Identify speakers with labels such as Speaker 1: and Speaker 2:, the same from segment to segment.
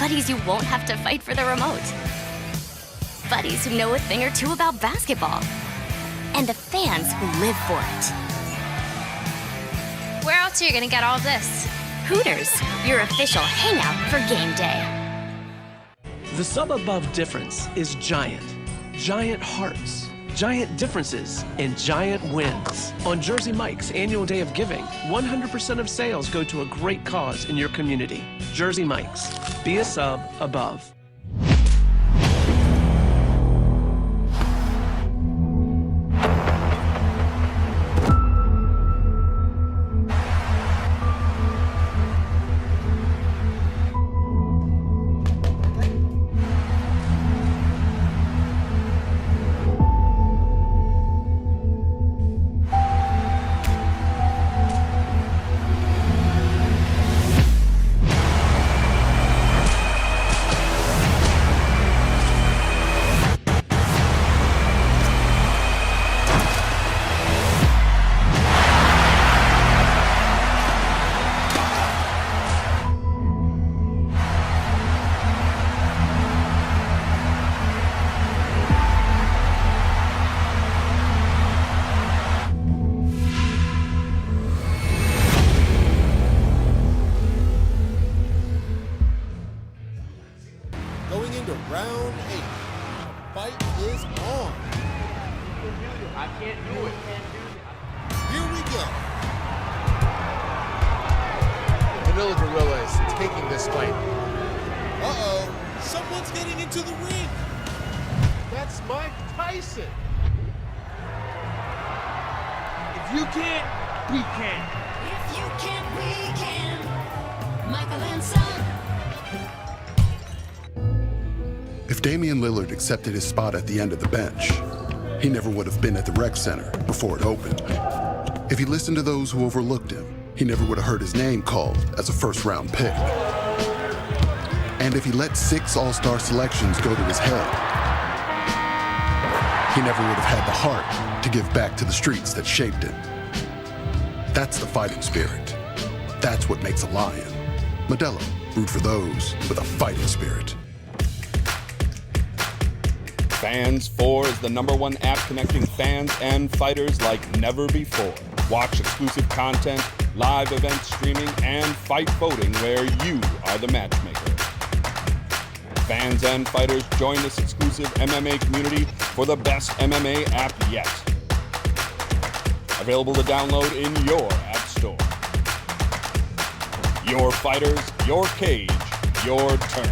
Speaker 1: Buddies you won't have to fight for the remote. Buddies who know a thing or two about basketball. And the fans who live for it.
Speaker 2: Where else are you gonna get all this?
Speaker 1: Hooters, your official hangout for game day.
Speaker 3: The sub-above difference is giant. Giant hearts, giant differences, and giant wins. On Jersey Mike's annual day of giving, 100% of sales go to a great cause in your community. Jersey Mike's. Be a sub above.
Speaker 4: Going into round 8. The fight is on.
Speaker 5: I can't do it.
Speaker 4: Here we go.
Speaker 6: Vanilla Gorilla is taking this fight.
Speaker 4: Uh-oh. Someone's getting into the ring.
Speaker 6: That's Mike Tyson.
Speaker 5: If you can't, we can.
Speaker 7: If you can't, we can. Michael and Son.
Speaker 8: If Damian Lillard accepted his spot at the end of the bench, he never would have been at the rec center before it opened. If he listened to those who overlooked him, he never would have heard his name called as a first-round pick. And if he let 6 all-star selections go to his head, he never would have had the heart to give back to the streets that shaped him. That's the fighting spirit. That's what makes a lion. Modelo, root for those with a fighting spirit.
Speaker 9: Fans 4 is the #1 app connecting fans and fighters like never before. Watch exclusive content, live event streaming, and fight voting where you are the matchmaker. Fans and fighters join this exclusive MMA community for the best MMA app yet. Available to download in your app store. Your fighters, your cage, your turn.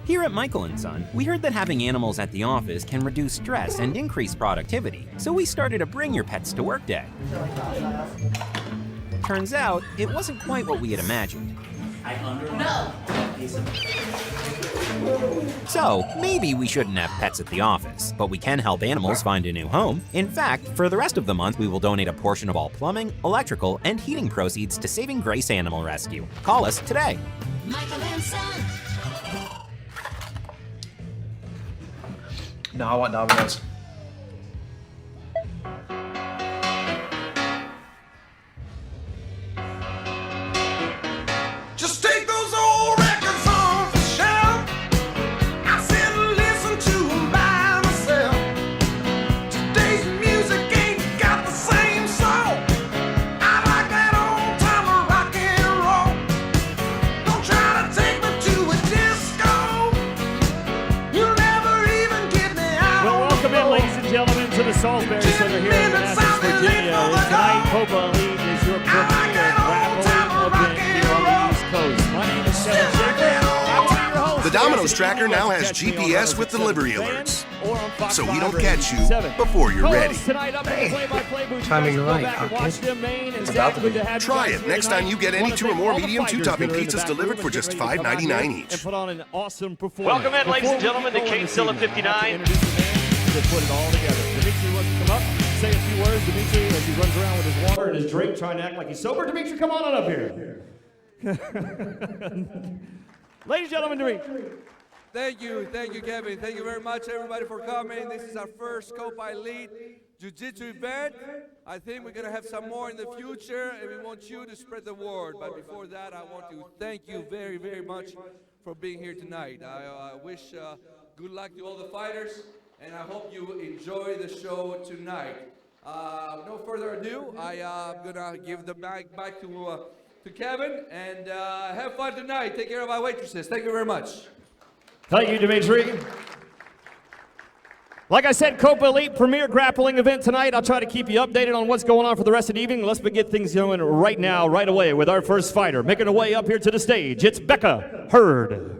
Speaker 10: Here at Michael & Son, we heard that having animals at the office can reduce stress and increase productivity, so we started a Bring Your Pets to Work Day. Turns out, it wasn't quite what we had imagined.
Speaker 7: No.
Speaker 10: So, maybe we shouldn't have pets at the office, but we can help animals find a new home. In fact, for the rest of the month, we will donate a portion of all plumbing, electrical, and heating proceeds to Saving Grace Animal Rescue. Call us today.
Speaker 7: Michael and Son.
Speaker 5: No, I want Domino's.
Speaker 11: Just take those old records off the shelf. I sit and listen to them by myself. Today's music ain't got the same soul. I like that old time rock and roll. Don't try to take me to a disco. You'll never even get me out.
Speaker 12: Well, welcome in, ladies and gentlemen, to the Salisbury Center here in Manassas, Virginia. Tonight, Copa Elite is your premier grappling event here on the East Coast. My name is Kevin Shaker. I'm one of your hosts.
Speaker 13: The Domino's tracker now has GPS with delivery alerts, so we don't catch you before you're ready.
Speaker 5: Timing right, okay. It's about to be.
Speaker 13: Try it next time you get any 2 or more medium 2-topping pizzas delivered for just $5.99 each.
Speaker 12: Welcome in, ladies and gentlemen, to Kate Silla 59. To put it all together. Dimitri wants to come up, say a few words. Dimitri, as he runs around with his water and his drink, trying to act like he's sober. Dimitri, come on up here. Ladies and gentlemen, Dimitri.
Speaker 14: Thank you, Kevin. Thank you very much, everybody, for coming. This is our first Copa Elite. jiu-jitsu event. I think we're gonna have some more in the future, and we want you to spread the word. But before that, I want to thank you very, very much for being here tonight. I wish good luck to all the fighters, and I hope you enjoy the show tonight. No further ado, I'm gonna give the back to Kevin, and have fun tonight. Take care of my waitresses. Thank you very much.
Speaker 12: Thank you, Dimitri. Like I said, Copa Elite premier grappling event tonight. I'll try to keep you updated on what's going on for the rest of the evening. Let's get things going right now, right away, with our first fighter. Making her way up here to the stage, it's Becca Hurd.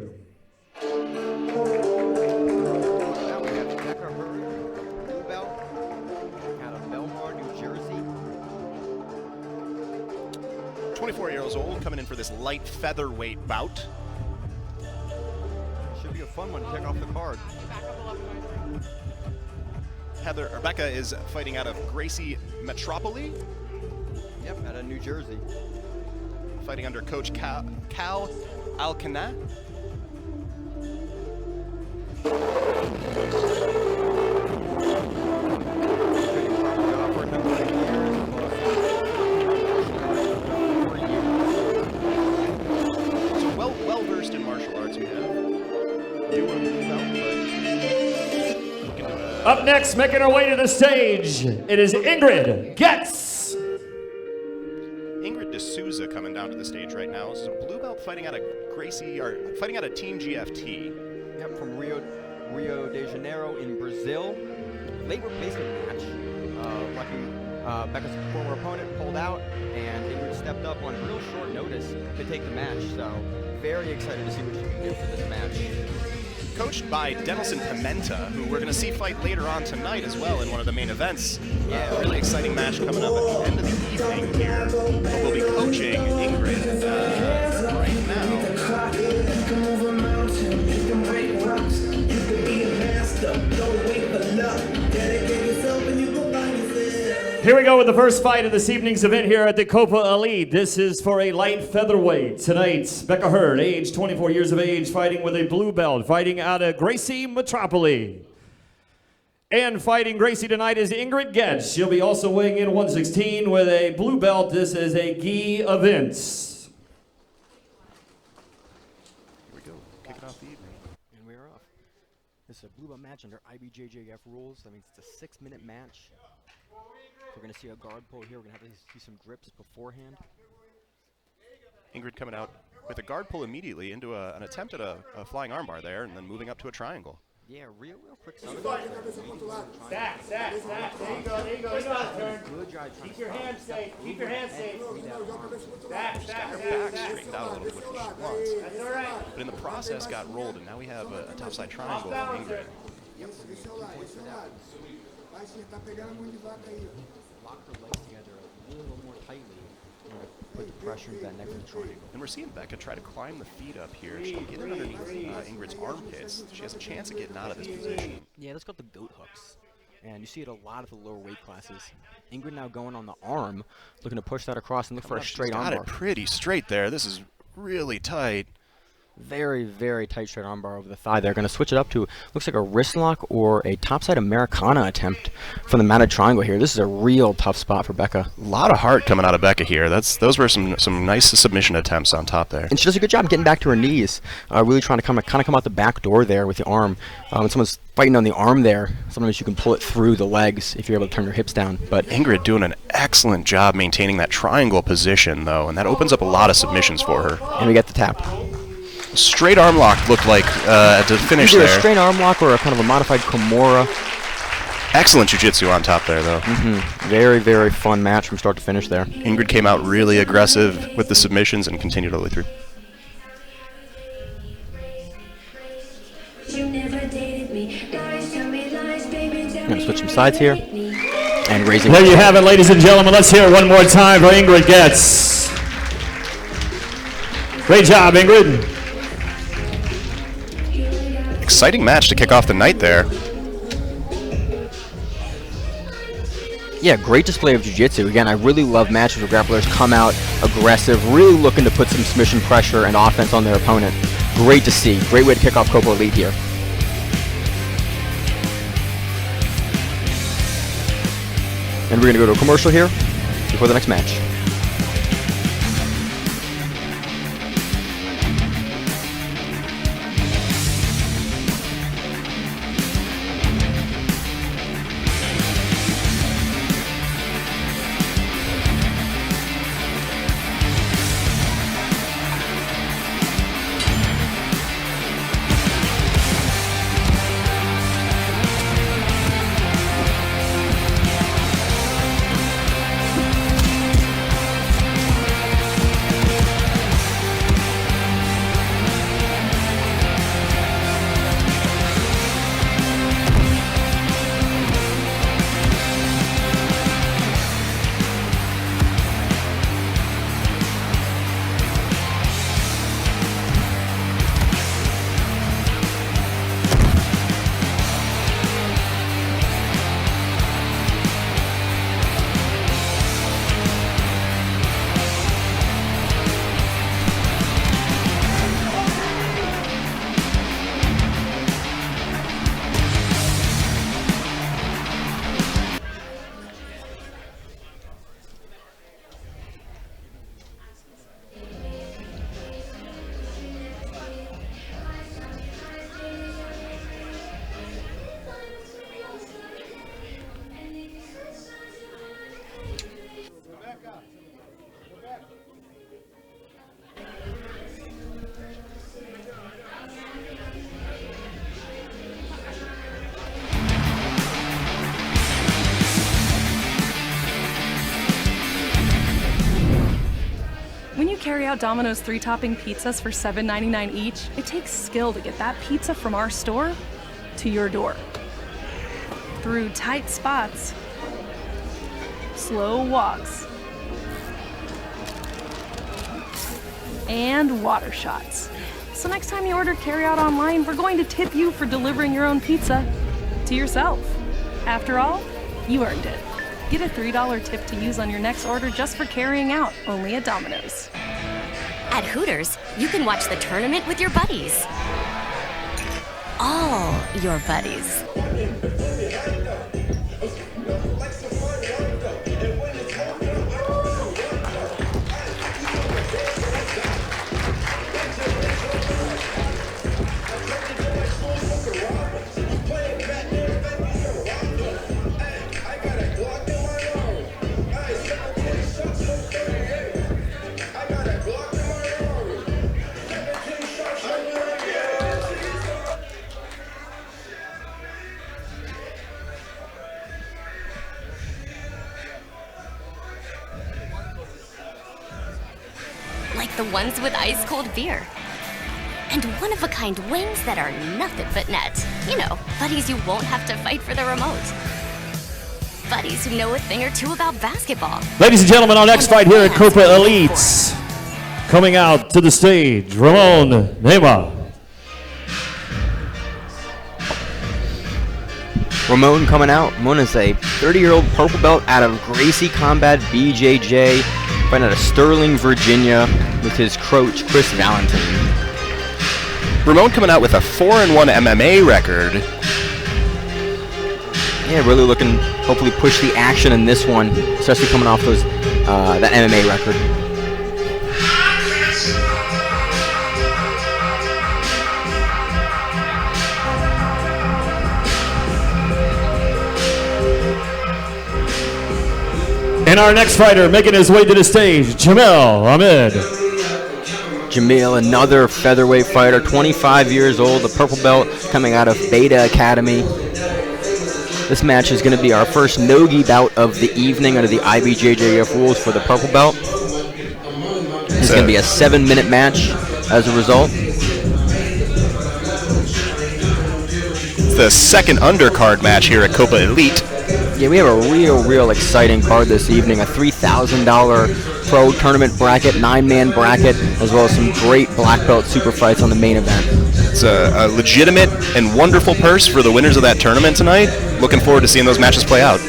Speaker 15: Old, coming in for this light featherweight bout.
Speaker 16: Should be a fun one to kick off the card.
Speaker 15: Becca is fighting out of Gracie Metropoli.
Speaker 16: Yep, out of New Jersey.
Speaker 15: Fighting under Coach Cal Alcana. Well-versed in martial arts, we have.
Speaker 12: Up next, making her way to the stage, it is Ingrid Getz.
Speaker 15: Ingrid D'Souza coming down to the stage right now. This is a blue belt fighting out of fighting out of Team GFT.
Speaker 16: Yep, from Rio de Janeiro in Brazil. Late replacement match. Becca's former opponent pulled out, and Ingrid stepped up on real short notice to take the match. So very excited to see what she can do for this match.
Speaker 15: Coached by Denilson Pimenta, who we're going to see fight later on tonight as well in one of the main events. Yeah, really exciting match coming up at the end of the evening here. But we'll be coaching Ingrid right now.
Speaker 12: Here we go with the first fight of this evening's event here at the Copa Elite. This is for a light featherweight. Tonight, Becca Hurd, age 24 years of age, fighting with a blue belt, fighting out of Gracie Metropoli. And fighting Gracie tonight is Ingrid Getz. She'll be also weighing in 116 with a blue belt. This is a gi event.
Speaker 15: Here we go, kicking off the evening.
Speaker 16: And we're off. This is a blue belt match under IBJJF rules. That means it's a 6-minute match. We're going to see a guard pull here. We're going to have to see some grips beforehand.
Speaker 15: Ingrid coming out with a guard pull immediately into an attempt at a flying armbar there, and then moving up to a triangle.
Speaker 16: Yeah, real quick.
Speaker 5: Stack. There you go.
Speaker 16: Good job.
Speaker 5: Keep your hands safe. Keep your hands safe.
Speaker 15: Back straightened out a little bit, which she wants.
Speaker 5: That's all right.
Speaker 15: But in the process got rolled, and now we have a topside triangle from Ingrid.
Speaker 16: Yep. Lock her legs together a little more tightly and put the pressure into that neck of the triangle.
Speaker 15: And we're seeing Becca try to climb the feet up here. She can get it underneath Ingrid's armpits. She has a chance of getting out of this position.
Speaker 16: Yeah, that's called the goat hooks. And you see it a lot of the lower weight classes. Ingrid now going on the arm, looking to push that across and look for a straight armbar.
Speaker 15: Got it pretty straight there. This is really tight.
Speaker 16: Very, very tight straight armbar over the thigh. They're going to switch it up to, looks like a wrist lock or a topside Americana attempt from the mounted triangle here. This is a real tough spot for Becca.
Speaker 15: A lot of heart coming out of Becca here. Those were some nice submission attempts on top there.
Speaker 16: And she does a good job getting back to her knees. Really trying to kind of come out the back door there with the arm. When someone's fighting on the arm there, sometimes you can pull it through the legs if you're able to turn your hips down. But
Speaker 15: Ingrid doing an excellent job maintaining that triangle position, though, and that opens up a lot of submissions for her.
Speaker 16: And we get the tap.
Speaker 15: Straight arm lock looked like to finish
Speaker 16: Either
Speaker 15: there.
Speaker 16: a straight arm lock or a kind of a modified Kimura.
Speaker 15: Excellent jiu-jitsu on top there, though.
Speaker 16: Very, very fun match from start to finish there.
Speaker 15: Ingrid came out really aggressive with the submissions and continued all the way through.
Speaker 16: I'm going to switch some sides here. And raising.
Speaker 12: There you have it, ladies and gentlemen. Let's hear it one more time for Ingrid Getz. Great job, Ingrid.
Speaker 15: Exciting match to kick off the night there.
Speaker 16: Yeah, great display of jiu-jitsu. Again, I really love matches where grapplers come out aggressive, really looking to put some submission pressure and offense on their opponent. Great to see. Great way to kick off Copa Elite here. And we're going to go to a commercial here before the next match.
Speaker 17: Carry out Domino's 3-topping pizzas for $7.99 each, it takes skill to get that pizza from our store to your door. Through tight spots, slow walks, and water shots. So next time you order carry-out online, we're going to tip you for delivering your own pizza to yourself. After all, you earned it. Get a $3 tip to use on your next order just for carrying out, only at Domino's.
Speaker 1: At Hooters, you can watch the tournament with your buddies. All your buddies. The ones with ice-cold beer. And one-of-a-kind wings that are nothing but net. You know, buddies you won't have to fight for the remote. Buddies who know a thing or two about basketball.
Speaker 12: Ladies and gentlemen, our next fight here at Copa Elites. Coming out to the stage, Ramon Nema.
Speaker 16: Ramon coming out. Ramon is a 30-year-old purple belt out of Gracie Combat BJJ. Fighting out of Sterling, Virginia, with his coach, Chris Valentin.
Speaker 15: Ramon coming out with a 4-1 MMA record.
Speaker 16: Yeah, really looking, hopefully push the action in this one, especially coming off those that MMA record.
Speaker 12: And our next fighter making his way to the stage, Jamil Ahmed.
Speaker 16: Jamil, another featherweight fighter, 25 years old, the purple belt coming out of Beta Academy. This match is going to be our first no-gi bout of the evening under the IBJJF rules for the purple belt. This is going to be a 7-minute match as a result.
Speaker 15: It's the second undercard match here at Copa Elite.
Speaker 16: Yeah, we have a real exciting card this evening. A $3,000 pro tournament bracket, 9-man bracket, as well as some great black belt super fights on the main event.
Speaker 15: It's a legitimate and wonderful purse for the winners of that tournament tonight. Looking forward to seeing those matches play out.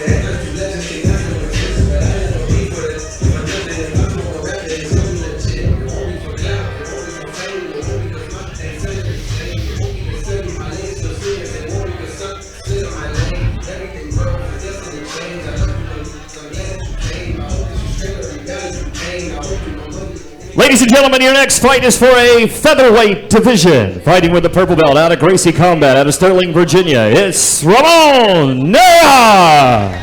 Speaker 12: Ladies and gentlemen, your next fight is for a featherweight division. Fighting with the purple belt out of Gracie Combat out of Sterling, Virginia, it's Ramon Nera.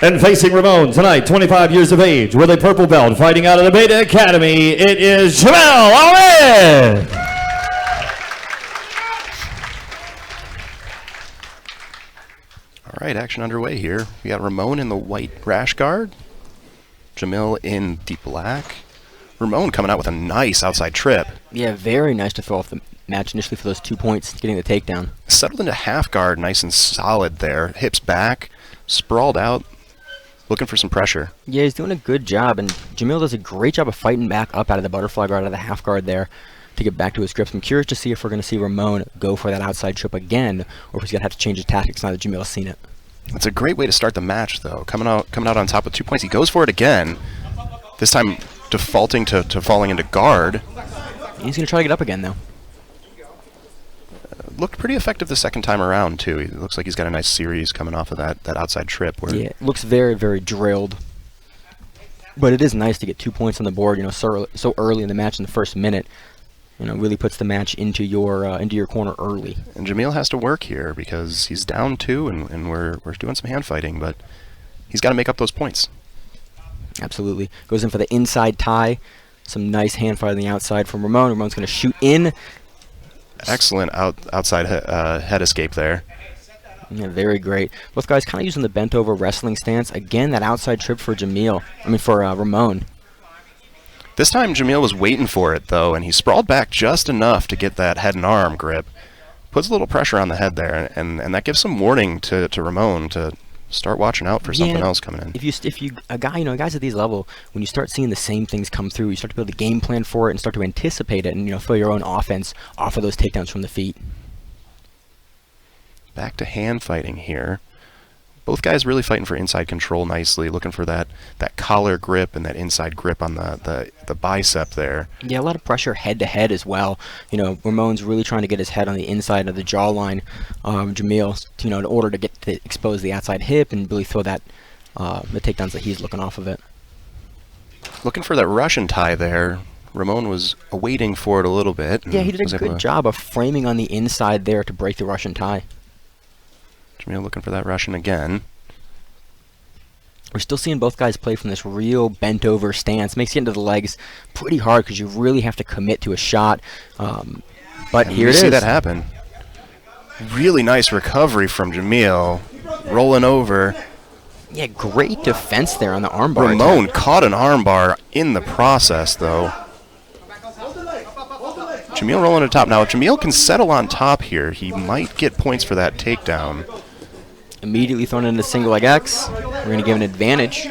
Speaker 12: And facing Ramon tonight, 25 years of age, with a purple belt, fighting out of the Beta Academy, it is Jamel Ahmed.
Speaker 15: All right, action underway here. We got Ramon in the white rash guard, Jamil in the black. Ramon coming out with a nice outside trip.
Speaker 16: Yeah, very nice to throw off the match initially for those 2 points, getting the takedown.
Speaker 15: Settled into half guard, nice and solid there. Hips back, sprawled out, looking for some pressure.
Speaker 16: Yeah, he's doing a good job, and Jamil does a great job of fighting back up out of the butterfly guard, out of the half guard there, to get back to his grips. I'm curious to see if we're going to see Ramon go for that outside trip again, or if he's going to have to change his tactics now that Jamil's seen it.
Speaker 15: That's a great way to start the match, though. Coming out on top with 2 points. He goes for it again, this time defaulting to falling into guard.
Speaker 16: He's going to try to get up again, though.
Speaker 15: Looked pretty effective the second time around, too. It looks like he's got a nice series coming off of that outside trip. Where
Speaker 16: Yeah, it looks very, very drilled. But it is nice to get 2 points on the board, so early in the match in the first minute. Really puts the match into your corner early.
Speaker 15: And Jamil has to work here because he's down 2, and we're doing some hand fighting, but he's got to make up those points.
Speaker 16: Absolutely. Goes in for the inside tie. Some nice hand fight on the outside from Ramon. Ramon's going to shoot in.
Speaker 15: Excellent outside head escape there.
Speaker 16: Yeah, very great. Both guys kind of using the bent over wrestling stance. Again, that outside trip for Ramon.
Speaker 15: This time Jamil was waiting for it, though, and he sprawled back just enough to get that head and arm grip. Puts a little pressure on the head there, and that gives some warning to Ramon to start watching out for something else coming in.
Speaker 16: Guys at these level, when you start seeing the same things come through, you start to build a game plan for it and start to anticipate it, and throw your own offense off of those takedowns from the feet. Back
Speaker 15: to hand fighting here. Both guys really fighting for inside control nicely, looking for that collar grip and that inside grip on the bicep there.
Speaker 16: Yeah, a lot of pressure head to head as well. Ramon's really trying to get his head on the inside of the jawline. Jamil, in order to get to expose the outside hip and really throw that the takedowns that he's looking off of it.
Speaker 15: Looking for that Russian tie there. Ramon was waiting for it a little bit.
Speaker 16: Yeah, he did a good job of framing on the inside there to break the Russian tie.
Speaker 15: Jamil looking for that Russian again.
Speaker 16: We're still seeing both guys play from this real bent over stance. Makes it into the legs pretty hard because you really have to commit to a shot. But here it is.
Speaker 15: See that happen. Really nice recovery from Jamil. Rolling over.
Speaker 16: Yeah, great defense there on the armbar.
Speaker 15: Ramon caught an armbar in the process, though. Jamil rolling to top. Now, if Jamil can settle on top here, he might get points for that takedown.
Speaker 16: Immediately thrown into single leg X. We're going to give an advantage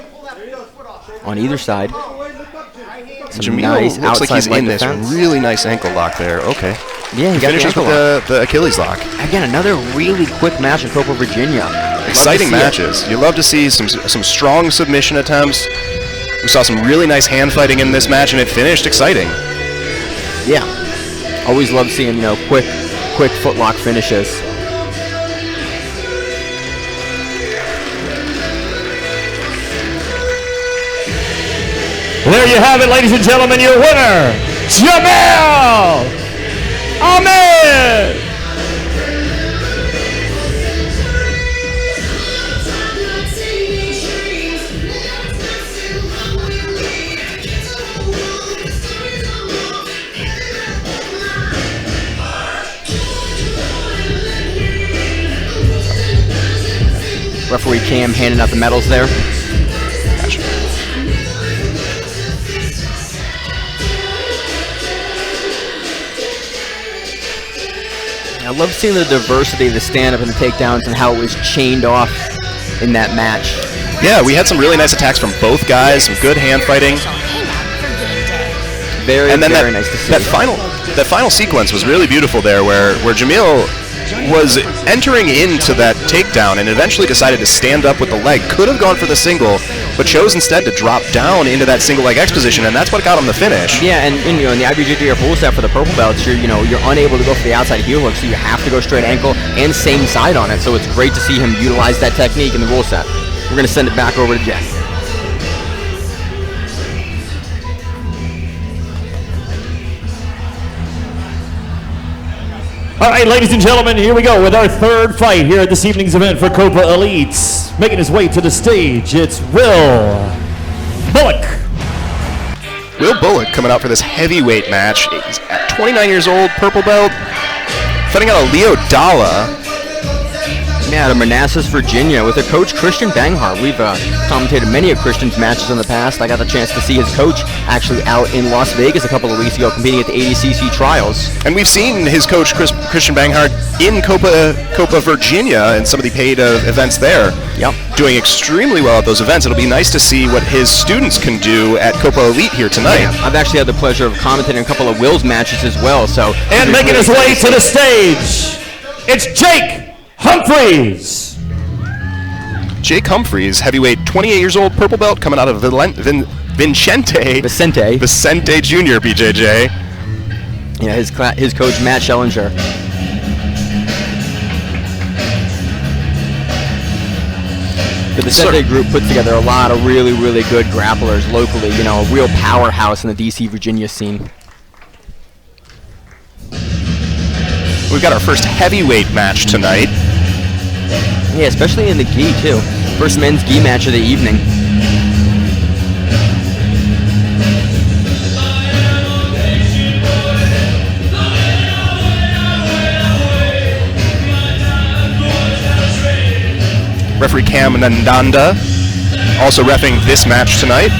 Speaker 16: on either side.
Speaker 15: Jamil nice looks like he's in this really nice ankle lock there. Okay.
Speaker 16: Yeah, he
Speaker 15: finishes with the Achilles lock.
Speaker 16: Again, another really quick match in Copa, Virginia.
Speaker 15: Exciting matches. You love to see some strong submission attempts. We saw some really nice hand fighting in this match, and it finished exciting.
Speaker 16: Yeah. Always love seeing, quick footlock finishes.
Speaker 12: There you have it, ladies and gentlemen, your winner, Jamel Ahmed.
Speaker 16: Referee Cam handing out the medals there.
Speaker 15: Gotcha.
Speaker 16: I love seeing the diversity of the stand-up and the takedowns and how it was chained off in that match.
Speaker 15: Yeah, we had some really nice attacks from both guys, some good hand fighting.
Speaker 16: Very nice to see.
Speaker 15: That final sequence was really beautiful there, where Jamil was entering into that takedown and eventually decided to stand up with the leg. Could have gone for the single, but chose instead to drop down into that single leg X position, and that's what got him the finish.
Speaker 16: Yeah, and in the IBJJF rule set for the purple belts, you're unable to go for the outside heel hook, so you have to go straight ankle and same side on it. So it's great to see him utilize that technique in the rule set. we're going to send it back over to Jeff.
Speaker 12: All right, ladies and gentlemen, here we go with our third fight here at this evening's event for Copa Elites. Making his way to the stage, it's Will Bullock.
Speaker 15: Will Bullock coming out for this heavyweight match. He's at 29 years old, purple belt, fighting out of Leo Dalla.
Speaker 16: Yeah, out of Manassas, Virginia, with their coach, Christian Banghart. We've commentated many of Christian's matches in the past. I got the chance to see his coach actually out in Las Vegas a couple of weeks ago competing at the ADCC trials.
Speaker 15: And we've seen his coach, Christian Banghart, in Copa, Virginia, and some of the paid events there.
Speaker 16: Yep.
Speaker 15: Doing extremely well at those events. It'll be nice to see what his students can do at Copa Elite here tonight.
Speaker 16: Yeah, I've actually had the pleasure of commentating a couple of Will's matches as well. So.
Speaker 12: And making his way to the stage, it's Jake Humphreys.
Speaker 15: Jake Humphreys, heavyweight, 28 years old, purple belt, coming out of Vicente Jr., BJJ.
Speaker 16: Yeah, his coach, Matt Schellinger. The Vicente group puts together a lot of really, really good grapplers locally. You know, a real powerhouse in the DC, Virginia scene.
Speaker 15: We've got our first heavyweight match tonight.
Speaker 16: Yeah, especially in the gi, too. First men's gi match of the evening.
Speaker 15: Referee Cam Nandanda also reffing this match tonight.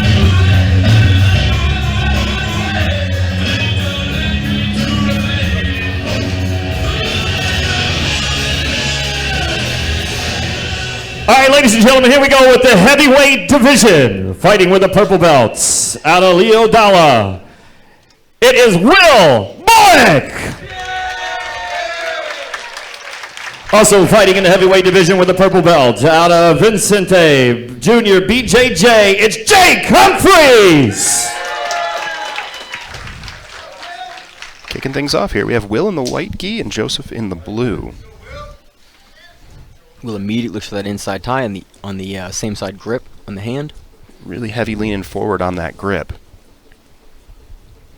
Speaker 12: All right, ladies and gentlemen, here we go with the heavyweight division. Fighting with the purple belts out of Leo Dalla. It is Will Bullock. Also fighting in the heavyweight division with the purple belt out of Vicente Jr. BJJ, it's Jake Humphreys.
Speaker 15: Kicking things off here, we have Will in the white gi and Joseph in the blue.
Speaker 16: Will immediately look for that inside tie on the same side grip on the hand.
Speaker 15: Really heavy leaning forward on that grip.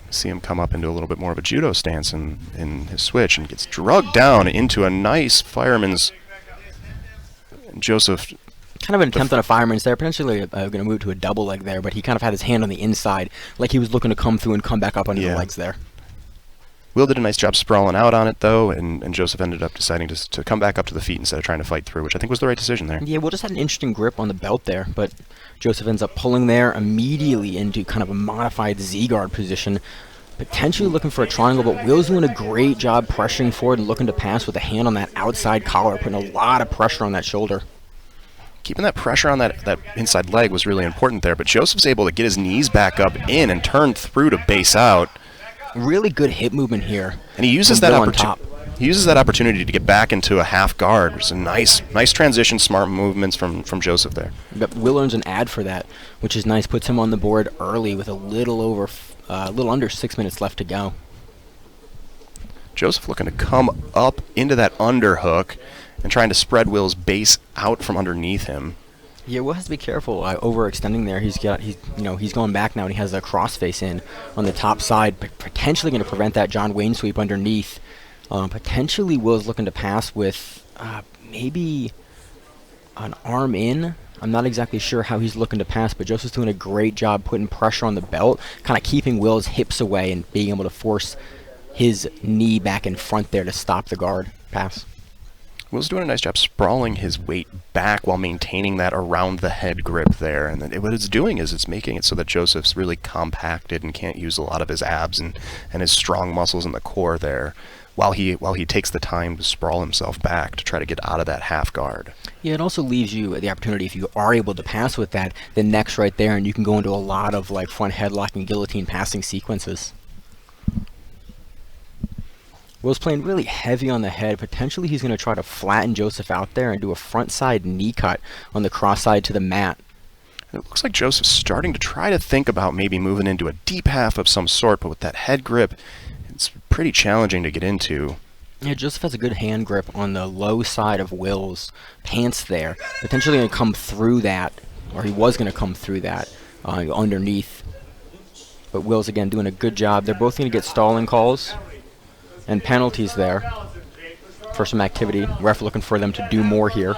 Speaker 15: See him come up into a little bit more of a judo stance in his switch and gets drugged down into a nice fireman's. Joseph.
Speaker 16: Kind of an attempt on a fireman's there, potentially going to move to a double leg there, but he kind of had his hand on the inside, like he was looking to come through and come back up under the legs there.
Speaker 15: Will did a nice job sprawling out on it, though, and Joseph ended up deciding to come back up to the feet instead of trying to fight through, which I think was the right decision there.
Speaker 16: Yeah, Will just had an interesting grip on the belt there, but Joseph ends up pulling there immediately into kind of a modified Z-guard position, potentially looking for a triangle, but Will's doing a great job pressuring forward and looking to pass with a hand on that outside collar, putting a lot of pressure on that shoulder.
Speaker 15: Keeping that pressure on that inside leg was really important there, but Joseph's able to get his knees back up in and turn through to base out.
Speaker 16: Really good hip movement here.
Speaker 15: And he uses that opportunity to get back into a half guard. It's a nice transition, smart movements from Joseph there.
Speaker 16: But Will earns an ad for that, which is nice. Puts him on the board early with a little under 6 minutes left to go.
Speaker 15: Joseph looking to come up into that underhook and trying to spread Will's base out from underneath him.
Speaker 16: Yeah, Will has to be careful overextending there. He's going back now and he has a crossface in on the top side, but potentially going to prevent that John Wayne sweep underneath. Potentially Will's looking to pass with maybe an arm in. I'm not exactly sure how he's looking to pass, but Joseph's doing a great job putting pressure on the belt, kind of keeping Will's hips away and being able to force his knee back in front there to stop the guard pass.
Speaker 15: Will's doing a nice job sprawling his weight back while maintaining that around the head grip there. And then what it's doing is it's making it so that Joseph's really compacted and can't use a lot of his abs and his strong muscles in the core there while he takes the time to sprawl himself back to try to get out of that half guard.
Speaker 16: Yeah, it also leaves you the opportunity, if you are able to pass with that, the neck's right there and you can go into a lot of like front headlock and guillotine passing sequences. Will's playing really heavy on the head. Potentially he's going to try to flatten Joseph out there and do a front side knee cut on the cross side to the mat.
Speaker 15: And it looks like Joseph's starting to try to think about maybe moving into a deep half of some sort, but with that head grip, it's pretty challenging to get into.
Speaker 16: Yeah, Joseph has a good hand grip on the low side of Will's pants there. Potentially going to come through that, or he was going to come through that underneath. But Will's, again, doing a good job. They're both going to get stalling calls and penalties there for some activity. Ref looking for them to do more here.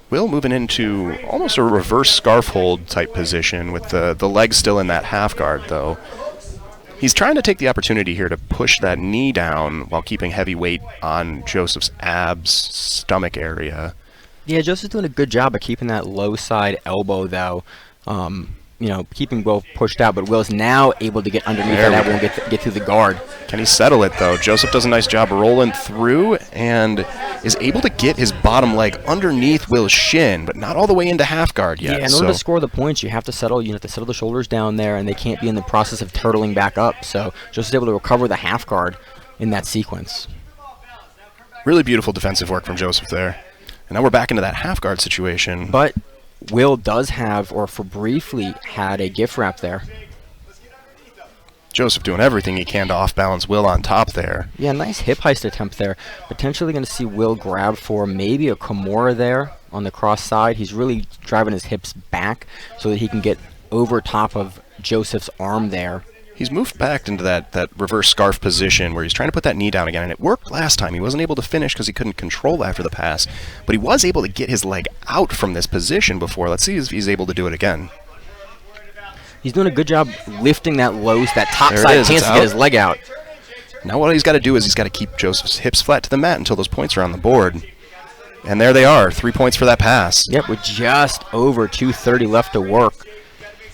Speaker 15: Will moving into almost a reverse scarf hold type position with the legs still in that half guard, though. He's trying to take the opportunity here to push that knee down while keeping heavy weight on Joseph's abs, stomach area.
Speaker 16: Yeah, Joseph's doing a good job of keeping that low side elbow, though. You know, keeping Will pushed out, but Will's now able to get underneath that elbow and get through the guard.
Speaker 15: Can he settle it, though? Joseph does a nice job rolling through and is able to get his bottom leg underneath Will's shin, but not all the way into half guard yet.
Speaker 16: Yeah, in order to score the points, you have to settle the shoulders down there, and they can't be in the process of turtling back up. So Joseph's able to recover the half guard in that sequence.
Speaker 15: Really beautiful defensive work from Joseph there. And now we're back into that half guard situation.
Speaker 16: But Will does have, or for briefly, had a gift wrap there.
Speaker 15: Joseph doing everything he can to off-balance Will on top there.
Speaker 16: Yeah, nice hip heist attempt there. Potentially going to see Will grab for maybe a Kimura there on the cross side. He's really driving his hips back so that he can get over top of Joseph's arm there.
Speaker 15: He's moved back into that reverse scarf position where he's trying to put that knee down again, and it worked last time. He wasn't able to finish because he couldn't control after the pass, but he was able to get his leg out from this position before. Let's see if he's able to do it again.
Speaker 16: He's doing a good job lifting that top side pants to get his leg out.
Speaker 15: Now what he's got to do is he's got to keep Joseph's hips flat to the mat until those points are on the board. And there they are, 3 points for that pass.
Speaker 16: Yep, with just over 2:30 left to work.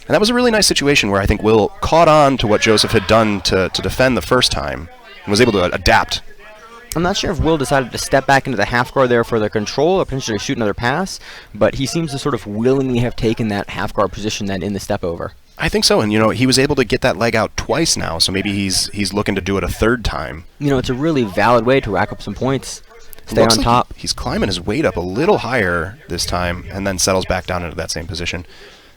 Speaker 15: And that was a really nice situation where I think Will caught on to what Joseph had done to defend the first time and was able to adapt.
Speaker 16: I'm not sure if Will decided to step back into the half guard there for the control or potentially shoot another pass, but he seems to sort of willingly have taken that half guard position then in the step over.
Speaker 15: I think so, and you know, he was able to get that leg out twice now, so maybe he's looking to do it a third time.
Speaker 16: You know, it's a really valid way to rack up some points. Stay on top.
Speaker 15: He's climbing his weight up a little higher this time and then settles back down into that same position.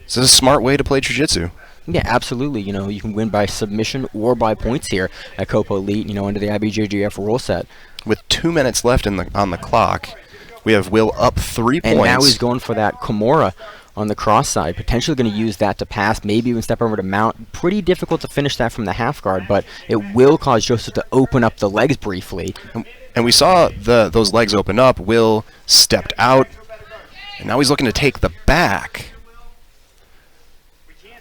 Speaker 15: This is a smart way to play jiu-jitsu.
Speaker 16: Yeah, absolutely. You know, you can win by submission or by points here at Copa Elite, you know, under the IBJJF rule set.
Speaker 15: With 2 minutes left on the clock, we have Will up 3 points.
Speaker 16: And now he's going for that Kimura on the cross side, potentially going to use that to pass, maybe even step over to mount. Pretty difficult to finish that from the half guard, but it will cause Joseph to open up the legs briefly.
Speaker 15: And we saw those legs open up. Will stepped out, and now he's looking to take the back.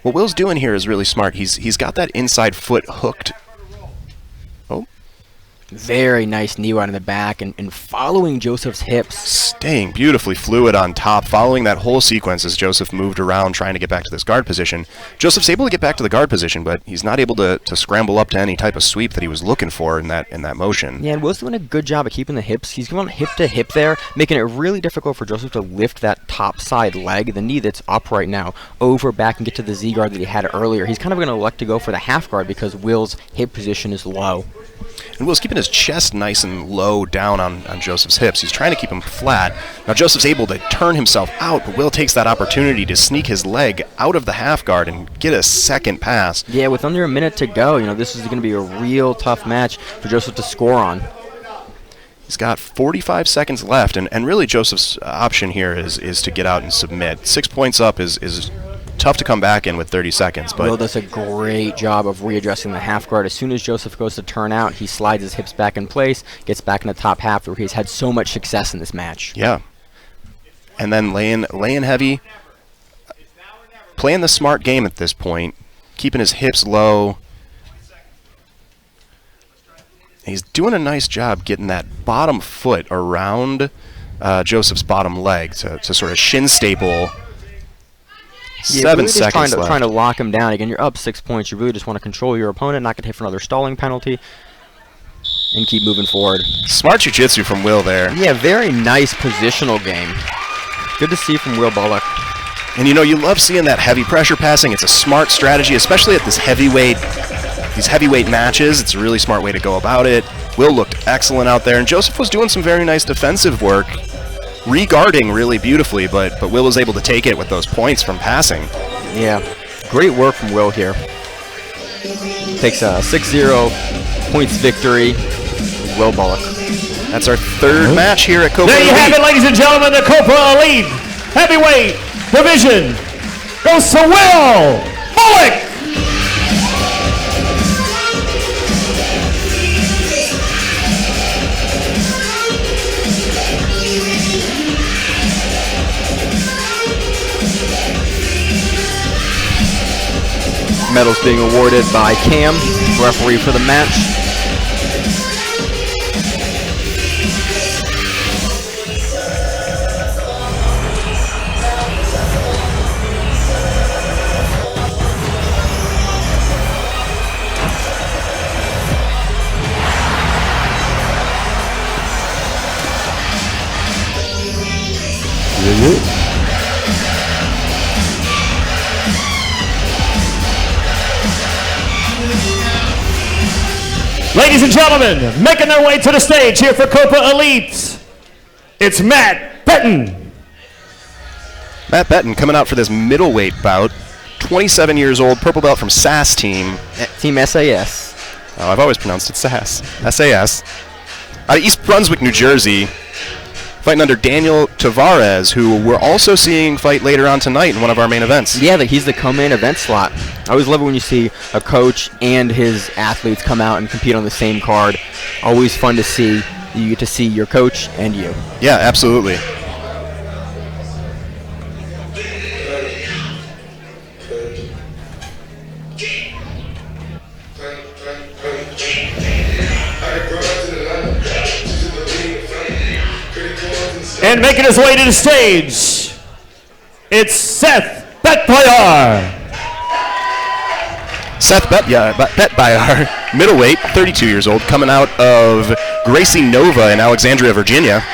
Speaker 15: What Will's doing here is really smart. He's got that inside foot hooked. Oh.
Speaker 16: Very nice knee right in the back and following Joseph's hips.
Speaker 15: Staying beautifully fluid on top, following that whole sequence as Joseph moved around trying to get back to this guard position. Joseph's able to get back to the guard position, but he's not able to scramble up to any type of sweep that he was looking for in that motion.
Speaker 16: Yeah, and Will's doing a good job of keeping the hips. He's going hip to hip there, making it really difficult for Joseph to lift that top side leg, the knee that's up right now, over back and get to the Z guard that he had earlier. He's kind of going to elect to go for the half guard because Will's hip position is low.
Speaker 15: And Will's keeping his chest nice and low down on Joseph's hips. He's trying to keep him flat. Now Joseph's able to turn himself out, but Will takes that opportunity to sneak his leg out of the half guard and get a second pass.
Speaker 16: Yeah, with under a minute to go, you know, this is going to be a real tough match for Joseph to score on.
Speaker 15: He's got 45 seconds left, and really Joseph's option here is to get out and submit. 6 points up is tough to come back in with 30 seconds. But
Speaker 16: Will does a great job of readjusting the half guard. As soon as Joseph goes to turn out, he slides his hips back in place, gets back in the top half where he's had so much success in this match.
Speaker 15: Yeah. And then laying heavy, playing the smart game at this point, keeping his hips low. He's doing a nice job getting that bottom foot around Joseph's bottom leg to sort of shin staple.
Speaker 16: Yeah,
Speaker 15: 7
Speaker 16: really
Speaker 15: seconds left.
Speaker 16: Trying to lock him down. Again, you're up 6 points. You really just want to control your opponent, not get hit for another stalling penalty, and keep moving forward.
Speaker 15: Smart jiu-jitsu from Will there.
Speaker 16: Yeah, very nice positional game. Good to see from Will Bullock.
Speaker 15: And you know, you love seeing that heavy pressure passing. It's a smart strategy, especially at these heavyweight matches. It's a really smart way to go about it. Will looked excellent out there, and Joseph was doing some very nice defensive work, regarding really beautifully, but Will was able to take it with those points from passing.
Speaker 16: Yeah, great work from Will here. Takes a 6-0 points victory Will Bullock.
Speaker 15: That's our third match here at Copa
Speaker 12: There you
Speaker 15: Elite.
Speaker 12: have it, ladies and gentlemen. The Copa Elite Heavyweight Division goes to Will Bullock.
Speaker 16: Medals being awarded by Cam, referee for the match.
Speaker 12: Ladies and gentlemen, making their way to the stage here for Copa Elite, it's Matt Benton.
Speaker 15: Matt Benton coming out for this middleweight bout. 27 years old, purple belt from SAS team.
Speaker 16: Team SAS.
Speaker 15: Oh, I've always pronounced it SAS. SAS. Out of East Brunswick, New Jersey. Fighting under Daniel Tavares, who we're also seeing fight later on tonight in one of our main events.
Speaker 16: Yeah, he's the co-main event slot. I always love it when you see a coach and his athletes come out and compete on the same card. Always fun to see. You get to see your coach and you.
Speaker 15: Yeah, absolutely.
Speaker 12: And making his way to the stage, it's Seth Betbayar.
Speaker 15: Seth Betbayar, middleweight, 32 years old, coming out of Gracie Nova in Alexandria, Virginia.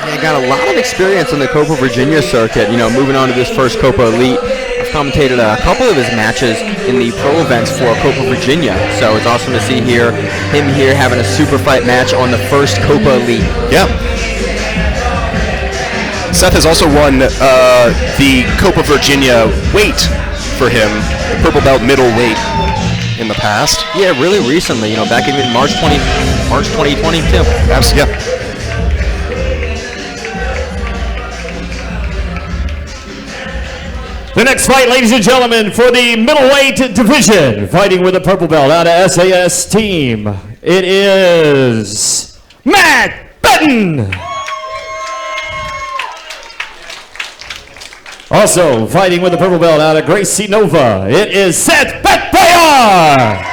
Speaker 16: Yeah, got a lot of experience in the Copa Virginia circuit, moving on to this first Copa Elite. I've commentated a couple of his matches in the pro events for Copa Virginia, so it's awesome to see him here having a super fight match on the first Copa Elite.
Speaker 15: Yeah. Seth has also won the Copa Virginia weight for him, the purple belt middleweight in the past.
Speaker 16: Yeah, really recently, back in March 2022.
Speaker 15: Yeah.
Speaker 12: The next fight, ladies and gentlemen, for the middleweight division, fighting with a purple belt out of SAS team, it is Matt Benton. Also fighting with the purple belt out of Gracie Nova, it is Seth Betbayar.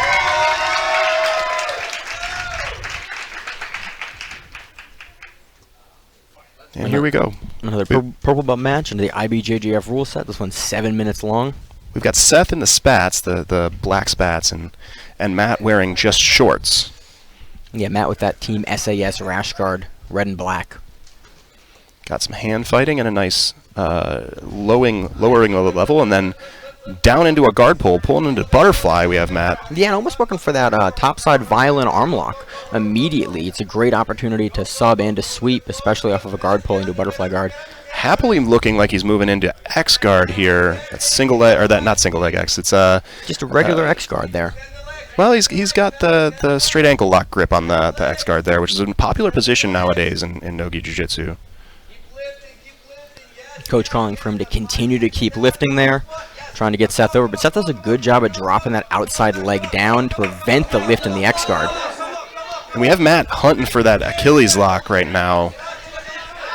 Speaker 15: And here we go.
Speaker 16: Another purple belt match into the IBJJF rule set. This one's 7 minutes long.
Speaker 15: We've got Seth in the spats, the black spats, and Matt wearing just shorts.
Speaker 16: Yeah, Matt with that Team SAS rash guard, red and black.
Speaker 15: Got some hand fighting and a nice lowering of the level, and then down into a guard pull, pulling into butterfly. We have Matt.
Speaker 16: Yeah, and almost working for that topside violin arm lock immediately. It's a great opportunity to sub and to sweep, especially off of a guard pull into a butterfly guard.
Speaker 15: Happily looking like he's moving into X guard here. That's single leg, or that not single leg X. It's
Speaker 16: just a regular X guard there.
Speaker 15: Well, he's got the straight ankle lock grip on the X guard there, which is a popular position nowadays in Nogi Jiu-Jitsu.
Speaker 16: Coach calling for him to continue to keep lifting there, trying to get Seth over, but Seth does a good job at dropping that outside leg down to prevent the lift in the X guard.
Speaker 15: And we have Matt hunting for that Achilles lock right now.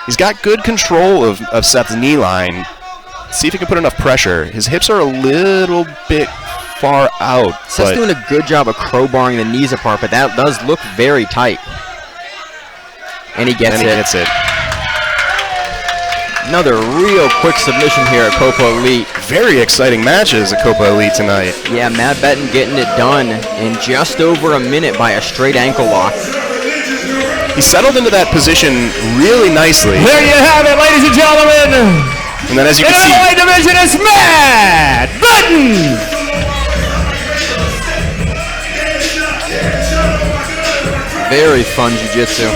Speaker 15: He's got good control of Seth's knee line. See if he can put enough pressure. His hips are a little bit far out.
Speaker 16: Seth's doing a good job of crowbarring the knees apart, but that does look very tight. And he gets it. Another real quick submission here at Copa Elite.
Speaker 15: Very exciting matches at Copa Elite tonight.
Speaker 16: Yeah, Matt Benton getting it done in just over a minute by a straight ankle lock.
Speaker 15: He settled into that position really nicely.
Speaker 12: There you have it, ladies and gentlemen.
Speaker 15: And then as you can see,
Speaker 12: in the middleweight division is Matt Benton.
Speaker 16: Very fun jiu-jitsu.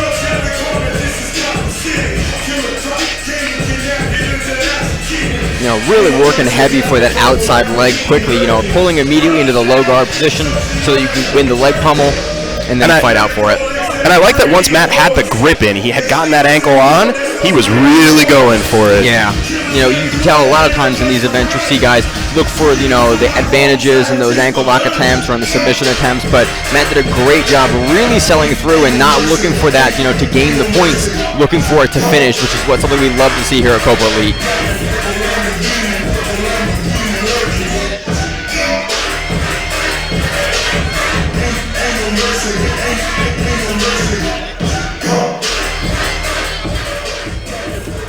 Speaker 16: Really working heavy for that outside leg quickly, pulling immediately into the low guard position so that you can win the leg pummel. and then fight out for it.
Speaker 15: And I like that once Matt had the grip in, he had gotten that ankle on, he was really going for it.
Speaker 16: Yeah. You can tell a lot of times in these events you'll see guys look for, the advantages in those ankle lock attempts or in the submission attempts, but Matt did a great job really selling through and not looking for that, to gain the points, looking for it to finish, which is something we love to see here at Copa Elite.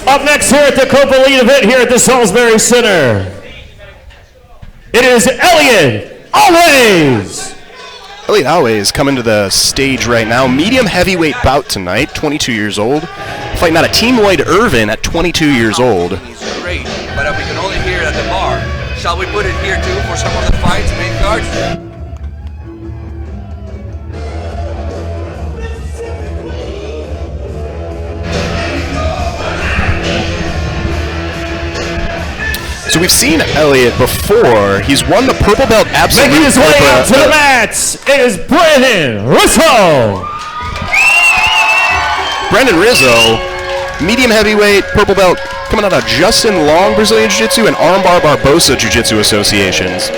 Speaker 12: Up next here at the Copa Elite event here at the Salisbury Center, it is Elliot Always.
Speaker 15: Elliot Always coming to the stage right now. Medium heavyweight bout tonight, 22 years old. Fighting out a Team Lloyd Irvin at 22 years old.
Speaker 18: He's great, but we can only hear it at the bar. Shall we put it here too for some of the fights, main cards?
Speaker 15: So we've seen Elliot before. He's won the purple belt absolute.
Speaker 12: Making his way up to the mats is Brandon Rizzo.
Speaker 15: Brandon Rizzo, medium heavyweight, purple belt, coming out of Justin Long Brazilian Jiu-Jitsu and Armbar Barbosa Jiu-Jitsu associations.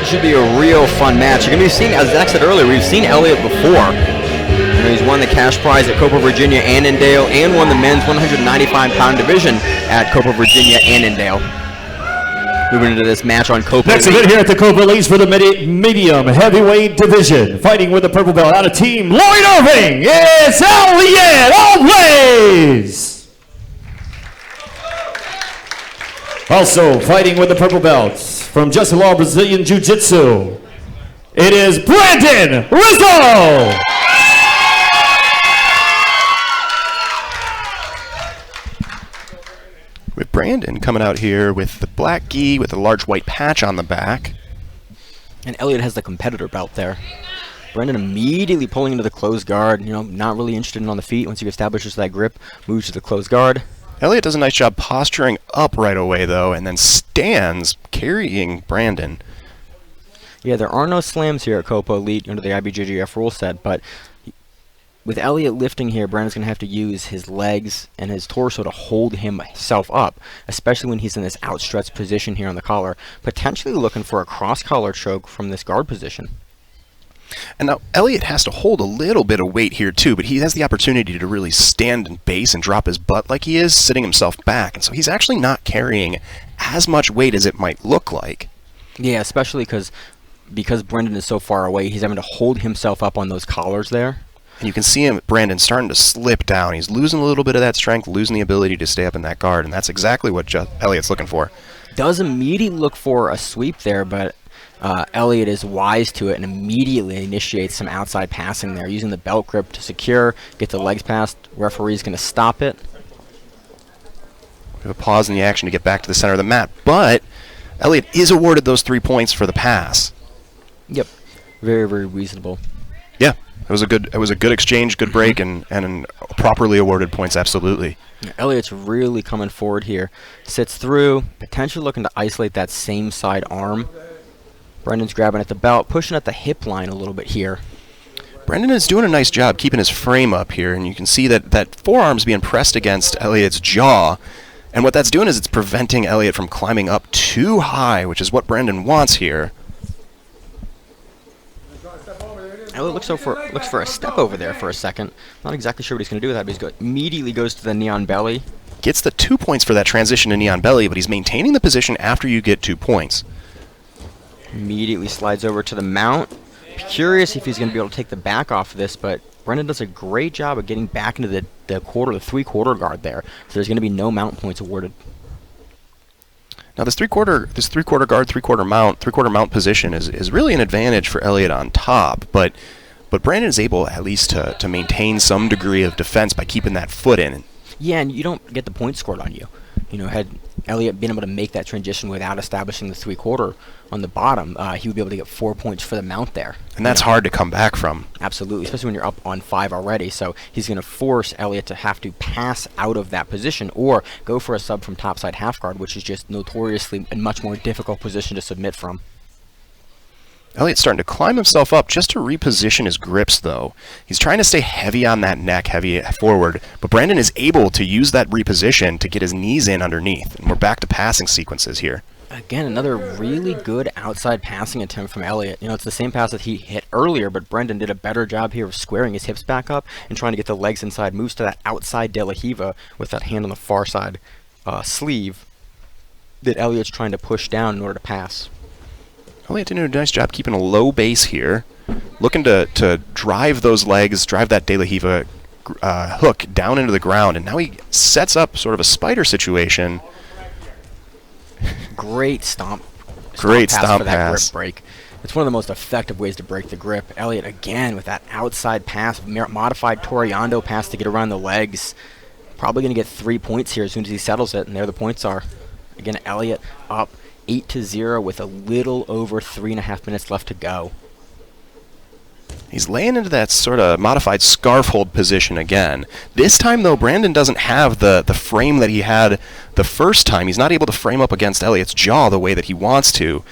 Speaker 16: Should be a real fun match. You're going to be seeing, as Zach said earlier, we've seen Elliot before. He's won the cash prize at Copa Virginia Annandale and won the men's 195-pound division at Copa Virginia Annandale. Moving into this match on Copa
Speaker 12: Next
Speaker 16: Elite.
Speaker 12: event here at the Copa Elite for the medium heavyweight division. Fighting with the purple belt out of Team Lloyd Irving, it's Elliot Always. Also fighting with the purple belts from Justin Law Brazilian Jiu-Jitsu, it is Brandon Rizzo.
Speaker 15: With Brandon coming out here with the black gi with a large white patch on the back.
Speaker 16: And Elliot has the competitor belt there. Brandon immediately pulling into the closed guard, not really interested in on the feet. Once he establishes that grip, moves to the closed guard.
Speaker 15: Elliot does a nice job posturing up right away, though, and then stands carrying Brandon.
Speaker 16: Yeah, there are no slams here at Copa Elite under the IBJJF rule set, but with Elliot lifting here, Brandon's going to have to use his legs and his torso to hold himself up, especially when he's in this outstretched position here on the collar, potentially looking for a cross-collar choke from this guard position.
Speaker 15: And now Elliot has to hold a little bit of weight here too, but he has the opportunity to really stand in base and drop his butt like he is, sitting himself back. And so he's actually not carrying as much weight as it might look like.
Speaker 16: Yeah, especially because Brandon is so far away, he's having to hold himself up on those collars there.
Speaker 15: And you can see Brandon starting to slip down. He's losing a little bit of that strength, losing the ability to stay up in that guard, and that's exactly what Elliot's looking for.
Speaker 16: Does immediately look for a sweep there, but Elliot is wise to it and immediately initiates some outside passing there, using the belt grip to secure, get the legs past. Referee's going to stop it.
Speaker 15: We have a pause in the action to get back to the center of the mat, but Elliot is awarded those 3 points for the pass.
Speaker 16: Yep, very, very reasonable.
Speaker 15: Yeah, it was a good exchange, good break, and properly awarded points, absolutely.
Speaker 16: Yeah, Elliot's really coming forward here. Sits through, potentially looking to isolate that same side arm. Brendan's grabbing at the belt, pushing at the hip line a little bit here.
Speaker 15: Brendan is doing a nice job keeping his frame up here, and you can see that forearm's being pressed against Elliot's jaw. And what that's doing is it's preventing Elliot from climbing up too high, which is what Brendan wants here.
Speaker 16: Elliot looks for a step over there for a second. Not exactly sure what he's going to do with that, but he immediately goes to the knee on belly.
Speaker 15: Gets the 2 points for that transition to knee on belly, but he's maintaining the position after you get 2 points.
Speaker 16: Immediately slides over to the mount. Curious if he's going to be able to take the back off of this, but Brendan does a great job of getting back into the three-quarter guard there. So there's going to be no mount points awarded.
Speaker 15: Now this three-quarter guard, three-quarter mount position is really an advantage for Elliot on top, but Brandon is able at least to maintain some degree of defense by keeping that foot in.
Speaker 16: Yeah, and you don't get the points scored on you. had Elliott been able to make that transition without establishing the 3/4 on the bottom, he would be able to get 4 points for the mount there.
Speaker 15: And that's hard to come back from.
Speaker 16: Absolutely, especially when you're up on 5 already. So he's going to force Elliott to have to pass out of that position or go for a sub from topside half guard, which is just notoriously a much more difficult position to submit from.
Speaker 15: Elliott's starting to climb himself up just to reposition his grips, though. He's trying to stay heavy on that neck, heavy forward, but Brandon is able to use that reposition to get his knees in underneath, and we're back to passing sequences here.
Speaker 16: Again, another really good outside passing attempt from Elliott. It's the same pass that he hit earlier, but Brendan did a better job here of squaring his hips back up and trying to get the legs inside. Moves to that outside De La Hiva with that hand on the far side sleeve that Elliott's trying to push down in order to pass.
Speaker 15: Elliott did a nice job keeping a low base here, looking to drive those legs, drive that De La Hiva hook down into the ground, and now he sets up sort of a spider situation.
Speaker 16: Great stomp
Speaker 15: Great
Speaker 16: pass
Speaker 15: stomp
Speaker 16: for that
Speaker 15: pass.
Speaker 16: grip break. It's one of the most effective ways to break the grip. Elliott again with that outside pass, modified Toriando pass to get around the legs. Probably going to get 3 points here as soon as he settles it, and there the points are. Again, Elliott up 8-0 with a little over 3.5 minutes left to go.
Speaker 15: He's laying into that sort of modified scarf hold position again. This time, though, Brandon doesn't have the frame that he had the first time. He's not able to frame up against Elliott's jaw the way that he wants to.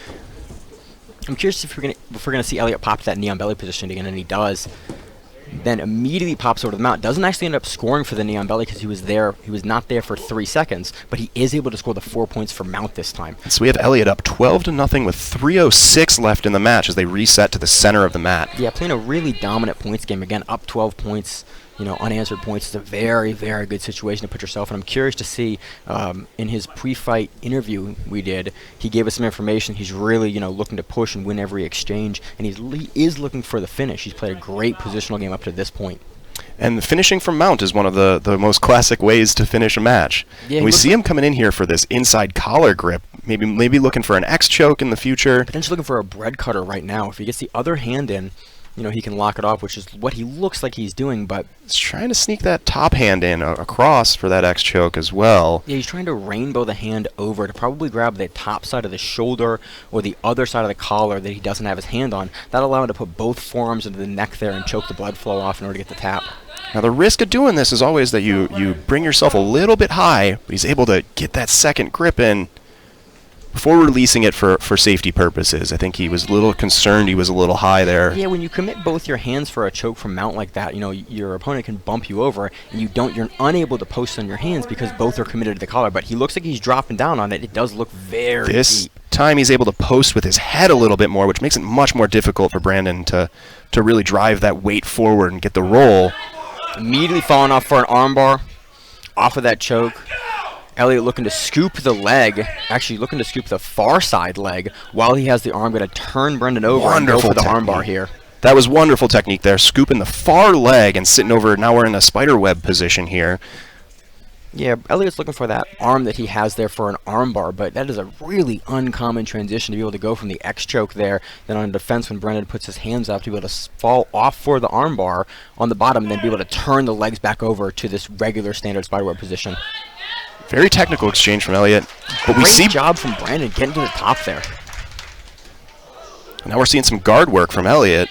Speaker 16: I'm curious if we're gonna see Elliott pop to that knee on belly position again, and he does. Then immediately pops over to the mount. Doesn't actually end up scoring for the knee on belly because he was there. He was not there for 3 seconds, but he is able to score the 4 points for mount this time.
Speaker 15: So we have Elliott up 12-0 with 3:06 left in the match as they reset to the center of the mat.
Speaker 16: Yeah, playing a really dominant points game again. Up 12 points. Unanswered points. It's a very, very good situation to put yourself in. I'm curious to see in his pre-fight interview we did, he gave us some information. He's really, looking to push and win every exchange, and he is looking for the finish. He's played a great positional game up to this point.
Speaker 15: And the finishing from mount is one of the most classic ways to finish a match.
Speaker 16: Yeah,
Speaker 15: and we see him coming in here for this inside collar grip, maybe looking for an X choke in the future.
Speaker 16: Potentially looking for a bread cutter right now. If he gets the other hand in, he can lock it off, which is what he looks like he's doing, but
Speaker 15: he's trying to sneak that top hand in across for that X choke as well.
Speaker 16: Yeah, he's trying to rainbow the hand over to probably grab the top side of the shoulder or the other side of the collar that he doesn't have his hand on. That'll allow him to put both forearms into the neck there and choke the blood flow off in order to get the tap.
Speaker 15: Now the risk of doing this is always that you bring yourself a little bit high, but he's able to get that second grip in before releasing it for safety purposes. I think he was a little concerned he was a little high there.
Speaker 16: Yeah, when you commit both your hands for a choke from mount like that, your opponent can bump you over, and you're unable to post on your hands because both are committed to the collar. But he looks like he's dropping down on it. It does look very
Speaker 15: This
Speaker 16: deep.
Speaker 15: time he's able to post with his head a little bit more, which makes it much more difficult for Brandon to really drive that weight forward and get the roll.
Speaker 16: Immediately falling off for an armbar off of that choke. Elliott looking to scoop the leg, actually looking to scoop the far side leg while he has the arm. Going to turn Brendan over and go for the armbar here.
Speaker 15: That was wonderful technique there, scooping the far leg and sitting over. Now we're in a spider web position here.
Speaker 16: Yeah, Elliott's looking for that arm that he has there for an armbar, but that is a really uncommon transition to be able to go from the X choke there, then on defense when Brendan puts his hands up to be able to fall off for the armbar on the bottom and then be able to turn the legs back over to this regular standard spiderweb position.
Speaker 15: Very technical exchange from Elliott, but we see
Speaker 16: great job from Brandon getting to the top there.
Speaker 15: Now we're seeing some guard work from Elliott.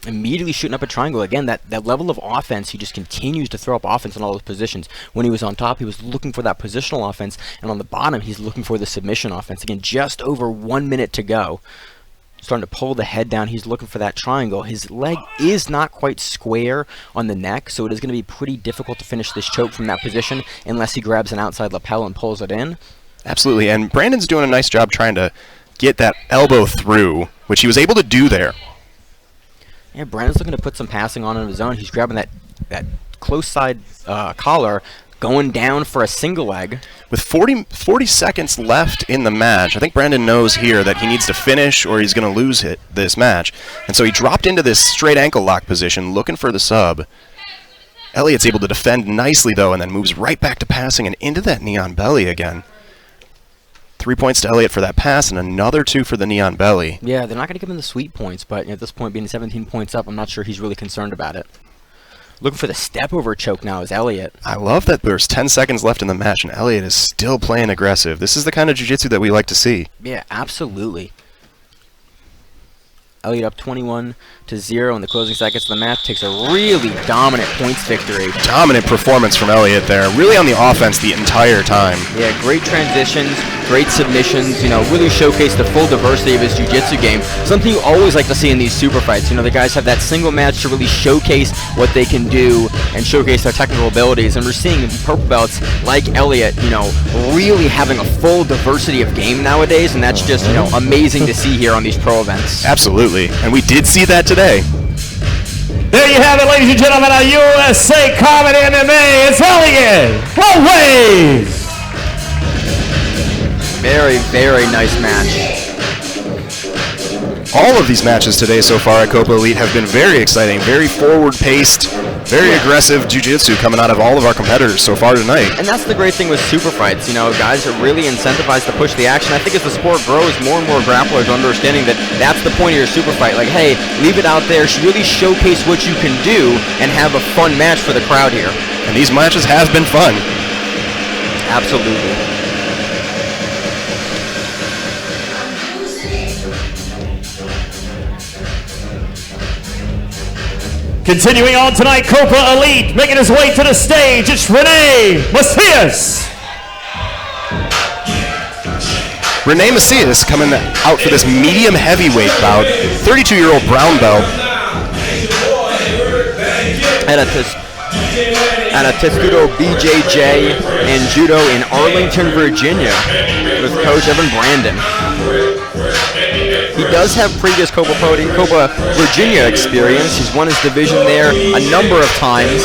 Speaker 16: Immediately shooting up a triangle. Again, that level of offense, he just continues to throw up offense in all those positions. When he was on top, he was looking for that positional offense, and on the bottom, he's looking for the submission offense. Again, just over 1 minute to go. Starting to pull the head down. He's looking for that triangle. His leg is not quite square on the neck, so it is going to be pretty difficult to finish this choke from that position unless he grabs an outside lapel and pulls it in.
Speaker 15: Absolutely, and Brandon's doing a nice job trying to get that elbow through, which he was able to do there.
Speaker 16: Yeah, Brandon's looking to put some passing on his own. He's grabbing that close side collar, going down for a single leg.
Speaker 15: With 40 seconds left in the match, I think Brandon knows here that he needs to finish or he's going to lose this match. And so he dropped into this straight ankle lock position, looking for the sub. Elliott's able to defend nicely, though, and then moves right back to passing and into that knee on belly again. 3 points to Elliott for that pass and another 2 for the knee on belly.
Speaker 16: Yeah, they're not going to give him the sweet points, but at this point, being 17 points up, I'm not sure he's really concerned about it. Looking for the step-over choke now is Elliot.
Speaker 15: I love that there's 10 seconds left in the match, and Elliot is still playing aggressive. This is the kind of jiu-jitsu that we like to see.
Speaker 16: Yeah, absolutely. Elliot up 21-0 in the closing seconds of the match, takes a really dominant points victory.
Speaker 15: Dominant performance from Elliot there, really on the offense the entire time.
Speaker 16: Yeah, great transitions, great submissions, you know, really showcased the full diversity of his jiu-jitsu game. Something you always like to see in these super fights. You know, the guys have that single match to really showcase what they can do and showcase their technical abilities. And we're seeing purple belts like Elliot, you know, really having a full diversity of game nowadays, and that's just, you know, amazing to see here on these pro events.
Speaker 15: Absolutely, and we did see that today.
Speaker 12: There you have it, ladies and gentlemen, our USA Common MMA. It's Elliot always.
Speaker 16: Very, very nice match.
Speaker 15: All of these matches today so far at Copa Elite have been very exciting, very forward-paced, very aggressive jiu-jitsu coming out of all of our competitors so far tonight.
Speaker 16: And that's the great thing with super fights. You know, guys are really incentivized to push the action. I think as the sport grows, more and more grapplers are understanding that that's the point of your super fight. Like, hey, leave it out there, really showcase what you can do, and have a fun match for the crowd here.
Speaker 15: And these matches have been fun.
Speaker 16: Absolutely.
Speaker 12: Continuing on tonight, Copa Elite, making his way to the stage, it's Mathis.
Speaker 15: Rene Mathis coming out for this medium heavyweight bout, 32-year-old brown belt.
Speaker 16: At a Testudo BJJ and Judo in Arlington, Virginia, with Coach Evan Brandon. He does have previous Copa Virginia experience. He's won his division there a number of times.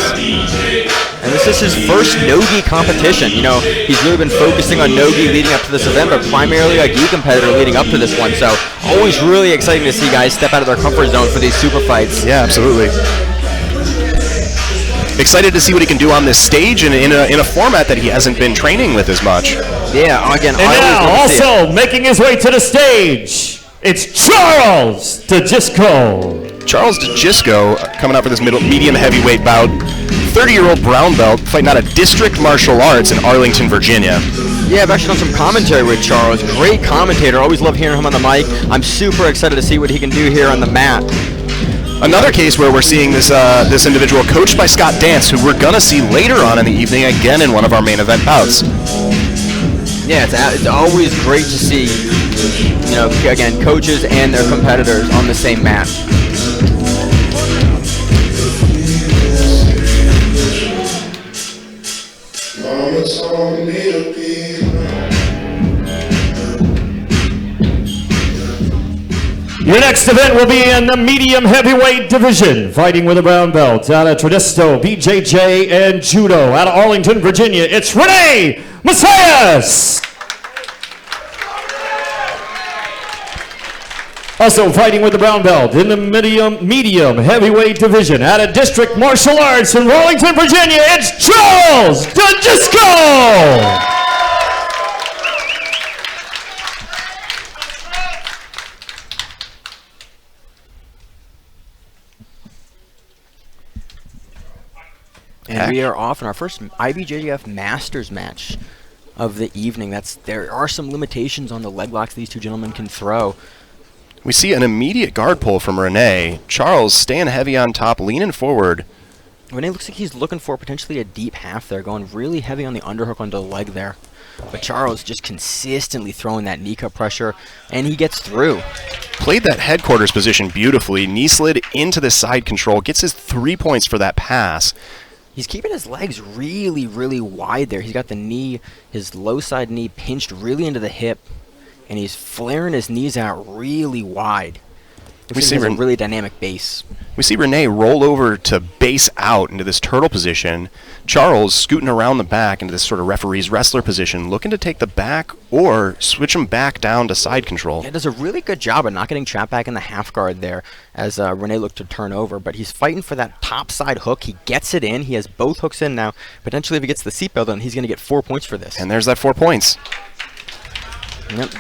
Speaker 16: And this is his first no-gi competition. You know, he's really been focusing on no-gi leading up to this event, but primarily a gi competitor leading up to this one. So always really exciting to see guys step out of their comfort zone for these super fights.
Speaker 15: Yeah, absolutely. Excited to see what he can do on this stage and in a format that he hasn't been training with as much.
Speaker 16: Yeah, again,
Speaker 12: and now also making his way to the stage, it's Charles DeGisco.
Speaker 15: Charles DeGisco coming out for this medium heavyweight bout. 30-year-old brown belt fighting out of District Martial Arts in Arlington, Virginia.
Speaker 16: Yeah, I've actually done some commentary with Charles. Great commentator. Always love hearing him on the mic. I'm super excited to see what he can do here on the mat.
Speaker 15: Another case where we're seeing this individual coached by Scott Dance, who we're going to see later on in the evening again in one of our main event bouts.
Speaker 16: Yeah, it's always great to see, you know, again, coaches and their competitors on the same mat.
Speaker 12: Your next event will be in the medium heavyweight division, fighting with a brown belt out of Tradisto, BJJ, and Judo out of Arlington, Virginia. It's Rene Mathis. Also fighting with the brown belt in the medium heavyweight division out of District Martial Arts in Arlington, Virginia. It's Charles DeGisco.
Speaker 16: And we are off in our first IBJJF Masters match of the evening. There are some limitations on the leg locks these two gentlemen can throw.
Speaker 15: We see an immediate guard pull from Rene. Charles staying heavy on top, leaning forward.
Speaker 16: Rene looks like he's looking for potentially a deep half there, going really heavy on the underhook onto the leg there. But Charles just consistently throwing that knee cut pressure, and he gets through.
Speaker 15: Played that headquarters position beautifully. Knee slid into the side control, gets his 3 points for that pass.
Speaker 16: He's keeping his legs really, really wide there. He's got the knee, his low side knee pinched really into the hip, and he's flaring his knees out really wide. We see a really dynamic base.
Speaker 15: We see Rene roll over to base out into this turtle position. Charles scooting around the back into this sort of referee's wrestler position, looking to take the back or switch him back down to side control.
Speaker 16: Yeah, does a really good job of not getting trapped back in the half guard there as Rene looked to turn over. But he's fighting for that top side hook. He gets it in. He has both hooks in now. Potentially if he gets the seatbelt on, he's going to get 4 points for this.
Speaker 15: And there's that 4 points.
Speaker 16: Yep,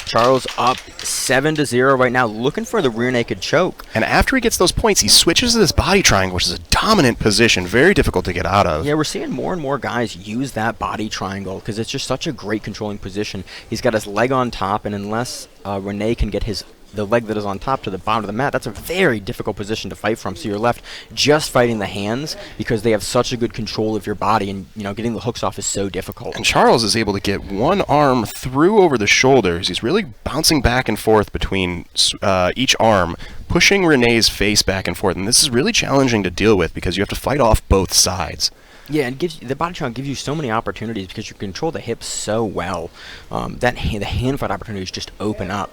Speaker 16: Charles up 7-0 right now, looking for the rear naked choke.
Speaker 15: And after he gets those points, he switches to this body triangle, which is a dominant position, very difficult to get out of.
Speaker 16: Yeah, we're seeing more and more guys use that body triangle because it's just such a great controlling position. He's got his leg on top, and unless Rene can get the leg that is on top to the bottom of the mat, that's a very difficult position to fight from. So you're left just fighting the hands because they have such a good control of your body, and getting the hooks off is so difficult.
Speaker 15: And Charles is able to get one arm through over the shoulders. He's really bouncing back and forth between each arm, pushing Rene's face back and forth. And this is really challenging to deal with because you have to fight off both sides.
Speaker 16: Yeah, and the body triangle gives you so many opportunities because you control the hips so well. The hand fight opportunities just open up.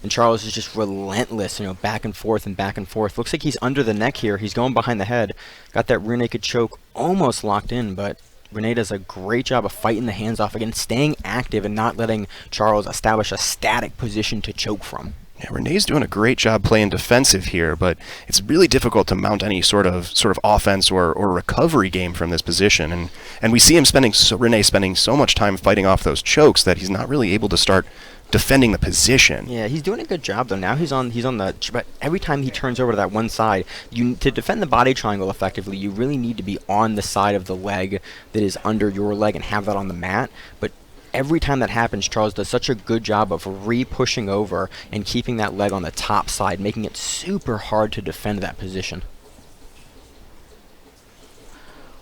Speaker 16: And Charles is just relentless, back and forth and back and forth. Looks like he's under the neck here. He's going behind the head. Got that rear naked choke almost locked in, but Rene does a great job of fighting the hands off again, staying active and not letting Charles establish a static position to choke from.
Speaker 15: Yeah, Rene's doing a great job playing defensive here, but it's really difficult to mount any sort of offense or recovery game from this position. And we see him Rene spending so much time fighting off those chokes that he's not really able to start defending the position.
Speaker 16: Yeah, he's doing a good job though. Now he's on the, but every time he turns over to that one side, to defend the body triangle effectively, you really need to be on the side of the leg that is under your leg and have that on the mat. But every time that happens, Charles does such a good job of re-pushing over and keeping that leg on the top side, making it super hard to defend that position.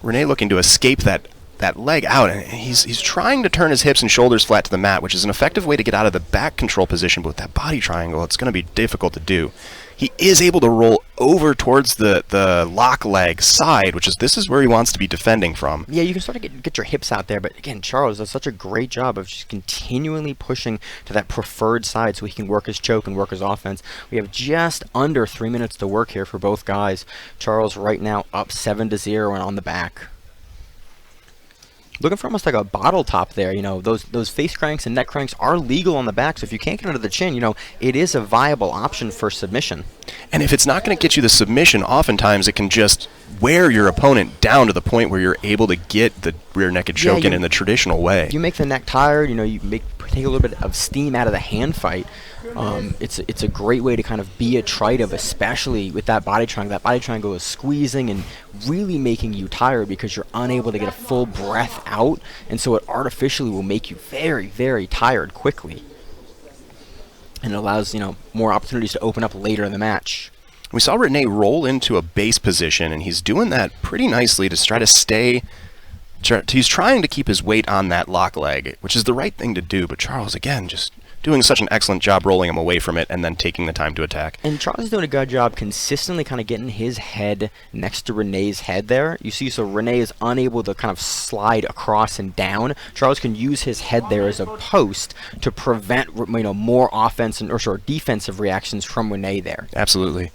Speaker 15: Rene looking to escape that leg out, and he's trying to turn his hips and shoulders flat to the mat, which is an effective way to get out of the back control position, but with that body triangle, it's going to be difficult to do. He is able to roll over towards the lock leg side, this is where he wants to be defending from.
Speaker 16: Yeah, you can sort of get your hips out there, but again, Charles does such a great job of just continually pushing to that preferred side so he can work his choke and work his offense. We have just under 3 minutes to work here for both guys. Charles right now up 7-0 and on the back. Looking for almost like a bottle top there. Those face cranks and neck cranks are legal on the back, so if you can't get under the chin, it is a viable option for submission.
Speaker 15: And if it's not going to get you the submission, oftentimes it can just wear your opponent down to the point where you're able to get the rear naked choke in the traditional way.
Speaker 16: You make the neck tired, you take a little bit of steam out of the hand fight. It's a great way to kind of be a tritive, especially with that body triangle. That body triangle is squeezing and really making you tired because you're unable to get a full breath out, and so it artificially will make you very, very tired quickly. And it allows, more opportunities to open up later in the match.
Speaker 15: We saw Rene roll into a base position, and he's doing that pretty nicely to try to stay. He's trying to keep his weight on that lock leg, which is the right thing to do, but Charles, again, just doing such an excellent job rolling him away from it and then taking the time to attack.
Speaker 16: And Charles is doing a good job consistently kind of getting his head next to Rene's head there. You see, so Rene is unable to kind of slide across and down. Charles can use his head there as a post to prevent, more offensive or defensive reactions from Rene there.
Speaker 15: Absolutely.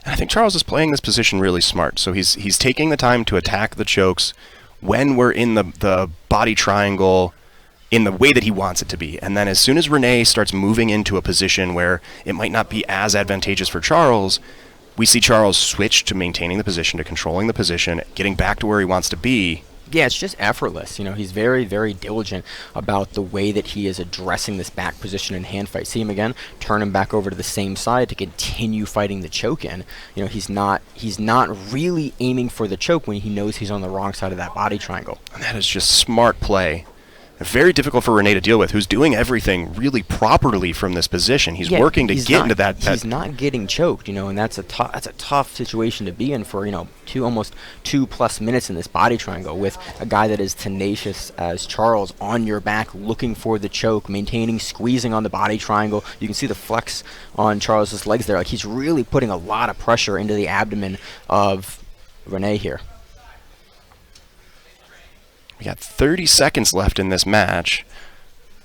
Speaker 15: And I think Charles is playing this position really smart. So he's taking the time to attack the chokes when we're in the body triangle in the way that he wants it to be. And then as soon as Rene starts moving into a position where it might not be as advantageous for Charles, we see Charles switch to maintaining the position, to controlling the position, getting back to where he wants to be.
Speaker 16: Yeah, it's just effortless. He's very, very diligent about the way that he is addressing this back position in hand fight. See him again, turn him back over to the same side to continue fighting the choke in. He's not really aiming for the choke when he knows he's on the wrong side of that body triangle.
Speaker 15: And that is just smart play. Very difficult for Rene to deal with, who's doing everything really properly from this position. He's working to get into that.
Speaker 16: He's not getting choked, and that's a tough situation to be in for almost 2+ minutes in this body triangle with a guy that is tenacious as Charles on your back, looking for the choke, maintaining, squeezing on the body triangle. You can see the flex on Charles's legs there. Like he's really putting a lot of pressure into the abdomen of Rene here.
Speaker 15: We got 30 seconds left in this match.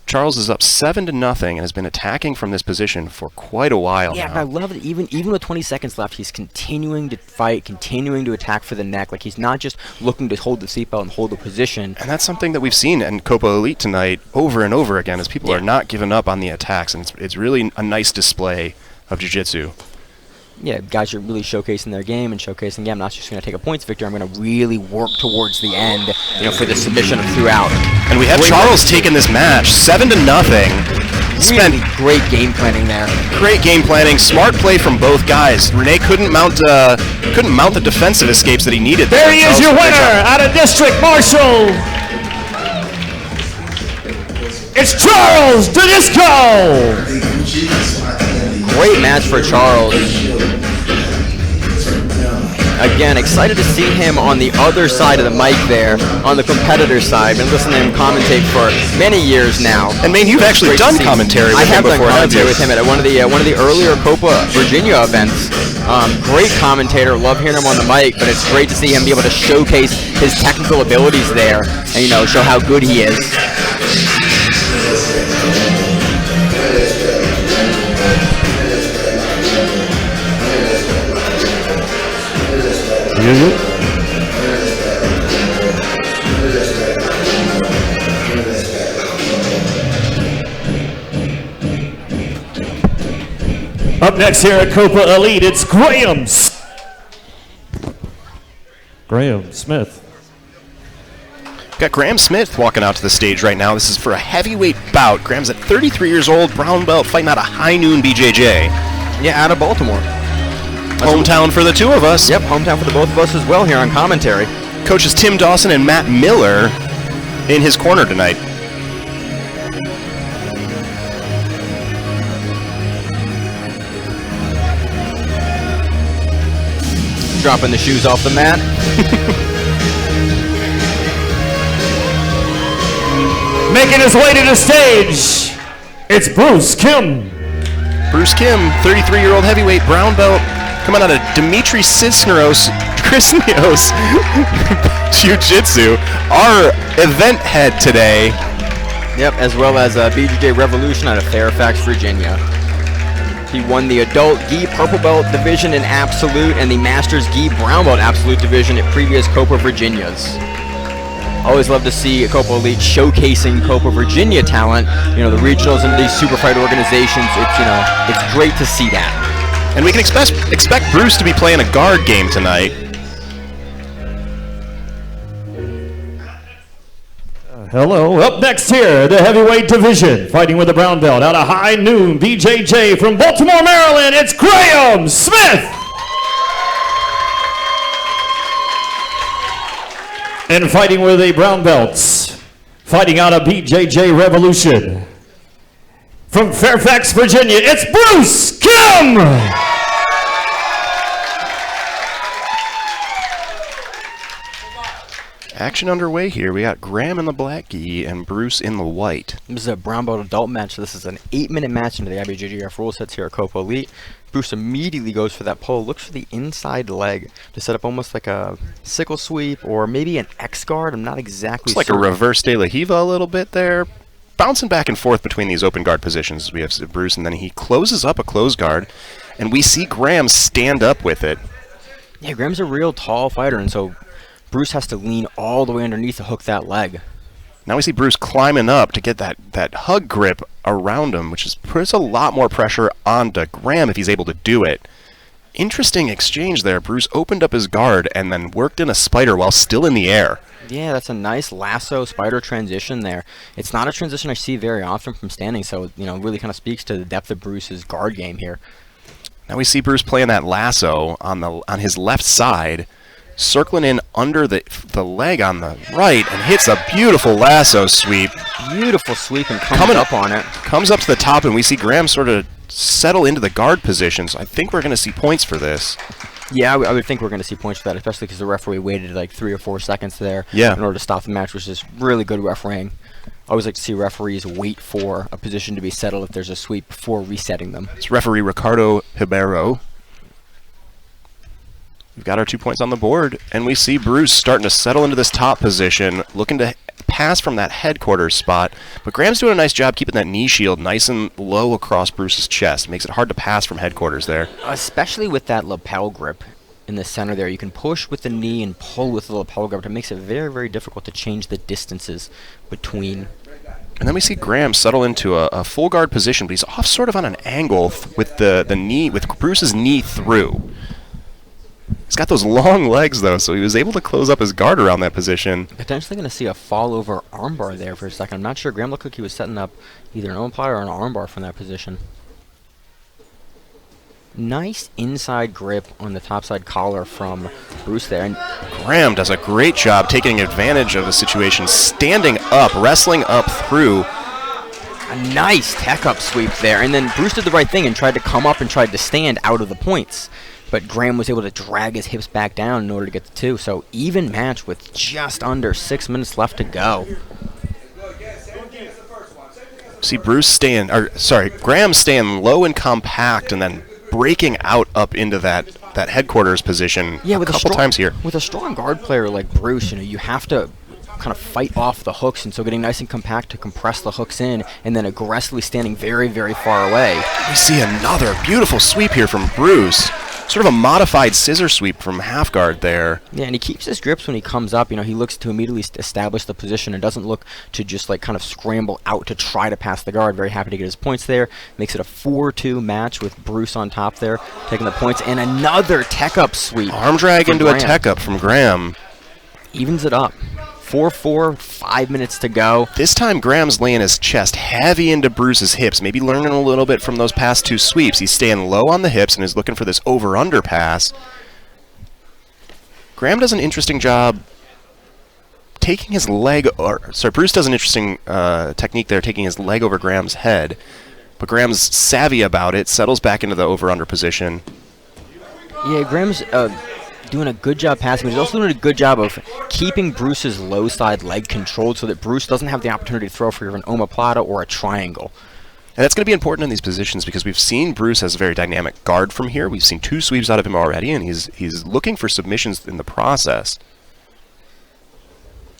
Speaker 15: Charles is up 7-0 and has been attacking from this position for quite a while now.
Speaker 16: Yeah, but I love that even with 20 seconds left, he's continuing to fight, continuing to attack for the neck. Like he's not just looking to hold the seatbelt and hold the position.
Speaker 15: And that's something that we've seen in Copa Elite tonight over and over again, as people are not giving up on the attacks, and it's really a nice display of jiu-jitsu.
Speaker 16: Yeah, guys are really showcasing their game and showcasing, I'm not just going to take a points victory, I'm going to really work towards the end, for the submission throughout.
Speaker 15: And we have Charles taking this match 7-0. spent
Speaker 16: great game planning there.
Speaker 15: Great game planning, smart play from both guys. Rene couldn't mount the defensive escapes that he needed.
Speaker 12: There he is, your winner out of District Marshal. It's Charles Denilson.
Speaker 16: Great match for Charles. Again, excited to see him on the other side of the mic there, on the competitor side. Been listening to him commentate for many years now.
Speaker 15: And Maine, you've actually done commentary with him before, haven't you?
Speaker 16: I have done commentary with him at one of the earlier Copa Virginia events. Great commentator, love hearing him on the mic, but it's great to see him be able to showcase his technical abilities there and, show how good he is.
Speaker 12: Up next here at Copa Elite, it's Graham Smith.
Speaker 15: Got Graham Smith walking out to the stage right now. This is for a heavyweight bout. Graham's at 33 years old, brown belt, fighting out of High Noon BJJ.
Speaker 16: Yeah, out of Baltimore.
Speaker 15: Hometown for the two of us.
Speaker 16: Yep, hometown for the both of us as well here on commentary.
Speaker 15: Coaches Tim Dawson and Matt Miller in his corner tonight.
Speaker 16: Dropping the shoes off the mat.
Speaker 12: Making his way to the stage, it's Bruce Kim.
Speaker 15: Bruce Kim, 33-year-old heavyweight brown belt, coming out of Dimitri Cisneros Jiu-Jitsu, our event head today.
Speaker 16: Yep, as well as BJJ Revolution out of Fairfax, Virginia. He won the Adult Gi Purple Belt Division in Absolute and the Masters Gi Brown Belt Absolute Division at previous Copa Virginias. Always love to see Copa Elite showcasing Copa Virginia talent. The regionals and these super fight organizations. It's great to see that.
Speaker 15: And we can expect Bruce to be playing a guard game tonight.
Speaker 12: Hello. Up next here, the heavyweight division, fighting with the brown belt out of High Noon BJJ from Baltimore, Maryland. It's Graham Smith. And fighting with the brown belts, fighting out of BJJ Revolution from Fairfax, Virginia, it's Bruce Kim!
Speaker 15: Action underway here. We got Graham in the black gi and Bruce in the white.
Speaker 16: This is a brown belt adult match. This is an 8-minute match into the IBJJF rule sets here at Copa Elite. Bruce immediately goes for that pole, looks for the inside leg to set up almost like a sickle sweep or maybe an X guard. I'm not exactly
Speaker 15: It's like a reverse de la Hiva a little bit there. Bouncing back and forth between these open guard positions. We have Bruce, and then he closes up a closed guard, and we see Graham stand up with it.
Speaker 16: Yeah, Graham's a real tall fighter, and so Bruce has to lean all the way underneath to hook that leg.
Speaker 15: Now we see Bruce climbing up to get that hug grip around him, which puts a lot more pressure onto Graham if he's able to do it. Interesting exchange there. Bruce opened up his guard and then worked in a spider while still in the air.
Speaker 16: Yeah, that's a nice lasso spider transition there. It's not a transition I see very often from standing, so it really kind of speaks to the depth of Bruce's guard game here.
Speaker 15: Now we see Bruce playing that lasso on his left side, circling in under the leg on the right, and hits a beautiful lasso sweep.
Speaker 16: Beautiful sweep and coming up on it.
Speaker 15: Comes up to the top, and we see Graham sort of settle into the guard position, so I think we're going to see points for this.
Speaker 16: Yeah, I would think we're going to see points for that, especially because the referee waited like 3 or 4 seconds there in order to stop the match, which is really good refereeing. I always like to see referees wait for a position to be settled if there's a sweep before resetting them.
Speaker 15: It's referee Ricardo Ribeiro. We've got our 2 points on the board, and we see Bruce starting to settle into this top position, looking to pass from that headquarters spot. But Graham's doing a nice job keeping that knee shield nice and low across Bruce's chest. Makes it hard to pass from headquarters there.
Speaker 16: Especially with that lapel grip in the center there. You can push with the knee and pull with the lapel grip. It makes it very, very difficult to change the distances between.
Speaker 15: And then we see Graham settle into a full guard position, but he's off sort of on an angle with the knee, with Bruce's knee through. He's got those long legs, though, so he was able to close up his guard around that position.
Speaker 16: Potentially going to see a fall over armbar there for a second. I'm not sure. Graham looked like he was setting up either an omoplata or an armbar from that position. Nice inside grip on the topside collar from Bruce there. And
Speaker 15: Graham does a great job taking advantage of the situation, standing up, wrestling up through.
Speaker 16: A nice tech-up sweep there. And then Bruce did the right thing and tried to come up and tried to stand out of the points. But Graham was able to drag his hips back down in order to get the 2. So even match with just under 6 minutes left to go.
Speaker 15: See Graham staying low and compact and then breaking out up into that headquarters position a couple times here.
Speaker 16: With a strong guard player like Bruce, you have to kind of fight off the hooks, and so getting nice and compact to compress the hooks in and then aggressively standing very, very far away.
Speaker 15: We see another beautiful sweep here from Bruce. Sort of a modified scissor sweep from half guard there.
Speaker 16: Yeah, and he keeps his grips when he comes up. He looks to immediately establish the position and doesn't look to just kind of scramble out to try to pass the guard. Very happy to get his points there. Makes it a 4-2 match with Bruce on top there, taking the points, and another tech-up sweep.
Speaker 15: Arm drag into Graham. A tech-up from Graham.
Speaker 16: Evens it up. 4-4, 5 minutes to go.
Speaker 15: This time Graham's laying his chest heavy into Bruce's hips, maybe learning a little bit from those past 2 sweeps. He's staying low on the hips and is looking for this over-under pass. Graham does an interesting job taking his leg, Bruce does an interesting technique there, taking his leg over Graham's head. But Graham's savvy about it, settles back into the over-under position.
Speaker 16: Yeah, Graham's doing a good job passing, but he's also doing a good job of keeping Bruce's low side leg controlled so that Bruce doesn't have the opportunity to throw for an omoplata or a triangle.
Speaker 15: And that's going to be important in these positions because we've seen Bruce as a very dynamic guard from here. We've seen 2 sweeps out of him already, and he's looking for submissions in the process.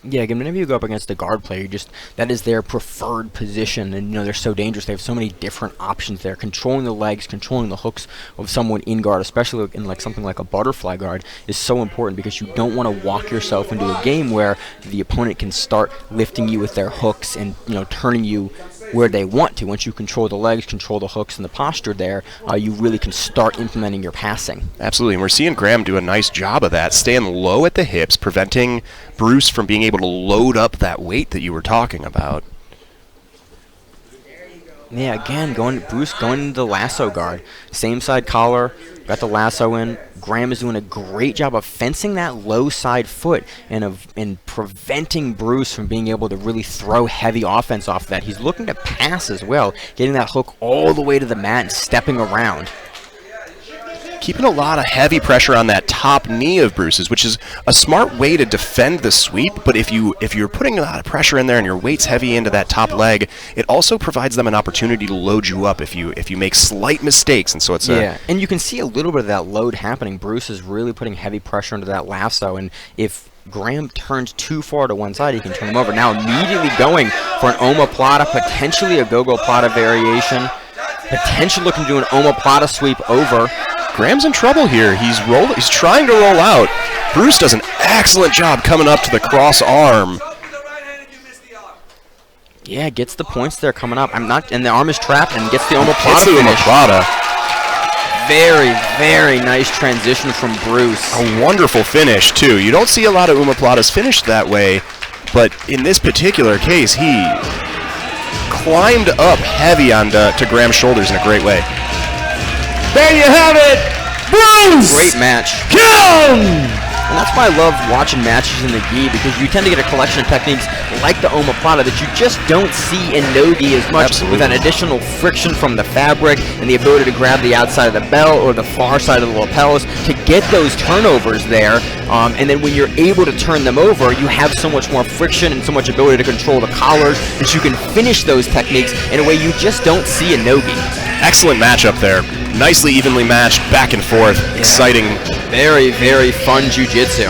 Speaker 16: Yeah, again, whenever you go up against a guard player, that is their preferred position, and they're so dangerous. They have so many different options there. Controlling the legs, controlling the hooks of someone in guard, especially in something like a butterfly guard, is so important because you don't want to walk yourself into a game where the opponent can start lifting you with their hooks and turning you where they want to. Once you control the legs, control the hooks, and the posture there, you really can start implementing your passing.
Speaker 15: Absolutely, and we're seeing Graham do a nice job of that, staying low at the hips, preventing Bruce from being able to load up that weight that you were talking about.
Speaker 16: Yeah, again, Bruce going into the lasso guard. Same side collar, got the lasso in. Graham is doing a great job of fencing that low side foot and preventing Bruce from being able to really throw heavy offense off of that. He's looking to pass as well, getting that hook all the way to the mat and stepping around.
Speaker 15: Keeping a lot of heavy pressure on that top knee of Bruce's, which is a smart way to defend the sweep, but if you're putting a lot of pressure in there and your weight's heavy into that top leg, it also provides them an opportunity to load you up if you make slight mistakes, and so it's
Speaker 16: and you can see a little bit of that load happening. Bruce is really putting heavy pressure into that lasso, and if Graham turns too far to one side, he can turn him over. Now immediately going for an omoplata, potentially a gogoplata variation, potentially looking to do an omoplata sweep over.
Speaker 15: Graham's in trouble here. He's trying to roll out. Bruce does an excellent job coming up to the cross arm.
Speaker 16: Yeah, gets the points there coming up. And the arm is trapped and gets the omoplata
Speaker 15: Gets the
Speaker 16: finish.
Speaker 15: omoplata.
Speaker 16: Very, very nice transition from Bruce.
Speaker 15: A wonderful finish, too. You don't see a lot of omoplatas finished that way, but in this particular case, he climbed up heavy to Graham's shoulders in a great way.
Speaker 5: There you have it, Bruce!
Speaker 16: Great match.
Speaker 5: Come!
Speaker 16: And that's why I love watching matches in the gi, because you tend to get a collection of techniques like the omoplata that you just don't see in no-gi as much.
Speaker 15: Absolutely.
Speaker 16: With that additional friction from the fabric and the ability to grab the outside of the belt or the far side of the lapels to get those turnovers there. And then when you're able to turn them over, you have so much more friction and so much ability to control the collars that you can finish those techniques in a way you just don't see in no-gi.
Speaker 15: Excellent matchup there. Nicely evenly matched, back and forth. Yeah. Exciting.
Speaker 16: Very, very fun jiu-jitsu.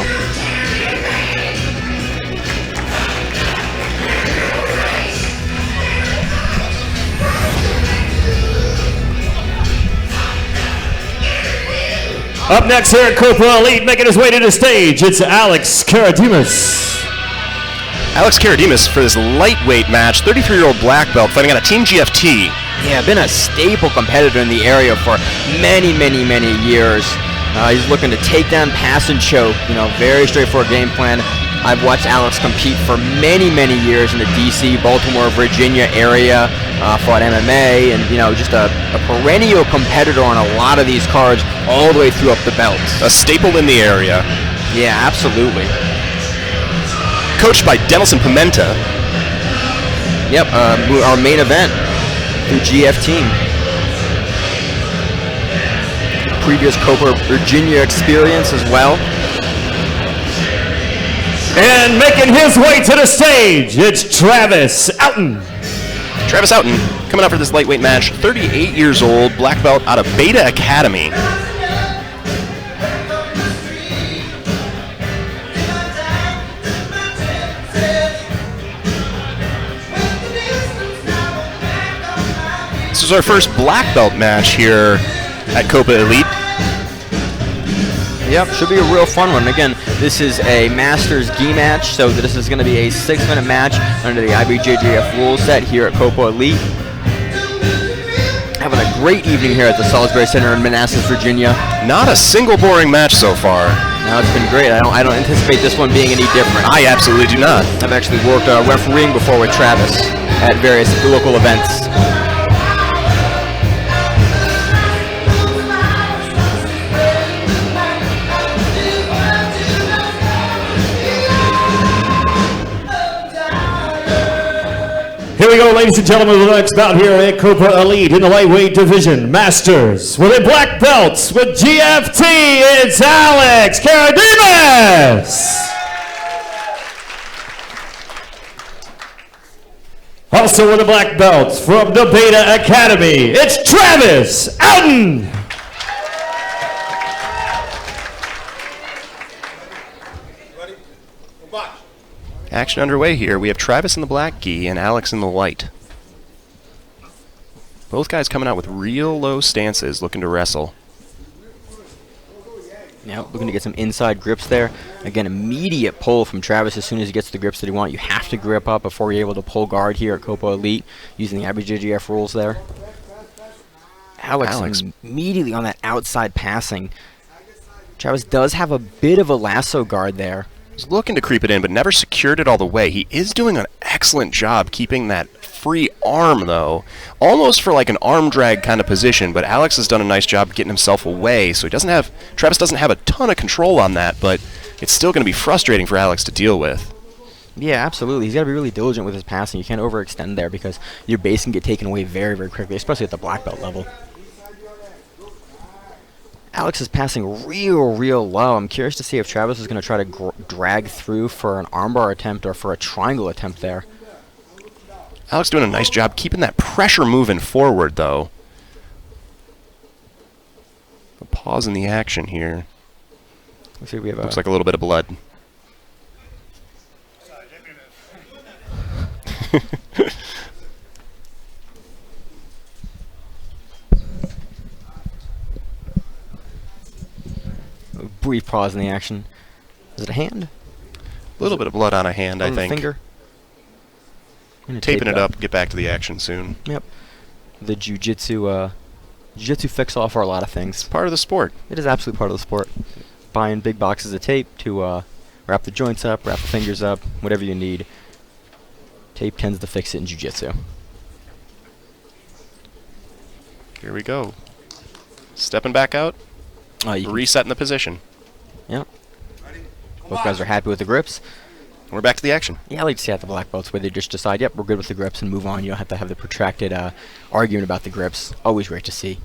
Speaker 12: Up next here at Copa Elite, making his way to the stage, it's Alex Karadimas.
Speaker 15: Alex Karadimas for this lightweight match, 33-year-old black belt fighting out of Team GFT.
Speaker 16: Yeah, been a staple competitor in the area for many, many, many years. He's looking to take down, pass, and choke. Very straightforward game plan. I've watched Alex compete for many, many years in the DC, Baltimore, Virginia area. Fought MMA, and just a perennial competitor on a lot of these cards, all the way through up the belts.
Speaker 15: A staple in the area.
Speaker 16: Yeah, absolutely.
Speaker 15: Coached by Denilson Pimenta.
Speaker 16: Yep, our main event through GF team. Previous Copa Virginia experience as well.
Speaker 12: And making his way to the stage, it's Travis Outen.
Speaker 15: Travis Outen coming out for this lightweight match, 38 years old, black belt out of Beta Academy. This is our first black belt match here at Copa Elite.
Speaker 16: Yep, should be a real fun one. Again, this is a Masters gi match, so this is going to be a 6-minute match under the IBJJF rule set here at Copa Elite. Having a great evening here at the Sailisbury Center in Manassas, Virginia.
Speaker 15: Not a single boring match so far.
Speaker 16: No, it's been great. I don't anticipate this one being any different.
Speaker 15: I absolutely do not.
Speaker 16: I've actually worked refereeing before with Travis at various local events.
Speaker 12: Here we go, ladies and gentlemen, the next bout here at Copa Elite in the lightweight division. Masters with a black belt with GFT, it's Alex Cardoso. Also with a black belt from the Beta Academy, it's Travis Outen.
Speaker 15: Action underway here. We have Travis in the black gi and Alex in the white. Both guys coming out with real low stances, looking to wrestle.
Speaker 16: Yeah, looking to get some inside grips there. Again, immediate pull from Travis as soon as he gets the grips that he wants. You have to grip up before you're able to pull guard here at Copa Elite using the IBJJF rules there. Alex immediately on that outside passing. Travis does have a bit of a lasso guard there.
Speaker 15: He's looking to creep it in, but never secured it all the way. He is doing an excellent job keeping that free arm, though. Almost for like an arm drag kind of position, but Alex has done a nice job getting himself away, so Travis doesn't have a ton of control on that, but it's still going to be frustrating for Alex to deal with.
Speaker 16: Yeah, absolutely. He's got to be really diligent with his passing. You can't overextend there because your base can get taken away very, very quickly, especially at the black belt level. Alex is passing real low. I'm curious to see if Travis is going to try to drag through for an armbar attempt or for a triangle attempt there.
Speaker 15: Alex doing a nice job keeping that pressure moving forward, though. A pause in the action here.
Speaker 16: Let's see, we have
Speaker 15: looks like a little bit of blood.
Speaker 16: A brief pause in the action. Is it a hand?
Speaker 15: A little bit of blood on a hand, I think.
Speaker 16: Finger.
Speaker 15: Taping it up, get back to the action soon.
Speaker 16: Yep. The jiu-jitsu fix-all for a lot of things.
Speaker 15: Part of the sport.
Speaker 16: It is absolutely part of the sport. Buying big boxes of tape to wrap the joints up, wrap the fingers up, whatever you need. Tape tends to fix it in jiu-jitsu.
Speaker 15: Here we go. Stepping back out. Resetting the position.
Speaker 16: Yep. Both guys are happy with the grips.
Speaker 15: We're back to the action.
Speaker 16: Yeah, I like to see at the black belts where they just decide, yep, we're good with the grips and move on. You don't have to have the protracted argument about the grips. Always great to see.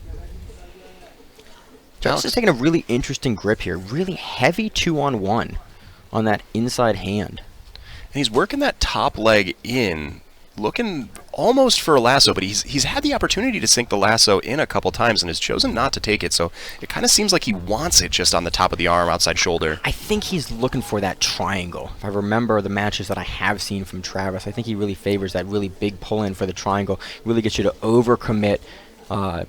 Speaker 16: Alex is taking a really interesting grip here. Really heavy 2-on-1 on that inside hand.
Speaker 15: And he's working that top leg in, looking almost for a lasso, but he's had the opportunity to sink the lasso in a couple times and has chosen not to take it, so it kind of seems like he wants it just on the top of the arm, outside shoulder.
Speaker 16: I think he's looking for that triangle. If I remember the matches that I have seen from Travis, I think he really favors that really big pull-in for the triangle. Really gets you to overcommit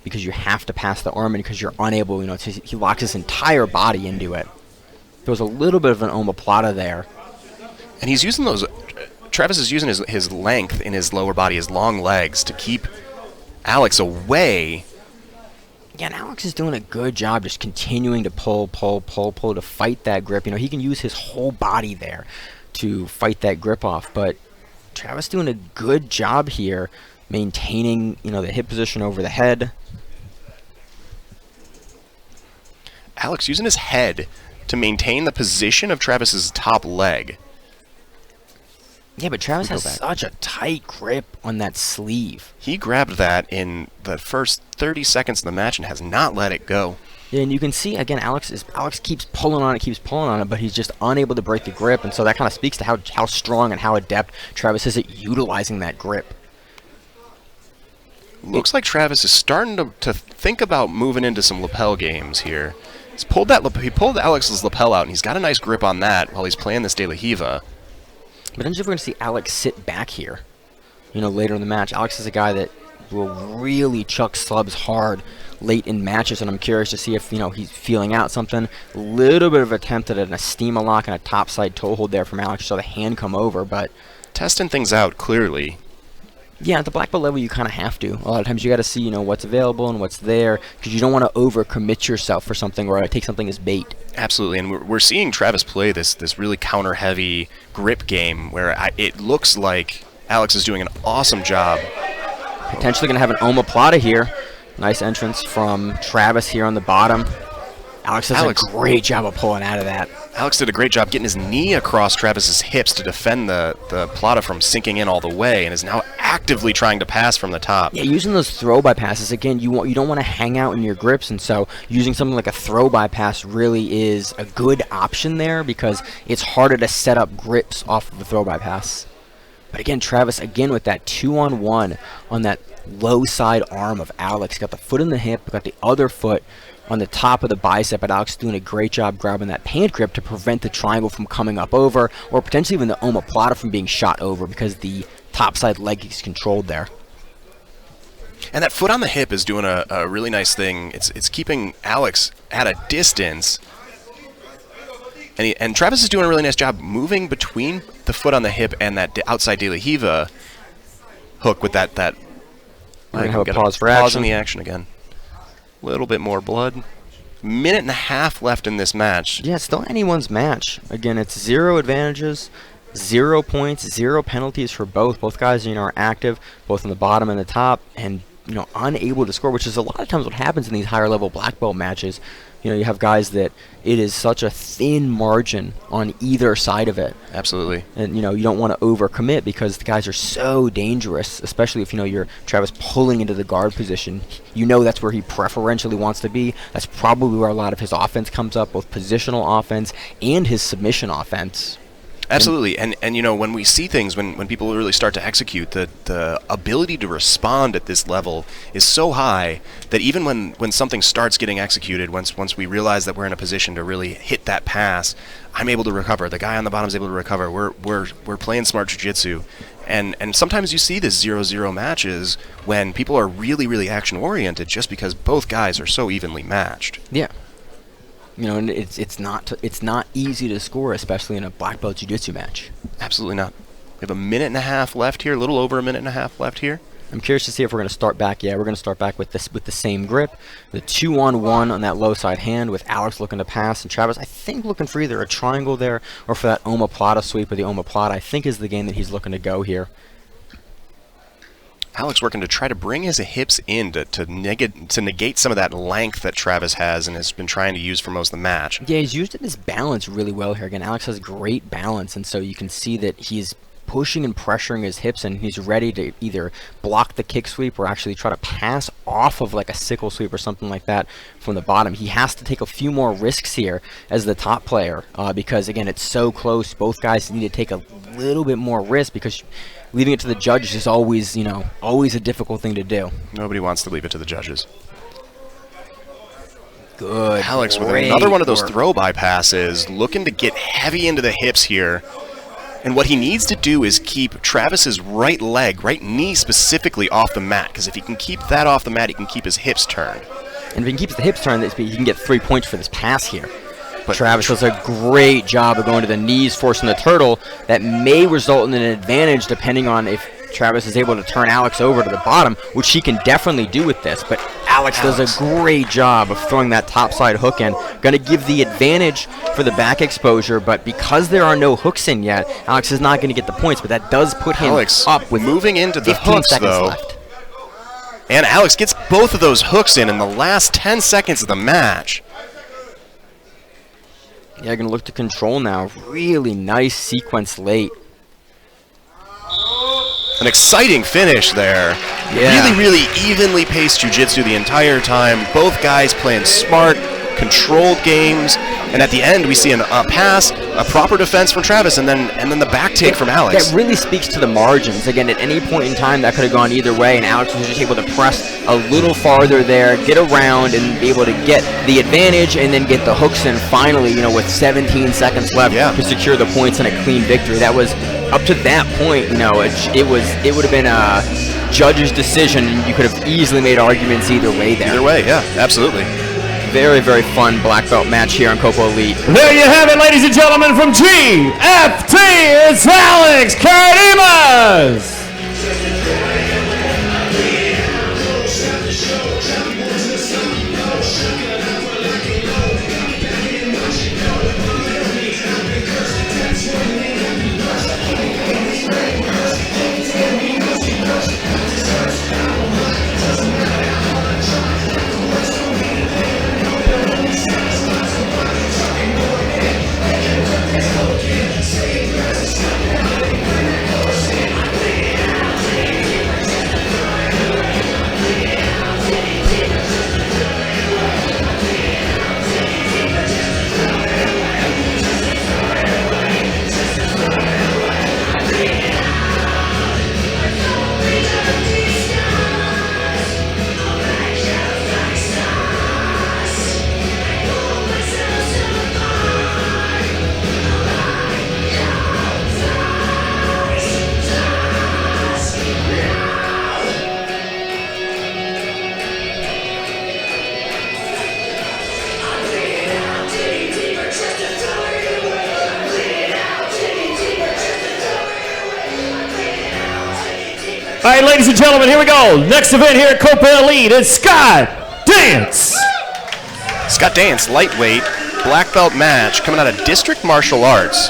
Speaker 16: because you have to pass the arm and because you're unable, he locks his entire body into it. There was a little bit of an omoplata there.
Speaker 15: And he's using those... Travis is using his length in his lower body, his long legs, to keep Alex away
Speaker 16: Again, Alex is doing a good job just continuing to pull to fight that grip. You know, he can use his whole body there to fight that grip off, but Travis doing a good job here maintaining, you know, the hip position over the head.
Speaker 15: Alex using his head to maintain the position of Travis's top leg.
Speaker 16: Yeah, but Travis has such a tight grip on that sleeve.
Speaker 15: He grabbed that in the first 30 seconds of the match and has not let it go.
Speaker 16: Yeah, and you can see, again, Alex keeps pulling on it, but he's just unable to break the grip, and so that kind of speaks to how strong and how adept Travis is at utilizing that grip.
Speaker 15: Looks like Travis is starting to think about moving into some lapel games here. He pulled Alex's lapel out, and he's got a nice grip on that while he's playing this De La Riva.
Speaker 16: But then we're going to see Alex sit back here, you know, later in the match. Alex is a guy that will really chuck subs hard late in matches, and I'm curious to see if, you know, he's feeling out something. A little bit of attempt at an Estima lock and a topside toe hold there from Alex. Saw the hand come over, but
Speaker 15: testing things out clearly.
Speaker 16: Yeah, at the black belt level, you kind of have to. A lot of times you got to see, you know, what's available and what's there, because you don't want to overcommit yourself for something or take something as bait.
Speaker 15: Absolutely, and we're seeing Travis play this really counter-heavy grip game where it looks like Alex is doing an awesome job.
Speaker 16: Potentially going to have an omoplata here. Nice entrance from Travis here on the bottom. Alex does a great job of pulling out of that.
Speaker 15: Alex did a great job getting his knee across Travis's hips to defend the plata from sinking in all the way, and is now actively trying to pass from the top.
Speaker 16: Yeah, using those throw bypasses, again, you don't want to hang out in your grips, and so using something like a throw bypass really is a good option there because it's harder to set up grips off of the throw bypass. But again, Travis, again with that 2-on-1 on that low side arm of Alex. Got the foot in the hip, got the other foot on the top of the bicep, but Alex doing a great job grabbing that pant grip to prevent the triangle from coming up over, or potentially even the omoplata from being shot over because the top side leg is controlled there.
Speaker 15: And that foot on the hip is doing a really nice thing. It's keeping Alex at a distance. And Travis is doing a really nice job moving between the foot on the hip and that outside De La Riva hook with that.
Speaker 16: We're going to have a pause for
Speaker 15: action.
Speaker 16: Pause
Speaker 15: in the action again. A little bit more blood. Minute and a half left in this match.
Speaker 16: Yeah, it's still anyone's match. Again, it's 0 advantages, 0 points, 0 penalties for both. Both guys, are active, both on the bottom and the top, and unable to score, which is a lot of times what happens in these higher level black belt matches. You have guys that it is such a thin margin on either side of it.
Speaker 15: Absolutely.
Speaker 16: And you don't want to overcommit because the guys are so dangerous, especially if you're Travis pulling into the guard position. That's where he preferentially wants to be. That's probably where a lot of his offense comes up, both positional offense and his submission offense.
Speaker 15: Absolutely, and when we see things, when people really start to execute, the ability to respond at this level is so high that even when something starts getting executed, once we realize that we're in a position to really hit that pass, I'm able to recover. The guy on the bottom is able to recover. We're playing smart jiu-jitsu, and sometimes you see this 0-0 matches when people are really, really action-oriented just because both guys are so evenly matched.
Speaker 16: Yeah. And it's not easy to score, especially in a black belt jiu-jitsu match.
Speaker 15: Absolutely not. We have a minute and a half left here, a little over a minute and a half left here.
Speaker 16: I'm curious to see if we're going to start back. Yeah, we're going to start back with the same grip, the 2-on-1 on that low side hand with Alex looking to pass, and Travis, I think, looking for either a triangle there or for that omoplata sweep, or the omoplata, I think, is the game that he's looking to go here.
Speaker 15: Alex working to try to bring his hips in to negate some of that length that Travis has and has been trying to use for most of the match.
Speaker 16: Yeah, he's used his balance really well here. Again, Alex has great balance, and so you can see that he's pushing and pressuring his hips, and he's ready to either block the kick sweep or actually try to pass off of like a sickle sweep or something like that from the bottom. He has to take a few more risks here as the top player because, again, it's so close. Both guys need to take a little bit more risk because leaving it to the judges is always, always a difficult thing to do.
Speaker 15: Nobody wants to leave it to the judges.
Speaker 16: Good.
Speaker 15: Alex with another one of those throw bypasses, looking to get heavy into the hips here. And what he needs to do is keep Travis's right knee specifically off the mat, because if he can keep that off the mat, he can keep his hips turned.
Speaker 16: And if he can keep the hips turned, he can get 3 points for this pass here. But Travis does a great job of going to the knees, forcing the turtle. That may result in an advantage depending on if Travis is able to turn Alex over to the bottom, which he can definitely do with this. But Alex does a great job of throwing that topside hook in. Going to give the advantage for the back exposure, but because there are no hooks in yet, Alex is not going to get the points, but that does put him up with
Speaker 15: moving into the
Speaker 16: 15
Speaker 15: hooks,
Speaker 16: seconds
Speaker 15: though.
Speaker 16: left.
Speaker 15: And Alex gets both of those hooks in the last 10 seconds of the match.
Speaker 16: Yeah, going to look to control now. Really nice sequence late.
Speaker 15: An exciting finish there.
Speaker 16: Yeah.
Speaker 15: Really, really evenly paced jiu-jitsu the entire time. Both guys playing smart, controlled games. And at the end, we see a pass, a proper defense from Travis, and then the back take from Alex.
Speaker 16: That really speaks to the margins. Again, at any point in time, that could have gone either way, and Alex was just able to press a little farther there, get around, and be able to get the advantage, and then get the hooks in finally, with 17 seconds left to secure the points and a clean victory. That was, up to that point, it would have been a judge's decision. You could have easily made arguments either way there.
Speaker 15: Either way, yeah, absolutely.
Speaker 16: Very, very fun black belt match here on Copa Elite.
Speaker 12: There you have it, ladies and gentlemen, from GFT, it's Alex Cardimas! All right, ladies and gentlemen, here we go. Next event here at Copa Elite is Scott Dance.
Speaker 15: Scott Dance, lightweight, black belt match coming out of District Martial Arts.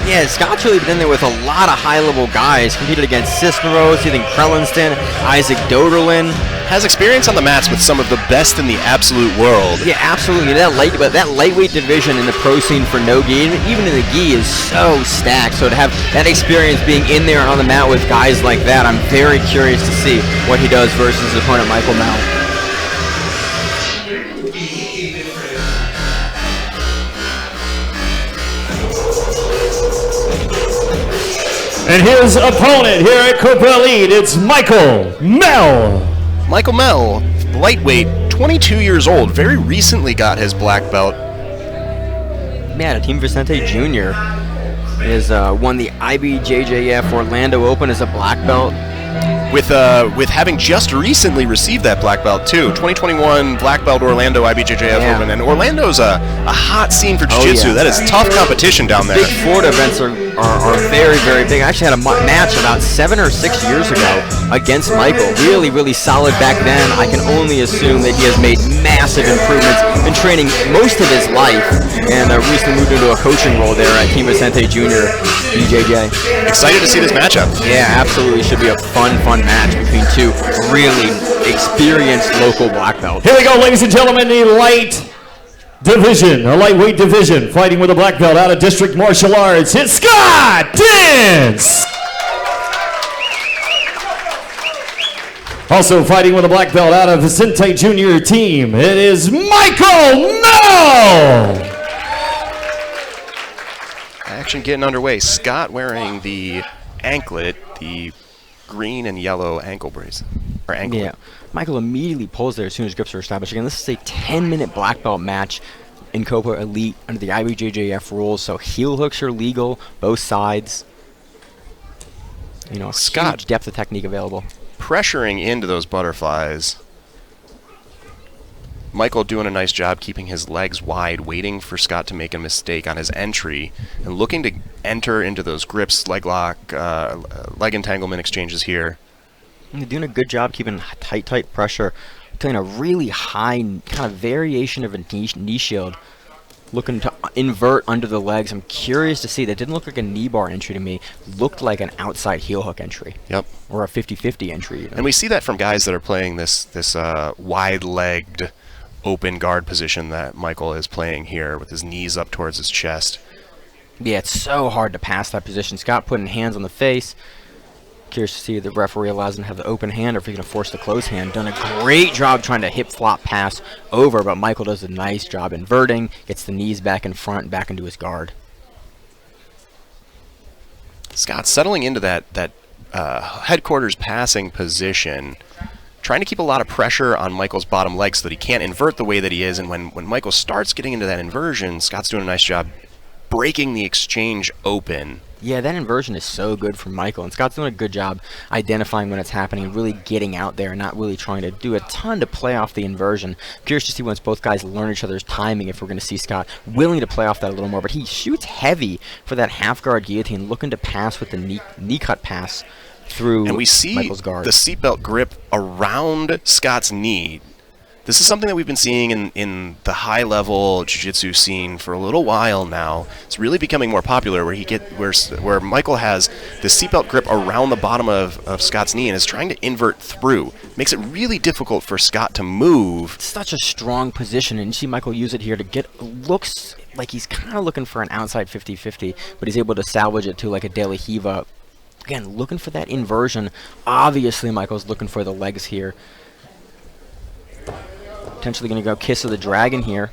Speaker 16: Yeah, Scott's really been in there with a lot of high-level guys. Competed against Cisneros, Ethan Krellinston, Isaac Doderlin.
Speaker 15: Has experience on the mats with some of the best in the absolute world.
Speaker 16: Yeah, absolutely. That lightweight division in the pro scene for no gi, even in the gi, is so stacked. So to have that experience being in there and on the mat with guys like that, I'm very curious to see what he does versus his opponent, Michael Mel.
Speaker 12: And his opponent here at Copa Elite, it's Michael Mel.
Speaker 15: Michael Mel, lightweight, 22 years old, very recently got his black belt.
Speaker 16: Yeah, Team Vicente Jr. has won the IBJJF Orlando Open as a black belt.
Speaker 15: With having just recently received that black belt too, 2021 black belt Orlando IBJJF Open, and Orlando's a hot scene for jiu-jitsu. That is tough competition down there.
Speaker 16: Big Florida events are very, very big. I actually had a match about 7 or 6 years ago against Michael. Really, really solid back then. I can only assume that he has made massive improvements in training most of his life, and recently moved into a coaching role there at Team Vicente Jr. BJJ.
Speaker 15: Excited to see this matchup.
Speaker 16: Yeah, absolutely. Should be a fun match between two really experienced local black belts.
Speaker 12: Here we go, ladies and gentlemen, the light division, a lightweight division, fighting with a black belt out of District Martial Arts. It's Scott Dance! Also fighting with a black belt out of Vicente Junior team, it is Michael Mel!
Speaker 15: Action getting underway. Scott wearing the anklet, the green and yellow ankle brace, or anklet.
Speaker 16: Yeah, Michael immediately pulls there as soon as grips are established. Again, this is a 10-minute black belt match in Copa Elite under the IBJJF rules, so heel hooks are legal, both sides.
Speaker 15: Scott,
Speaker 16: huge depth of technique available.
Speaker 15: Pressuring into those butterflies. Michael doing a nice job keeping his legs wide, waiting for Scott to make a mistake on his entry, and looking to enter into those grips, leg lock, leg entanglement exchanges here.
Speaker 16: And they're doing a good job keeping tight pressure doing a really high kind of variation of a knee shield, looking to invert under the legs. I'm curious to see. That didn't look like a knee bar entry to me. Looked like an outside heel hook entry.
Speaker 15: Yep.
Speaker 16: Or a 50-50 entry. You know?
Speaker 15: And we see that from guys that are playing this wide-legged open guard position that Michael is playing here with his knees up towards his chest.
Speaker 16: Yeah, it's so hard to pass that position. Scott putting hands on the face. Curious to see if the referee allows him to have the open hand or if he's going to force the closed hand. Done a great job trying to hip flop pass over, but Michael does a nice job inverting, gets the knees back in front, back into his guard.
Speaker 15: Scott settling into that headquarters passing position, trying to keep a lot of pressure on Michael's bottom leg so that he can't invert the way that he is. And when Michael starts getting into that inversion, Scott's doing a nice job breaking the exchange open.
Speaker 16: Yeah, that inversion is so good for Michael, and Scott's doing a good job identifying when it's happening and really getting out there and not really trying to do a ton to play off the inversion. Curious to see once both guys learn each other's timing if we're going to see Scott willing to play off that a little more, but he shoots heavy for that half guard guillotine, looking to pass with the knee cut pass through
Speaker 15: and we see
Speaker 16: Michael's guard.
Speaker 15: The seatbelt grip around Scott's knee. This is something that we've been seeing in the high-level jiu-jitsu scene for a little while now. It's really becoming more popular where Michael has the seatbelt grip around the bottom of Scott's knee and is trying to invert through. Makes it really difficult for Scott to move.
Speaker 16: Such a strong position, and you see Michael use it here to looks like he's kind of looking for an outside 50-50, but he's able to salvage it to like a De La Riva. Again, looking for that inversion. Obviously, Michael's looking for the legs here. Potentially going to go Kiss of the Dragon here,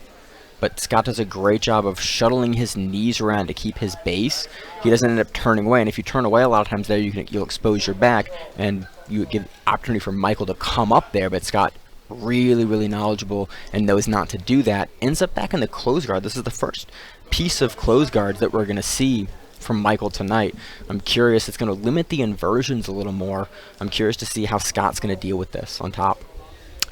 Speaker 16: but Scott does a great job of shuttling his knees around to keep his base. He doesn't end up turning away, and if you turn away a lot of times there, you'll expose your back, and you give opportunity for Michael to come up there, but Scott, really, really knowledgeable and knows not to do that. Ends up back in the close guard. This is the first piece of close guards that we're going to see from Michael tonight. I'm curious. It's going to limit the inversions a little more. I'm curious to see how Scott's going to deal with this on top.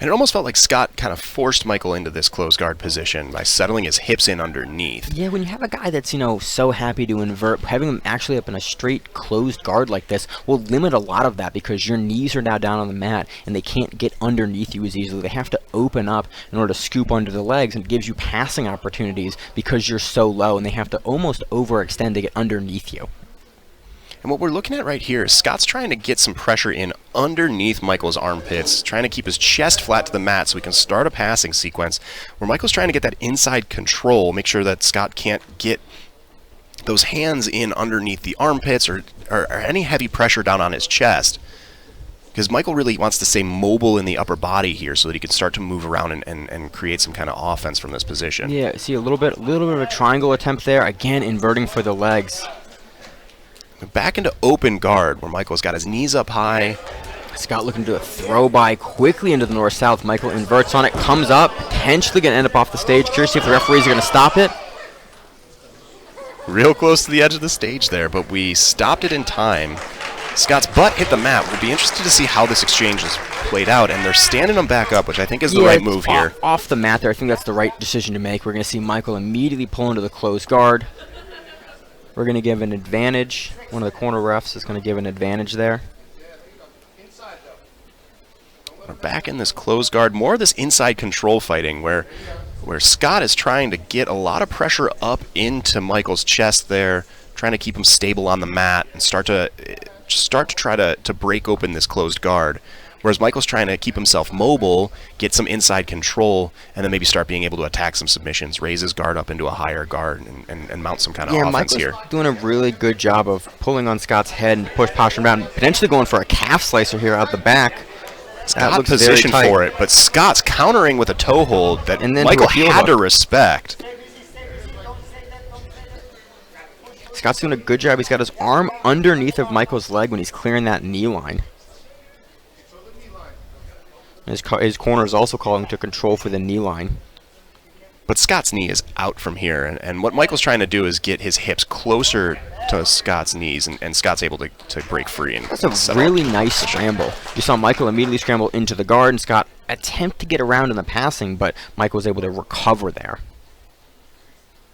Speaker 15: And it almost felt like Scott kind of forced Michael into this close guard position by settling his hips in underneath.
Speaker 16: Yeah, when you have a guy that's, so happy to invert, having him actually up in a straight closed guard like this will limit a lot of that because your knees are now down on the mat and they can't get underneath you as easily. They have to open up in order to scoop under the legs, and it gives you passing opportunities because you're so low, and they have to almost overextend to get underneath you.
Speaker 15: And what we're looking at right here is Scott's trying to get some pressure in underneath Michael's armpits, trying to keep his chest flat to the mat so we can start a passing sequence where Michael's trying to get that inside control, make sure that Scott can't get those hands in underneath the armpits or any heavy pressure down on his chest. Because Michael really wants to stay mobile in the upper body here so that he can start to move around and create some kind of offense from this position.
Speaker 16: Yeah, see a little bit of a triangle attempt there, again inverting for the legs.
Speaker 15: Back into open guard where Michael's got his knees up high.
Speaker 16: Scott looking to do a throw by quickly into the north-south. Michael inverts on it, comes up, potentially going to end up off the stage. Curious if the referees are going to stop it.
Speaker 15: Real close to the edge of the stage there, but we stopped it in time. Scott's butt hit the mat. We'll be interested to see how this exchange is played out, and they're standing him back up, which I think is the right move here.
Speaker 16: Off the mat there, I think that's the right decision to make. We're going to see Michael immediately pull into the closed guard. We're going to give an advantage. One of the corner refs is going to give an advantage there.
Speaker 15: We're back in this closed guard. More of this inside control fighting where Scott is trying to get a lot of pressure up into Michael's chest there, trying to keep him stable on the mat and start to try to break open this closed guard. Whereas Michael's trying to keep himself mobile, get some inside control, and then maybe start being able to attack some submissions, raise his guard up into a higher guard, and mount some kind of offense
Speaker 16: Michael's
Speaker 15: here.
Speaker 16: Doing a really good job of pulling on Scott's head and push posture him down, potentially going for a calf slicer here out the back.
Speaker 15: Scott positioned for it, but Scott's countering with a toe hold that Michael had to respect.
Speaker 16: Scott's doing a good job. He's got his arm underneath of Michael's leg when he's clearing that knee line. His corner is also calling to control for the knee line.
Speaker 15: But Scott's knee is out from here, and what Michael's trying to do is get his hips closer to Scott's knees, and Scott's able to break free.
Speaker 16: That's a really nice scramble. You saw Michael immediately scramble into the guard, and Scott attempt to get around in the passing, but Michael was able to recover there.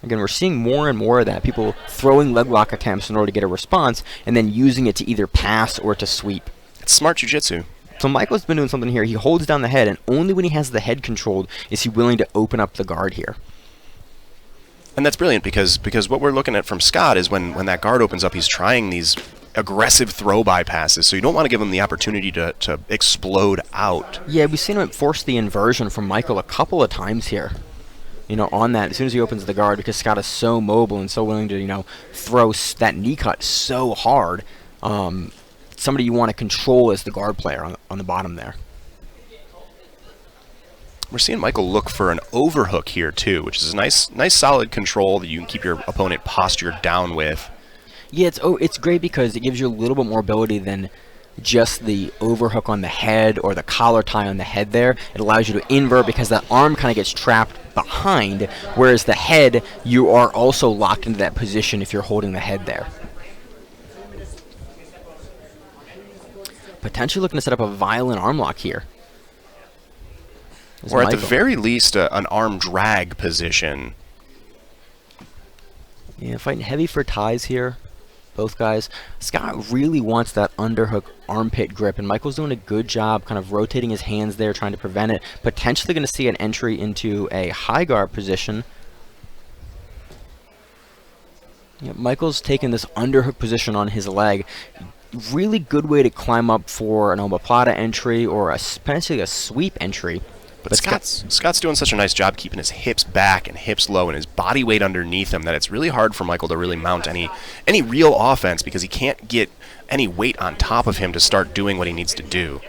Speaker 16: Again, we're seeing more and more of that. People throwing leg lock attempts in order to get a response, and then using it to either pass or to sweep.
Speaker 15: It's smart jiu-jitsu.
Speaker 16: So Michael's been doing something here. He holds down the head, and only when he has the head controlled is he willing to open up the guard here.
Speaker 15: And that's brilliant because what we're looking at from Scott is when that guard opens up, he's trying these aggressive throw bypasses, so you don't want to give him the opportunity to explode out.
Speaker 16: Yeah, we've seen him force the inversion from Michael a couple of times here. You know, on that, as soon as he opens the guard, because Scott is so mobile and so willing to, you know, throw that knee cut so hard. Somebody you want to control as the guard player on the bottom there.
Speaker 15: We're seeing Michael look for an overhook here too, which is a nice solid control that you can keep your opponent postured down with.
Speaker 16: Yeah, it's great because it gives you a little bit more ability than just the overhook on the head or the collar tie on the head there. It allows you to invert because that arm kind of gets trapped behind, whereas the head, you are also locked into that position if you're holding the head there. Potentially looking to set up a violent arm lock here.
Speaker 15: Or at the very least, an arm drag position.
Speaker 16: Yeah, fighting heavy for ties here. Both guys. Scott really wants that underhook armpit grip, and Michael's doing a good job kind of rotating his hands there, trying to prevent it. Potentially going to see an entry into a high guard position. Yeah, Michael's taking this underhook position on his leg. Really good way to climb up for an omoplata entry or potentially a sweep entry.
Speaker 15: But Scott's doing such a nice job keeping his hips back and hips low and his body weight underneath him that it's really hard for Michael to really mount any real offense because he can't get any weight on top of him to start doing what he needs to do.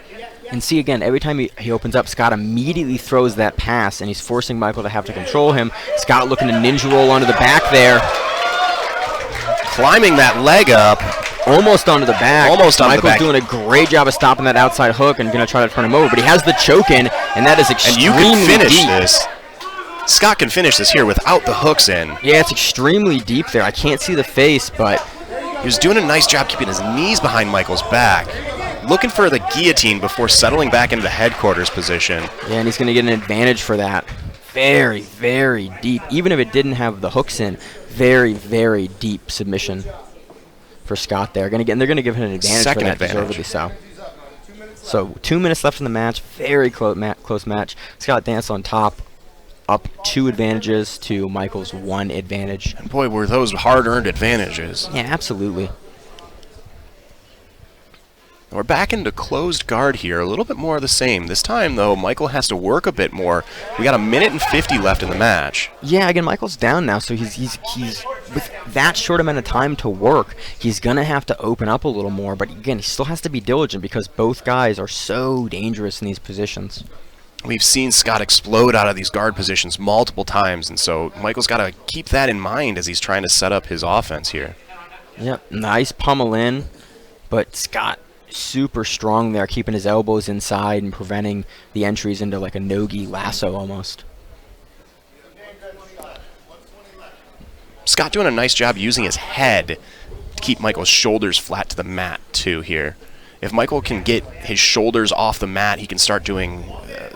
Speaker 16: And see, again, every time he opens up, Scott immediately throws that pass, and he's forcing Michael to have to control him. Scott looking to ninja roll onto the back there.
Speaker 15: Climbing that leg up.
Speaker 16: Almost onto the back.
Speaker 15: Almost onto the back.
Speaker 16: Michael's doing a great job of stopping that outside hook and going to try to turn him over, but he has the choke in, and that is extremely deep.
Speaker 15: And you can finish this. Scott can finish this here without the hooks in.
Speaker 16: Yeah, it's extremely deep there. I can't see the face, but
Speaker 15: he was doing a nice job keeping his knees behind Michael's back. Looking for the guillotine before settling back into the headquarters position.
Speaker 16: Yeah, and he's going to get an advantage for that. Very, very deep. Even if it didn't have the hooks in, very, very deep submission for Scott there. They're going to give him an advantage for that, deservedly so. So 2 minutes left in the match. Very close match. Scott Dance on top, up 2 advantages to Michael's 1 advantage.
Speaker 15: And boy, were those hard-earned advantages.
Speaker 16: Yeah, absolutely.
Speaker 15: We're back into closed guard here, a little bit more of the same. This time, though, Michael has to work a bit more. We got 1 minute and 50 left in the match.
Speaker 16: Yeah, again, Michael's down now, so he's with that short amount of time to work, he's going to have to open up a little more. But again, he still has to be diligent because both guys are so dangerous in these positions.
Speaker 15: We've seen Scott explode out of these guard positions multiple times, and so Michael's got to keep that in mind as he's trying to set up his offense here.
Speaker 16: Yep, nice pummel in, but Scott super strong there, keeping his elbows inside and preventing the entries into like a no-gi lasso almost.
Speaker 15: Scott doing a nice job using his head to keep Michael's shoulders flat to the mat too here. If Michael can get his shoulders off the mat, he can start doing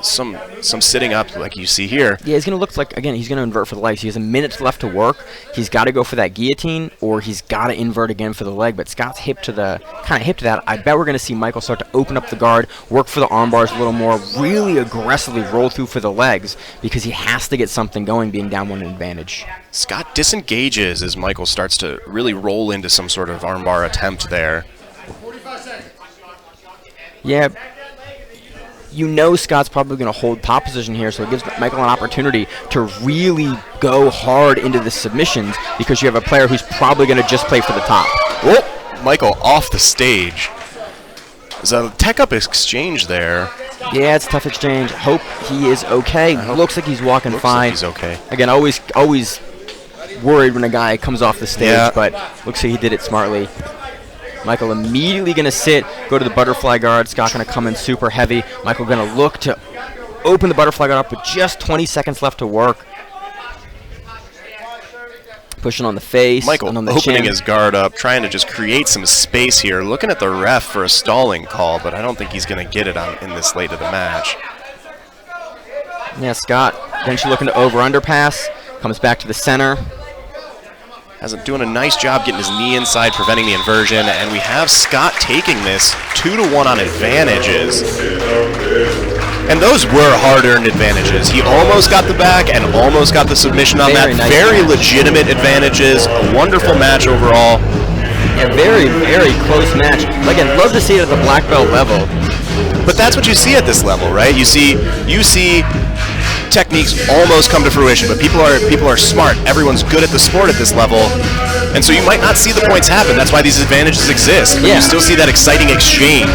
Speaker 15: some sitting up like you see here.
Speaker 16: Yeah, he's going to look like, again, he's going to invert for the legs. He has 1 minute left to work. He's got to go for that guillotine, or he's got to invert again for the leg. But Scott's kind of hip to that. I bet we're going to see Michael start to open up the guard, work for the arm bars a little more, really aggressively roll through for the legs because he has to get something going, being down 1 advantage.
Speaker 15: Scott disengages as Michael starts to really roll into some sort of armbar attempt there.
Speaker 16: Yeah, you know Scott's probably going to hold top position here, so it gives Michael an opportunity to really go hard into the submissions because you have a player who's probably going to just play for the top.
Speaker 15: Oh, Michael off the stage. There's a tech-up exchange there.
Speaker 16: Yeah, it's a tough exchange. Hope he is okay. Looks like he's walking fine.
Speaker 15: Like he's okay.
Speaker 16: Again, always worried when a guy comes off the stage, but looks like he did it smartly. Michael immediately going to sit, go to the butterfly guard. Scott going to come in super heavy. Michael going to look to open the butterfly guard up with just 20 seconds left to work. Pushing on the face.
Speaker 15: Michael
Speaker 16: and on the
Speaker 15: opening
Speaker 16: chin.
Speaker 15: his guard up, trying to just create some space here. Looking at the ref for a stalling call, but I don't think he's going to get it in this late of the match.
Speaker 16: Yeah, Scott eventually looking to over-underpass. Comes back to the center.
Speaker 15: doing a nice job getting his knee inside, preventing the inversion, and we have Scott taking this 2-1 on advantages. And those were hard-earned advantages. He almost got the back and almost got the submission on that.
Speaker 16: Nice
Speaker 15: very
Speaker 16: match.
Speaker 15: legitimate advantages. A wonderful match overall.
Speaker 16: A very, very close match. Again, love to see it at the black belt level.
Speaker 15: But that's what you see at this level, right? You see techniques almost come to fruition, but people are smart. Everyone's good at the sport at this level, and so you might not see the points happen. That's why these advantages exist. But you still see that exciting exchange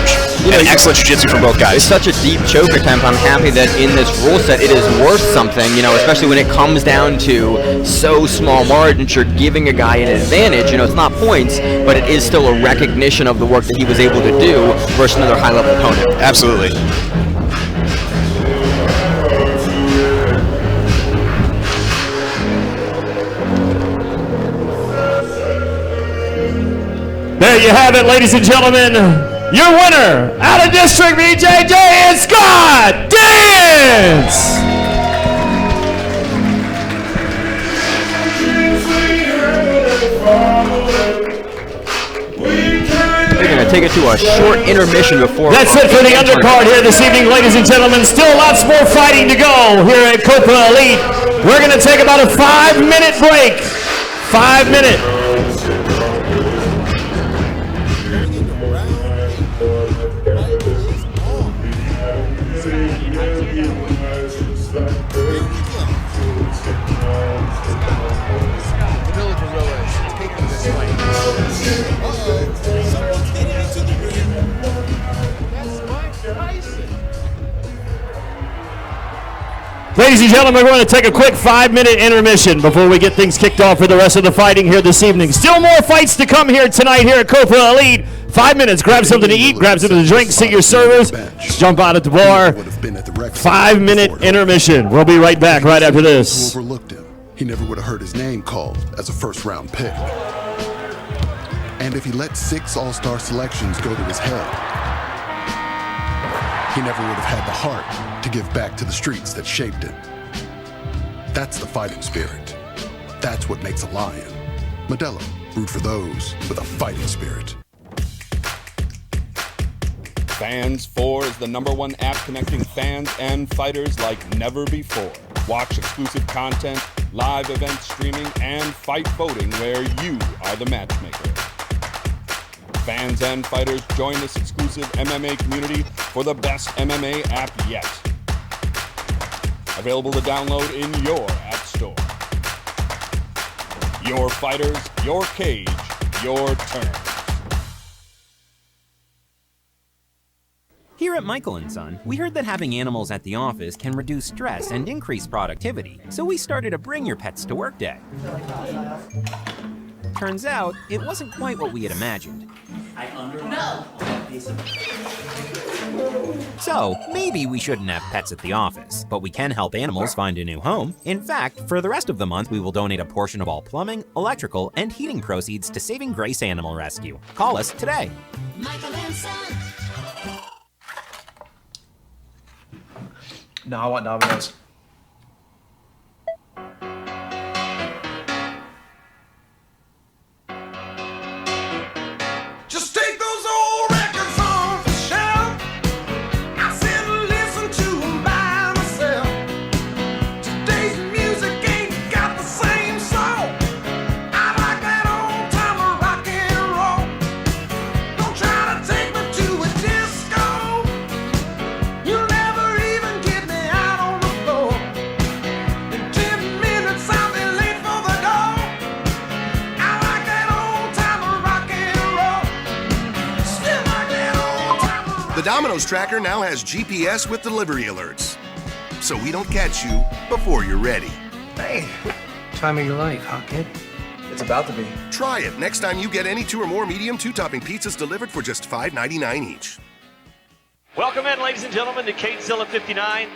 Speaker 15: and excellent jiu-jitsu from both guys.
Speaker 16: It's such a deep choke attempt. I'm happy that in this rule set it is worth something, especially when it comes down to so small margins. You're giving a guy an advantage. It's not points, but it is still a recognition of the work that he was able to do versus another high-level opponent.
Speaker 15: Absolutely.
Speaker 12: There you have it, ladies and gentlemen. Your winner, out of district BJJ, is Scott Dance!
Speaker 16: We're going to take it to a short intermission before...
Speaker 12: That's it for the undercard here this evening, ladies and gentlemen. Still lots more fighting to go here at Copa Elite. We're going to take about a 5-minute break. 5 minutes. Ladies and gentlemen, we're going to take a quick 5-minute intermission before we get things kicked off for the rest of the fighting here this evening. Still more fights to come here tonight here at Copa Elite. 5 minutes, grab something to eat, grab something to drink, see your servers, jump out at the bar. 5-minute intermission. We'll be right back right after this.
Speaker 8: Who overlooked him, he never would have heard his name called as a first-round pick. And if he let 6 all-star selections go to his head, he never would have had the heart to give back to the streets that shaped him. That's the fighting spirit. That's what makes a lion. Modelo, root for those with a fighting spirit.
Speaker 9: Fans 4 is the #1 app connecting fans and fighters like never before. Watch exclusive content, live event streaming, and fight voting where you are the matchmaker. Fans and fighters join this exclusive MMA community for the best MMA app yet. Available to download in your app store. Your fighters, your cage, your turn.
Speaker 10: Here at Michael & Son, we heard that having animals at the office can reduce stress and increase productivity, so we started a Bring Your Pets to Work Day. Turns out, it wasn't quite what we had imagined. So, maybe we shouldn't have pets at the office, but we can help animals find a new home. In fact, for the rest of the month, we will donate a portion of all plumbing, electrical, and heating proceeds to Saving Grace Animal Rescue. Call us today.
Speaker 7: Michael and Son.
Speaker 5: No, I want Domino's.
Speaker 11: Just take those old records off the shelf. I sit and listen to them by myself. Today's music ain't got the same soul. I like that old time rock and roll. Don't try to take me to a disco. You'll never even get me out on the floor. In 10 minutes I'll be late for the door. I like that old time rock and roll.
Speaker 13: The Domino's tracker now has GPS with delivery alerts, so we don't catch you before you're ready.
Speaker 5: Hey, time of your life, huh, kid? It's about to be.
Speaker 13: Try it next time you get any 2 or more medium 2-topping pizzas delivered for just $5.99 each.
Speaker 12: Welcome in, ladies and gentlemen, to Catezilla 59.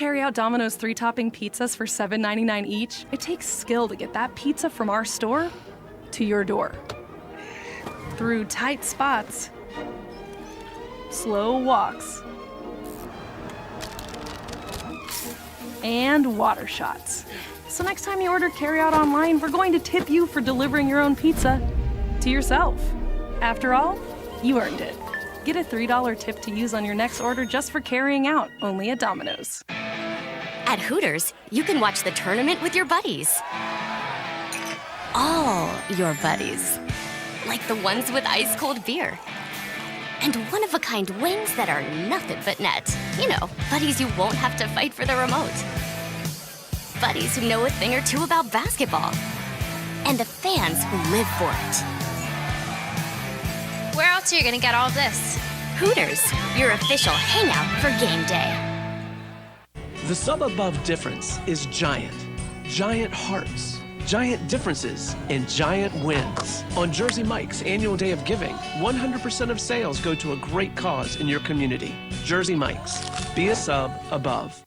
Speaker 17: carry out Domino's 3-topping pizzas for $7.99 each? It takes skill to get that pizza from our store to your door. Through tight spots, slow walks, and water shots. So next time you order carryout online, we're going to tip you for delivering your own pizza to yourself. After all, you earned it. Get a $3 tip to use on your next order just for carrying out, only at Domino's.
Speaker 1: At Hooters, you can watch the tournament with your buddies. All your buddies. Like the ones with ice-cold beer. And one-of-a-kind wings that are nothing but net. You know, buddies you won't have to fight for the remote. Buddies who know a thing or two about basketball. And the fans who live for it.
Speaker 2: Where else are you gonna get all this?
Speaker 1: Hooters, your official hangout for game day.
Speaker 3: The sub above difference is giant. Giant hearts. Giant differences in giant wins. On Jersey Mike's annual day of giving, 100% of sales go to a great cause in your community. Jersey Mike's. Be a sub above.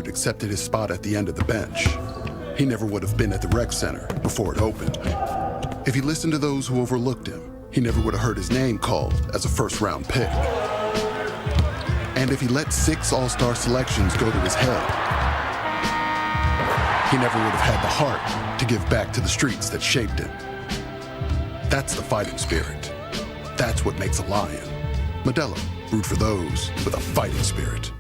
Speaker 8: Accepted his spot at the end of the bench, he never would have been at the rec center before it opened. If he listened to those who overlooked him, he never would have heard his name called as a first-round pick. And if he let 6 all-star selections go to his head, he never would have had the heart to give back to the streets that shaped him. That's the fighting spirit. That's what makes a lion. Modelo, root for those with a fighting spirit.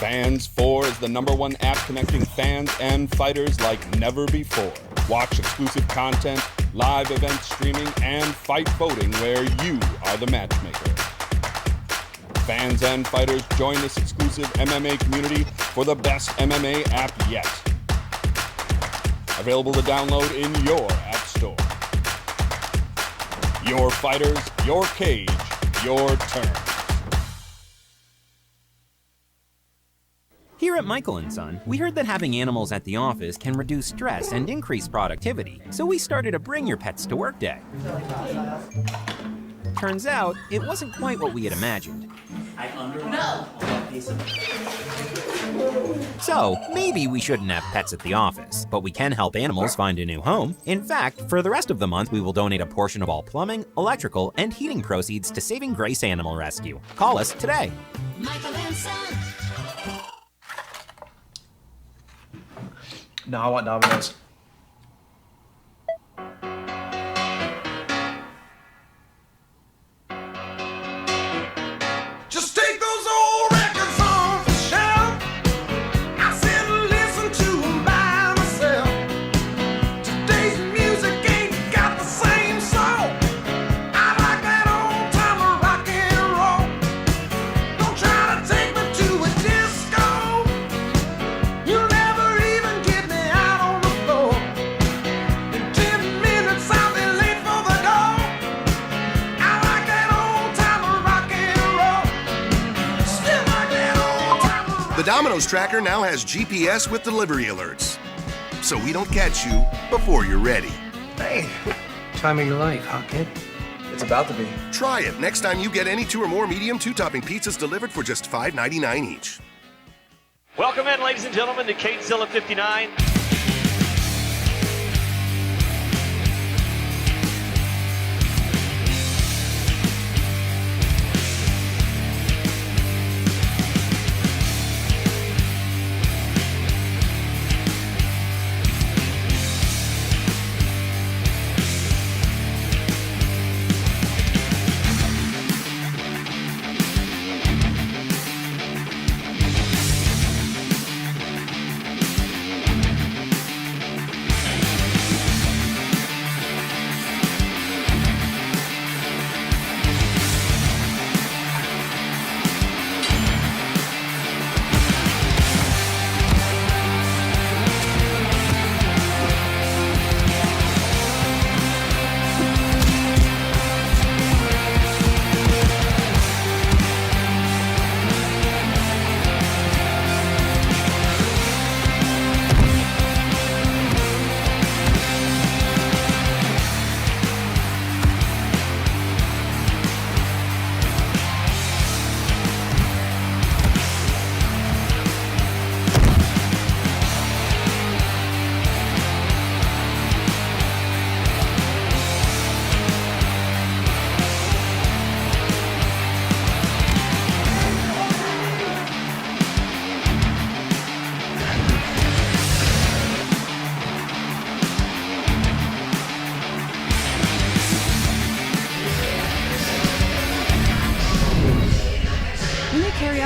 Speaker 9: Fans 4 is the #1 app connecting fans and fighters like never before. Watch exclusive content, live event streaming, and fight voting where you are the matchmaker. Fans and fighters join this exclusive MMA community for the best MMA app yet. Available to download in your app store. Your fighters, your cage, your turn.
Speaker 10: Here at Michael & Son, we heard that having animals at the office can reduce stress and increase productivity, so we started a Bring Your Pets to Work Day. Turns out, it wasn't quite what we had imagined. So, maybe we shouldn't have pets at the office, but we can help animals find a new home. In fact, for the rest of the month, we will donate a portion of all plumbing, electrical, and heating proceeds to Saving Grace Animal Rescue. Call us today.
Speaker 7: Michael and Son.
Speaker 5: No, I want Domino's.
Speaker 11: Just take those old records off the shelf. I sit and listen to them by myself. Today's music ain't got the same soul. I like that old time rock and roll. Don't try to take me to a disco. You'll never even get me out on the floor.
Speaker 13: Domino's tracker now has GPS with delivery alerts, so we don't catch you before you're ready.
Speaker 5: Hey, time of your life, huh, kid?
Speaker 18: It's about to be.
Speaker 13: Try it next time you get any 2 or more medium 2-topping pizzas delivered for just $5.99 each.
Speaker 12: Welcome in, ladies and gentlemen, to Catezilla 59.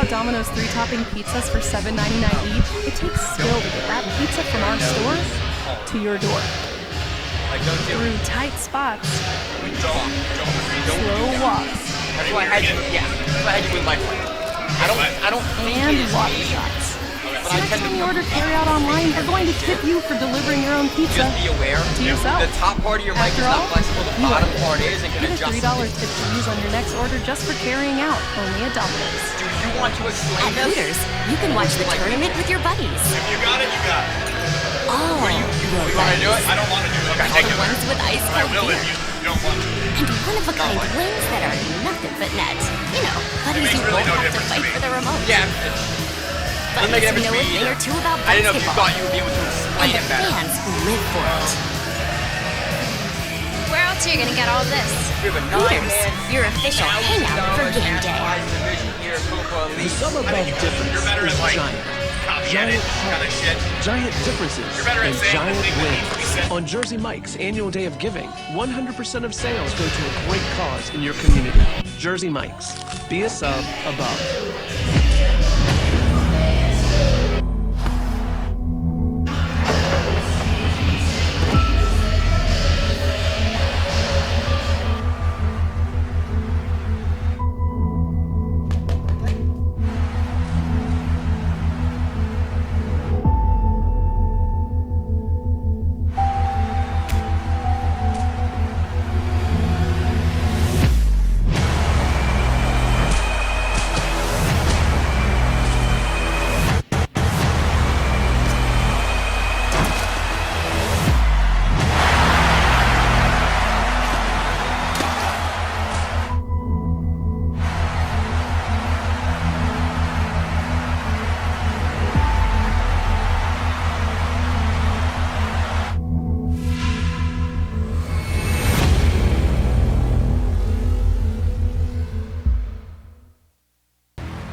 Speaker 17: Domino's 3-topping pizzas for $7.99 each. It takes skill to get that pizza from our store to your door. Through tight spots, slow walks,
Speaker 16: That's why I had you with my plate. I don't
Speaker 17: and water shots. So next time you order carryout online, we're going to tip you for delivering your own pizza
Speaker 16: Just be aware,
Speaker 17: to yourself.
Speaker 16: the top part of your mic is not flexible, the bottom part is, and can
Speaker 17: Get a
Speaker 16: adjust.
Speaker 17: $3 tip to use on your next order just for carrying out, only at Domino's.
Speaker 16: Do you want to explain
Speaker 1: At Hooters, you can watch the tournament with your buddies.
Speaker 15: If you got it, you got it.
Speaker 1: Oh,
Speaker 15: You want to do it? I don't want to do it. Okay, take
Speaker 1: the
Speaker 15: it.
Speaker 1: ones with ice
Speaker 15: I
Speaker 1: cold
Speaker 15: will
Speaker 1: beer.
Speaker 15: if you don't want to.
Speaker 1: And one-of-a-kind wings that are nothing but net. You know, buddies you
Speaker 15: really
Speaker 1: won't
Speaker 15: no
Speaker 1: have to
Speaker 15: difference to
Speaker 1: fight
Speaker 15: me.
Speaker 1: for the remote.
Speaker 16: Yeah,
Speaker 1: Buddies
Speaker 16: make a
Speaker 1: who
Speaker 16: difference
Speaker 1: know
Speaker 16: to
Speaker 1: a
Speaker 16: me
Speaker 1: thing
Speaker 16: either.
Speaker 1: or two about
Speaker 16: I didn't know if you
Speaker 1: basketball.
Speaker 16: thought you would be able to explain
Speaker 1: And
Speaker 16: it
Speaker 1: the
Speaker 16: better.
Speaker 1: fans who live for it.
Speaker 2: Where else are you gonna get all this?
Speaker 16: We have a
Speaker 1: Hooters,
Speaker 16: 9-man
Speaker 1: your official hangout for game day.
Speaker 16: division here at Copa.
Speaker 3: The sum above difference is giant. Giant hearts, giant differences, and giant wins. On Jersey Mike's annual day of giving, 100% of sales go to a great cause in your community. Jersey Mike's. Be a sub above.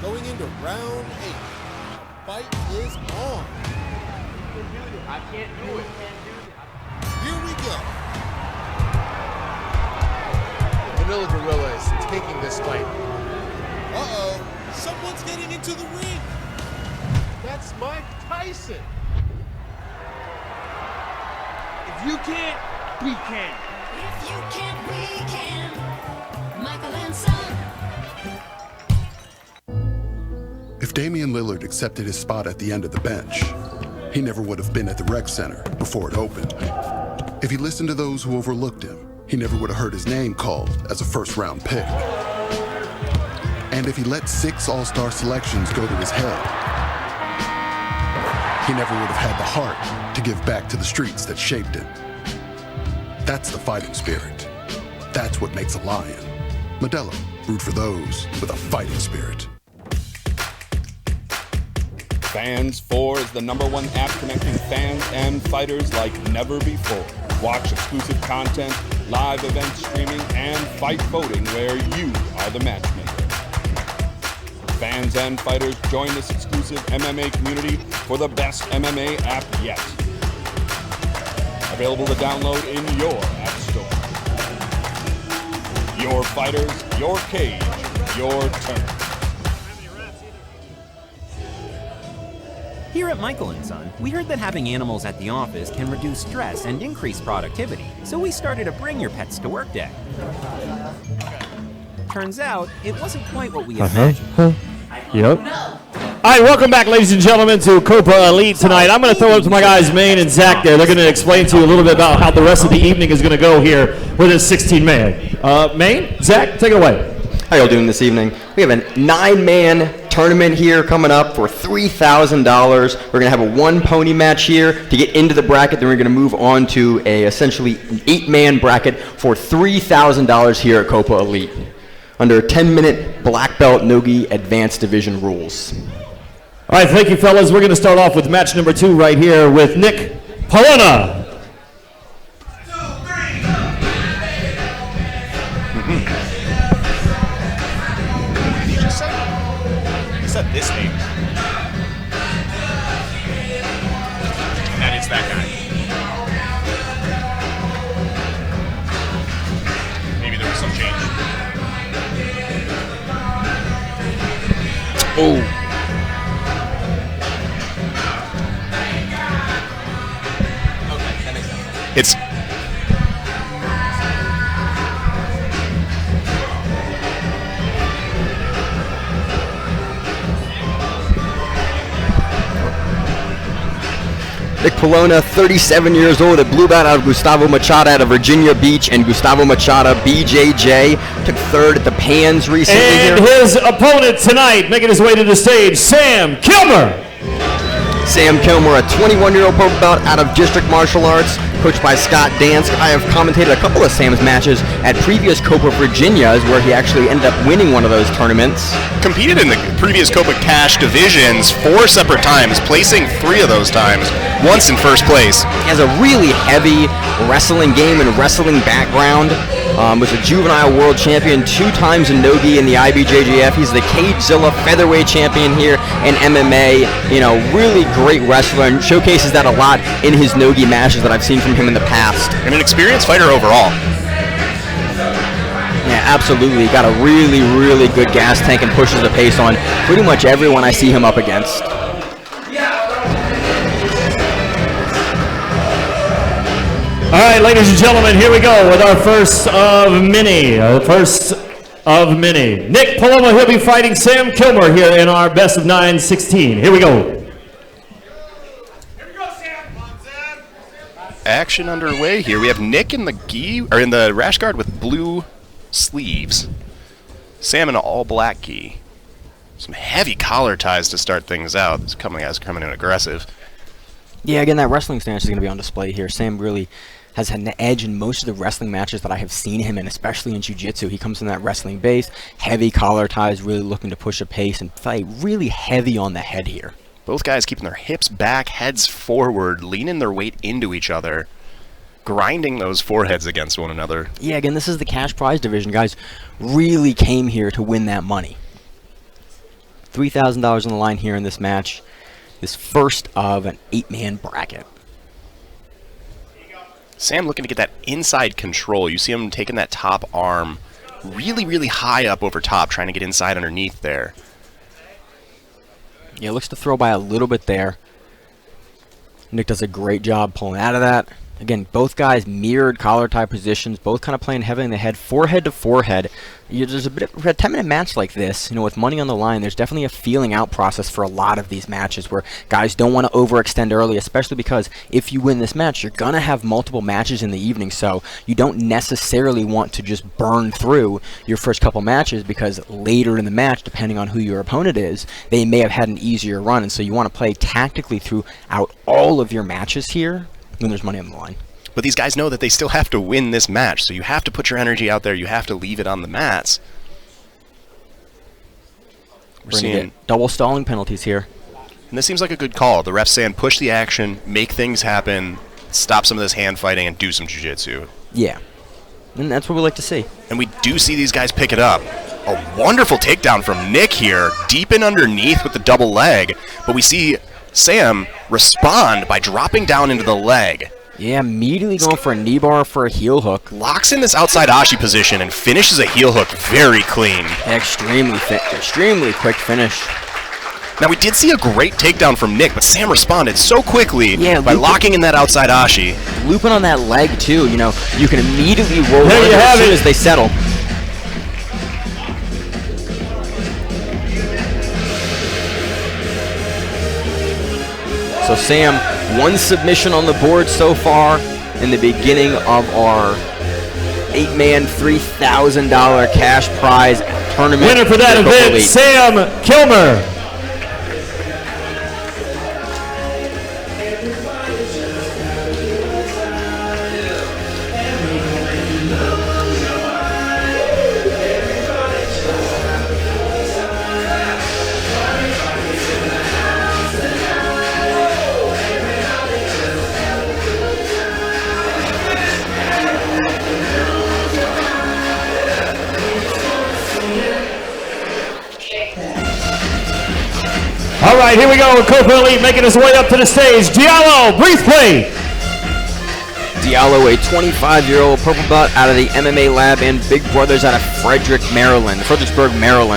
Speaker 4: Going into round 8. The fight is on.
Speaker 16: I can't do it.
Speaker 4: Here we go.
Speaker 6: Vanilla Gorilla is taking this fight.
Speaker 4: Uh-oh. Someone's getting into the ring.
Speaker 6: That's Mike Tyson. If you can't, we can.
Speaker 7: If you can't, we can. Michael and Son.
Speaker 8: If Damian Lillard accepted his spot at the end of the bench, he never would have been at the rec center before it opened. If he listened to those who overlooked him, he never would have heard his name called as a first-round pick. And if he let 6 all-star selections go to his head, he never would have had the heart to give back to the streets that shaped him. That's the fighting spirit. That's what makes a lion. Modelo, root for those with a fighting spirit.
Speaker 9: Fans 4 is the #1 app connecting fans and fighters like never before. Watch exclusive content, live event streaming, and fight voting where you are the matchmaker. Fans and fighters join this exclusive MMA community for the best MMA app yet. Available to download in your app store. Your fighters, your cage, your turn.
Speaker 10: Here at Michael & Son, we heard that having animals at the office can reduce stress and increase productivity, so we started a Bring Your Pets to Work Day. Turns out, it wasn't quite what we imagined.
Speaker 12: Yep. All right, welcome back, ladies and gentlemen, to Copa Elite tonight. I'm going to throw it up to my guys, Maine and Zach there. They're going to explain to you a little bit about how the rest of the evening is going to go here with this 16-man. Maine, Zach, take it away.
Speaker 16: How y'all doing this evening? We have a 9-man tournament here coming up for $3,000. We're going to have a 1-pony match here to get into the bracket. Then we're going to move on to a essentially an 8-man bracket for $3,000 here at Copa Elite under 10-minute black belt no-gi advanced division rules.
Speaker 12: All right, thank you, fellas. We're going to start off with match number 2 right here with Nick Polona.
Speaker 15: Said this name. And it's that guy. Maybe there was some change.
Speaker 9: Oh.
Speaker 15: Okay, that makes sense.
Speaker 9: It's
Speaker 16: Nick Polona, 37 years old, a blue belt out of Gustavo Machado out of Virginia Beach, and Gustavo Machado, BJJ, took 3rd at the Pans recently.
Speaker 12: And his opponent tonight, making his way to the stage, Sam Kilmer.
Speaker 16: Sam Kilmer, a 21-year-old purple belt out of District Martial Arts, coached by Scott Dansk. I have commentated a couple of Sam's matches at previous Copa Virginias, where he actually ended up winning one of those tournaments.
Speaker 15: Competed in the previous Copa Cash divisions 4 separate times, placing 3 of those times, once in first place.
Speaker 16: He has a really heavy wrestling game and wrestling background. Was a juvenile world champion 2 times in no-gi in the IBJJF. He's the Cagezilla featherweight champion here in MMA. You know, really great wrestler, and showcases that a lot in his no-gi matches that I've seen from him in the past.
Speaker 15: And an experienced fighter overall.
Speaker 16: Yeah, absolutely. Got a really, really good gas tank and pushes the pace on pretty much everyone I see him up against.
Speaker 12: All right, ladies and gentlemen, here we go with our first of many. Nick Polona, he'll be fighting Sam Kilmer here in our best of 9 16. Here we go.
Speaker 15: Action underway here. We have Nick in the gi, or in the rash guard with blue sleeves. Sam in an all black gi. Some heavy collar ties to start things out. This guy's coming in aggressive.
Speaker 16: Yeah, again, that wrestling stance is going to be on display here. Sam really has had an edge in most of the wrestling matches that I have seen him in, especially in jiu-jitsu. He comes from that wrestling base, heavy collar ties, really looking to push a pace and fight really heavy on the head here.
Speaker 15: Both guys keeping their hips back, heads forward, leaning their weight into each other, grinding those foreheads against one another.
Speaker 16: Yeah, again, this is the cash prize division. Guys really came here to win that money. $3,000 on the line here in this match. This first of an 8-man bracket.
Speaker 15: Sam looking to get that inside control. You see him taking that top arm really, really high up over top, trying to get inside underneath there.
Speaker 16: Yeah, looks to throw by a little bit there. Nick does a great job pulling out of that. Again, both guys mirrored collar tie positions, both kind of playing heavily in the head, forehead to forehead. There's a bit of a 10-minute match like this, with money on the line. There's definitely a feeling out process for a lot of these matches where guys don't want to overextend early, especially because if you win this match, you're gonna have multiple matches in the evening. So you don't necessarily want to just burn through your first couple matches because later in the match, depending on who your opponent is, they may have had an easier run, and so you want to play tactically throughout all of your matches here when there's money on the line.
Speaker 15: But these guys know that they still have to win this match, so you have to put your energy out there. You have to leave it on the mats. We're seeing
Speaker 16: double stalling penalties here.
Speaker 15: And this seems like a good call. The refs saying push the action, make things happen, stop some of this hand fighting, and do some jiu-jitsu.
Speaker 16: Yeah. And that's what we like to see.
Speaker 15: And we do see these guys pick it up. A wonderful takedown from Nick here, deep in underneath with the double leg. But we see Sam respond by dropping down into the leg.
Speaker 16: Yeah, immediately going for a knee bar for a heel hook.
Speaker 15: Locks in this outside Ashi position and finishes a heel hook very clean.
Speaker 16: Extremely quick finish.
Speaker 15: Now, we did see a great takedown from Nick, but Sam responded so quickly by locking in that outside Ashi.
Speaker 16: Looping on that leg, too. You can immediately roll over as soon as they settle. So Sam, one submission on the board so far in the beginning of our 8-man $3,000 cash prize tournament.
Speaker 12: Winner for that event, Sam Kilmer. All right, here we go. Copa Elite making his way up to the stage. Diallo, brief play.
Speaker 16: Diallo, a 25-year-old purple belt out of the MMA lab and Big Brothers out of Fredericksburg, Maryland,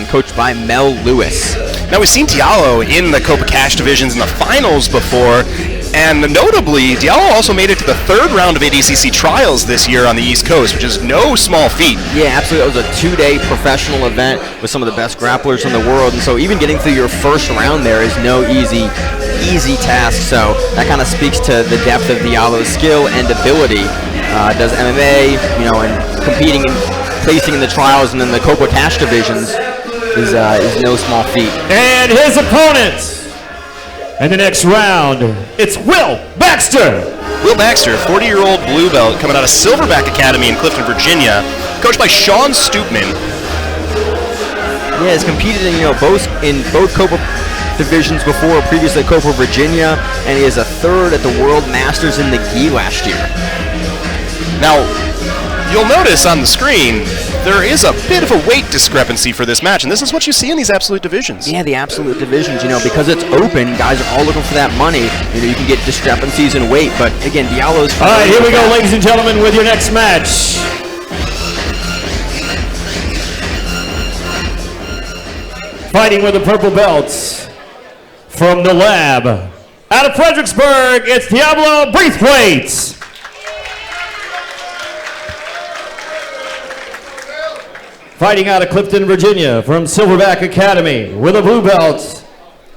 Speaker 16: coached by Mel Lewis.
Speaker 15: Now, we've seen Diallo in the Copa Cash divisions in the finals before, and notably, Diallo also made it to the third round of ADCC trials this year on the East Coast, which is no small feat.
Speaker 16: Yeah, absolutely. It was a 2-day professional event with some of the best grapplers in the world, and so even getting through your first round there is no easy task. So that kind of speaks to the depth of Diallo's skill and ability. Does MMA, and competing and placing in the trials and in the Copa Cash divisions is no small feat.
Speaker 12: And his opponent in the next round, it's Will Baxter.
Speaker 15: Will Baxter, 40-year-old blue belt coming out of Silverback Academy in Clifton, Virginia, coached by Sean Stoopman.
Speaker 16: Yeah, has competed in both Copa divisions before, previously Copa Virginia, and he is a third at the World Masters in the gi last year.
Speaker 15: Now, you'll notice on the screen, there is a bit of a weight discrepancy for this match, and this is what you see in these absolute divisions.
Speaker 16: Yeah, the absolute divisions, because it's open, guys are all looking for that money. You can get discrepancies in weight, but again, Diallo's...
Speaker 12: All right, here we go, ladies and gentlemen, with your next match. Fighting with the purple belts from the lab. Out of Fredericksburg, it's Diablo Braithwaite. Fighting out of Clifton, Virginia, from Silverback Academy with a blue belt,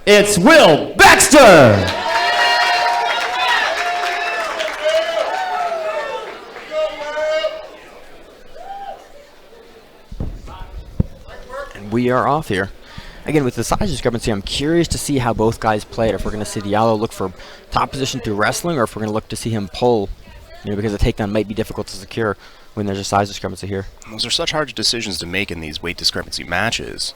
Speaker 12: it's Will Baxter.
Speaker 16: And we are off here. Again, with the size discrepancy, I'm curious to see how both guys play it. If we're going to see Diallo look for top position through wrestling, or if we're going to look to see him pull, because the takedown might be difficult to secure when there's a size discrepancy here.
Speaker 15: Those are such hard decisions to make in these weight discrepancy matches.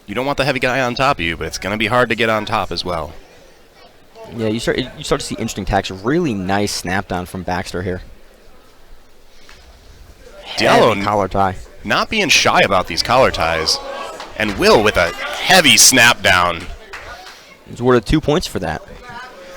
Speaker 15: You don't want the heavy guy on top of you, but it's going to be hard to get on top as well.
Speaker 16: Yeah, you start to see interesting attacks. Really nice snap down from Baxter here.
Speaker 15: Diallo
Speaker 16: collar tie.
Speaker 15: Not being shy about these collar ties. And Will with a heavy snap down.
Speaker 16: He's awarded 2 points for that.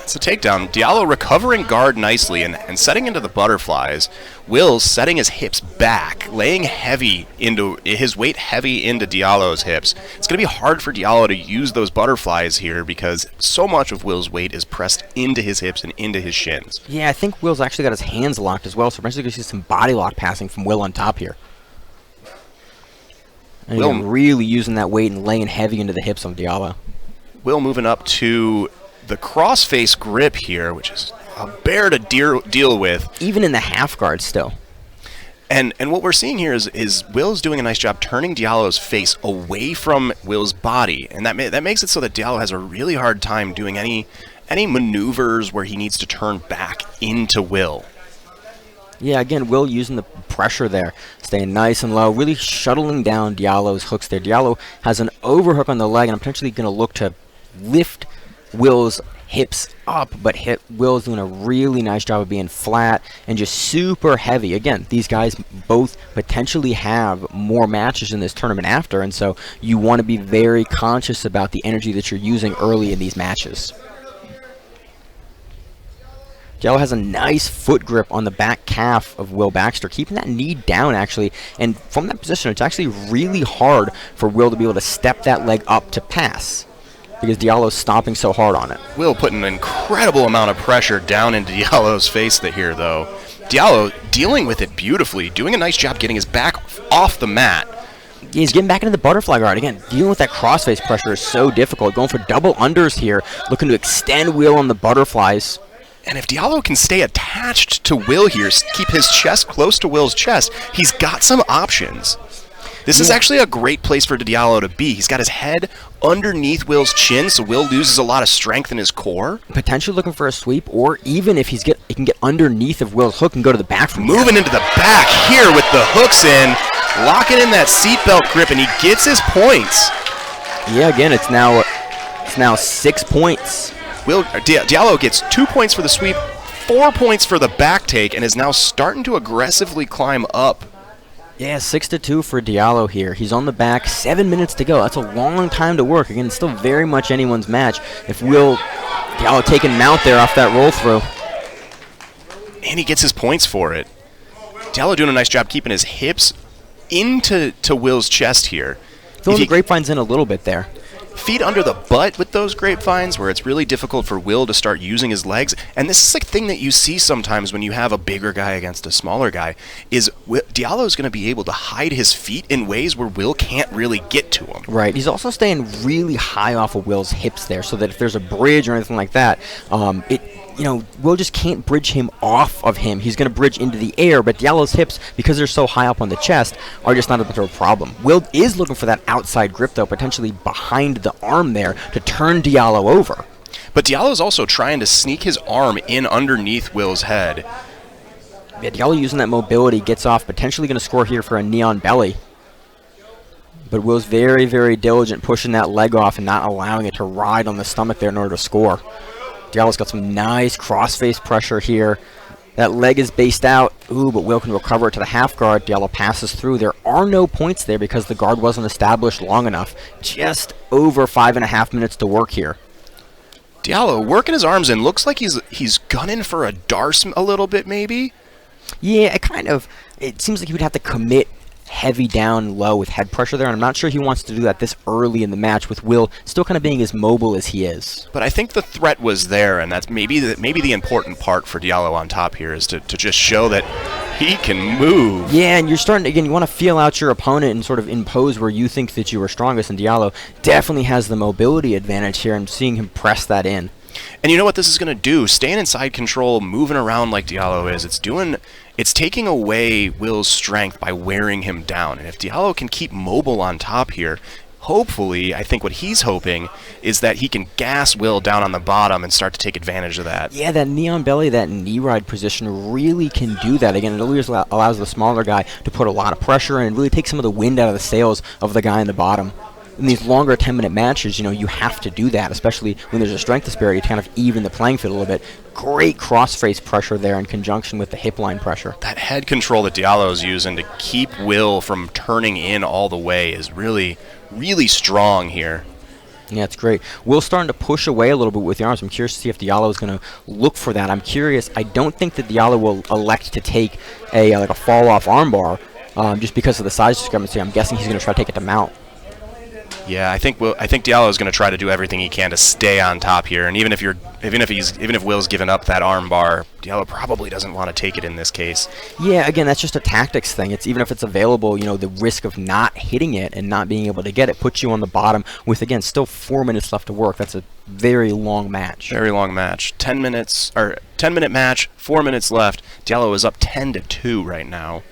Speaker 15: It's a takedown. Diallo recovering guard nicely and setting into the butterflies. Will setting his hips back, laying his weight heavy into Diallo's hips. It's going to be hard for Diallo to use those butterflies here because so much of Will's weight is pressed into his hips and into his shins.
Speaker 16: Yeah, I think Will's actually got his hands locked as well, so eventually going to see some body lock passing from Will on top here. And
Speaker 15: Will
Speaker 16: really using that weight and laying heavy into the hips on Diallo.
Speaker 15: Will moving up to the crossface grip here, which is a bear to deal with.
Speaker 16: Even in the half guard still.
Speaker 15: And what we're seeing here is Will's doing a nice job turning Diallo's face away from Will's body. And that makes it so that Diallo has a really hard time doing any maneuvers where he needs to turn back into Will.
Speaker 16: Yeah, again, Will using the pressure there, staying nice and low, really shuttling down Diallo's hooks there. Diallo has an overhook on the leg, and I'm potentially going to look to lift Will's hips up, but Will's doing a really nice job of being flat and just super heavy. Again, these guys both potentially have more matches in this tournament after, and so you want to be very conscious about the energy that you're using early in these matches. Diallo has a nice foot grip on the back calf of Will Baxter, keeping that knee down actually, and from that position it's actually really hard for Will to be able to step that leg up to pass, because Diallo's stomping so hard on it.
Speaker 15: Will putting an incredible amount of pressure down into Diallo's face here, though. Diallo dealing with it beautifully, doing a nice job getting his back off the mat.
Speaker 16: He's getting back into the butterfly guard. Again, dealing with that crossface pressure is so difficult. Going for double unders here, looking to extend Will on the butterflies.
Speaker 15: And if Diallo can stay attached to Will here, keep his chest close to Will's chest, he's got some options. This is actually a great place for Diallo to be. He's got his head underneath Will's chin, so Will loses a lot of strength in his core.
Speaker 16: Potentially looking for a sweep, or even if he can get underneath of Will's hook and go to the back from
Speaker 15: moving into the back here with the hooks in, locking in that seatbelt grip, and he gets his points.
Speaker 16: Yeah, again, it's now 6 points.
Speaker 15: Diallo gets 2 points for the sweep, 4 points for the back take, and is now starting to aggressively climb up.
Speaker 16: Yeah, 6-2 for Diallo here. He's on the back, 7 minutes to go. That's a long time to work. Again, it's still very much anyone's match. If Diallo taking him out there off that roll through.
Speaker 15: And he gets his points for it. Diallo doing a nice job keeping his hips into Will's chest here.
Speaker 16: Throwing the grapevines in a little bit there.
Speaker 15: Feet under the butt with those grapevines, where it's really difficult for Will to start using his legs. And this is a thing that you see sometimes when you have a bigger guy against a smaller guy, is Diallo's going to be able to hide his feet in ways where Will can't really get to him.
Speaker 16: Right. He's also staying really high off of Will's hips there, so that if there's a bridge or anything like that, Will just can't bridge him off of him. He's going to bridge into the air, but Diallo's hips, because they're so high up on the chest, are just not a bit of a problem. Will is looking for that outside grip, though, potentially behind the arm there to turn Diallo over.
Speaker 15: But Diallo's also trying to sneak his arm in underneath Will's head.
Speaker 16: Yeah, Diallo using that mobility, gets off, potentially going to score here for a neon belly. But Will's very, very diligent, pushing that leg off and not allowing it to ride on the stomach there in order to score. Diallo's got some nice crossface pressure here. That leg is based out. Ooh, but Will can recover it to the half guard. Diallo passes through. There are no points there because the guard wasn't established long enough. Just over 5.5 minutes to work here.
Speaker 15: Diallo working his arms in. Looks like he's gunning for a Darce a little bit, maybe?
Speaker 16: Yeah, it seems like he would have to commit heavy down low with head pressure there, and I'm not sure he wants to do that this early in the match with Will still kind of being as mobile as he is.
Speaker 15: But I think the threat was there, and that's maybe the important part for Diallo on top here, is to just show that he can move.
Speaker 16: Yeah, and you're starting to, again, you want to feel out your opponent and sort of impose where you think that you are strongest, and Diallo definitely has the mobility advantage here. I'm seeing him press that in.
Speaker 15: And you know what this is going to do? Staying in side control, moving around like Diallo is, it's taking away Will's strength by wearing him down. And if Diallo can keep mobile on top here, hopefully, I think what he's hoping is that he can gas Will down on the bottom and start to take advantage of that.
Speaker 16: Yeah, that neon belly, that knee ride position really can do that. Again, it always allows the smaller guy to put a lot of pressure and really take some of the wind out of the sails of the guy in the bottom. In these longer 10-minute matches, you have to do that, especially when there's a strength disparity to kind of even the playing field a little bit. Great cross-face pressure there in conjunction with the hip line pressure.
Speaker 15: That head control that Diallo's using to keep Will from turning in all the way is really, really strong here.
Speaker 16: Yeah, it's great. Will's starting to push away a little bit with the arms. I'm curious to see if Diallo is going to look for that. I'm curious. I don't think that Diallo will elect to take a like a fall-off armbar just because of the size discrepancy. I'm guessing he's going to try to take it to mount.
Speaker 15: Yeah, I think Diallo is going to try to do everything he can to stay on top here. And even if Will's given up that arm bar, Diallo probably doesn't want to take it in this case.
Speaker 16: Yeah, again, that's just a tactics thing. It's even if it's available, the risk of not hitting it and not being able to get it puts you on the bottom with, again, still 4 minutes left to work. That's a very long match.
Speaker 15: Very long match. 10-minute match, 4 minutes left. Diallo is up 10-2 right now.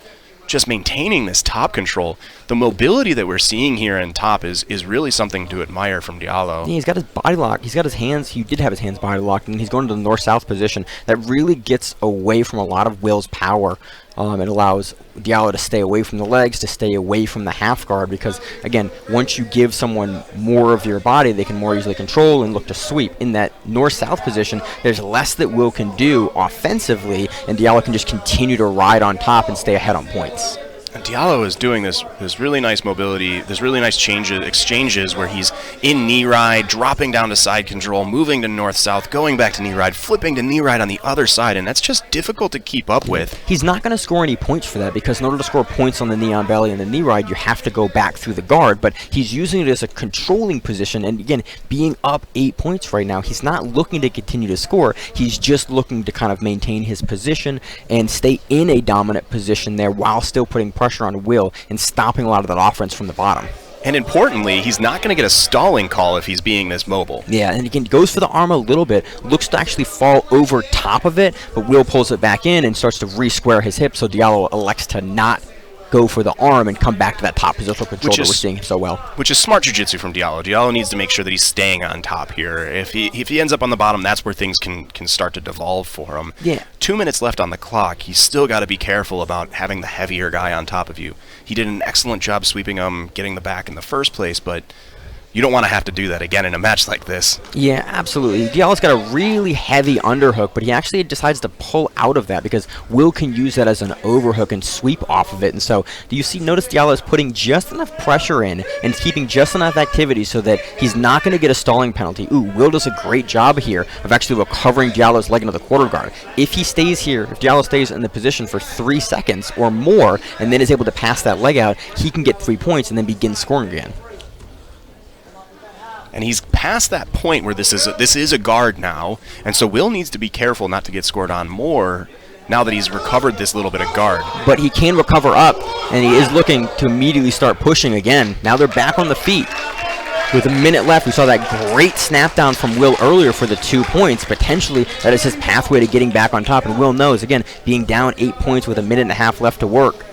Speaker 15: Just maintaining this top control. The mobility that we're seeing here in top is really something to admire from Diallo.
Speaker 16: Yeah, he's got his body lock. He's got his hands. He did have his hands body locked, and he's going to the north-south position. That really gets away from a lot of Will's power. It allows Diallo to stay away from the legs, to stay away from the half guard, because, again, once you give someone more of your body, they can more easily control and look to sweep. In that north-south position, there's less that Will can do offensively, and Diallo can just continue to ride on top and stay ahead on points.
Speaker 15: And Diallo is doing this really nice mobility, this really nice exchanges where he's in knee ride, dropping down to side control, moving to north-south, going back to knee ride, flipping to knee ride on the other side, and that's just difficult to keep up with.
Speaker 16: He's not going to score any points for that, because in order to score points on the knee on belly and the knee ride, you have to go back through the guard, but he's using it as a controlling position, and again, being up 8 points right now, he's not looking to continue to score, he's just looking to kind of maintain his position and stay in a dominant position there while still putting pressure on Will and stopping a lot of that offense from the bottom.
Speaker 15: And importantly, he's not going to get a stalling call if he's being this mobile.
Speaker 16: Yeah, and again, goes for the arm a little bit, looks to actually fall over top of it, but Will pulls it back in and starts to re-square his hip, so Diallo elects to not go for the arm and come back to that top positional control that we're seeing so well.
Speaker 15: Which is smart jiu-jitsu from Diallo. Diallo needs to make sure that he's staying on top here. If he ends up on the bottom, that's where things can start to devolve for him.
Speaker 16: Yeah.
Speaker 15: 2 minutes left on the clock. He's still got to be careful about having the heavier guy on top of you. He did an excellent job sweeping him, getting the back in the first place, but you don't want to have to do that again in a match like this.
Speaker 16: Yeah, absolutely. Diallo's got a really heavy underhook, but he actually decides to pull out of that because Will can use that as an overhook and sweep off of it. And so, notice Diallo is putting just enough pressure in and keeping just enough activity so that he's not going to get a stalling penalty. Ooh, Will does a great job here of actually recovering Diallo's leg into the quarter guard. If he stays here, if Diallo stays in the position for 3 seconds or more and then is able to pass that leg out, he can get 3 points and then begin scoring again.
Speaker 15: And he's past that point where this is a guard now, and so Will needs to be careful not to get scored on more now that he's recovered this little bit of guard.
Speaker 16: But he can recover up, and he is looking to immediately start pushing again. Now they're back on the feet. With a minute left, we saw that great snap down from Will earlier for the 2 points. Potentially, that is his pathway to getting back on top, and Will knows, again, being down 8 points with a minute and a half left to work.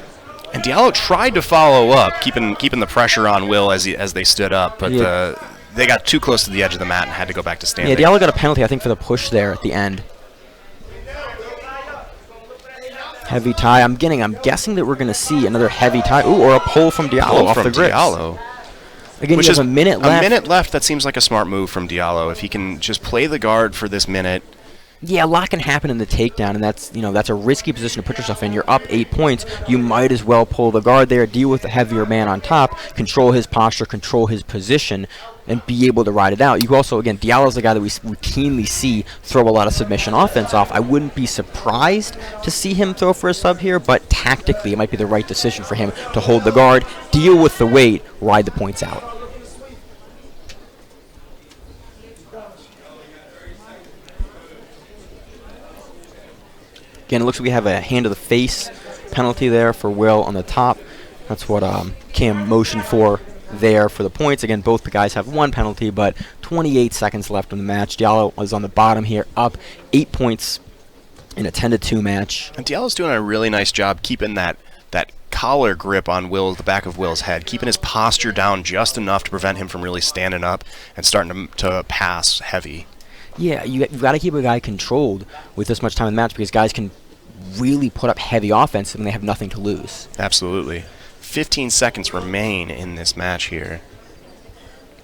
Speaker 15: And Diallo tried to follow up, keeping the pressure on Will as they stood up, but they got too close to the edge of the mat and had to go back to standing.
Speaker 16: Yeah, Diallo got a penalty, I think, for the push there at the end. Heavy tie. I'm guessing that we're going to see another heavy tie. Ooh, or a pull from Diallo off the grips.
Speaker 15: Diallo.
Speaker 16: Again, he has a minute left.
Speaker 15: A minute left, that seems like a smart move from Diallo. If he can just play the guard for this minute.
Speaker 16: Yeah, a lot can happen in the takedown, and that's a risky position to put yourself in. You're up 8 points. You might as well pull the guard there, deal with the heavier man on top, control his posture, control his position, and be able to ride it out. You also, again, Diallo's the guy that we routinely see throw a lot of submission offense off. I wouldn't be surprised to see him throw for a sub here, but tactically it might be the right decision for him to hold the guard, deal with the weight, ride the points out. Again, it looks like we have a hand to the face penalty there for Will on the top. That's what Cam motioned for there for the points. Again, both the guys have 1 penalty, but 28 seconds left in the match. Diallo is on the bottom here, up 8 points in a 10-2 match.
Speaker 15: And Diallo's doing a really nice job keeping that collar grip on the back of Will's head, keeping his posture down just enough to prevent him from really standing up and starting to pass heavy.
Speaker 16: Yeah, you've got to keep a guy controlled with this much time in the match because guys can really put up heavy offense when they have nothing to lose.
Speaker 15: Absolutely. 15 seconds remain in this match here.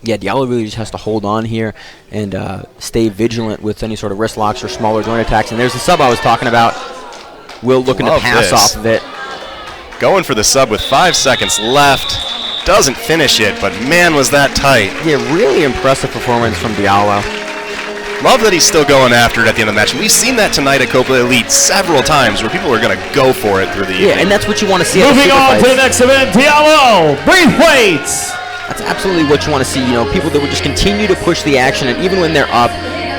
Speaker 16: Yeah, Diallo really just has to hold on here and stay vigilant with any sort of wrist locks or smaller joint attacks. And there's the sub I was talking about. Will looking to pass off of it.
Speaker 15: Going for the sub with 5 seconds left. Doesn't finish it, but man, was that tight.
Speaker 16: Yeah, really impressive performance from Diallo.
Speaker 15: Love that he's still going after it at the end of the match. And we've seen that tonight at Copa Elite several times where people are going to go for it through the evening.
Speaker 16: Yeah, and that's what you want to see.
Speaker 12: Moving on to the next event, Diallo, brief weights.
Speaker 16: That's absolutely what you want to see. You know, people that would just continue to push the action, and even when they're up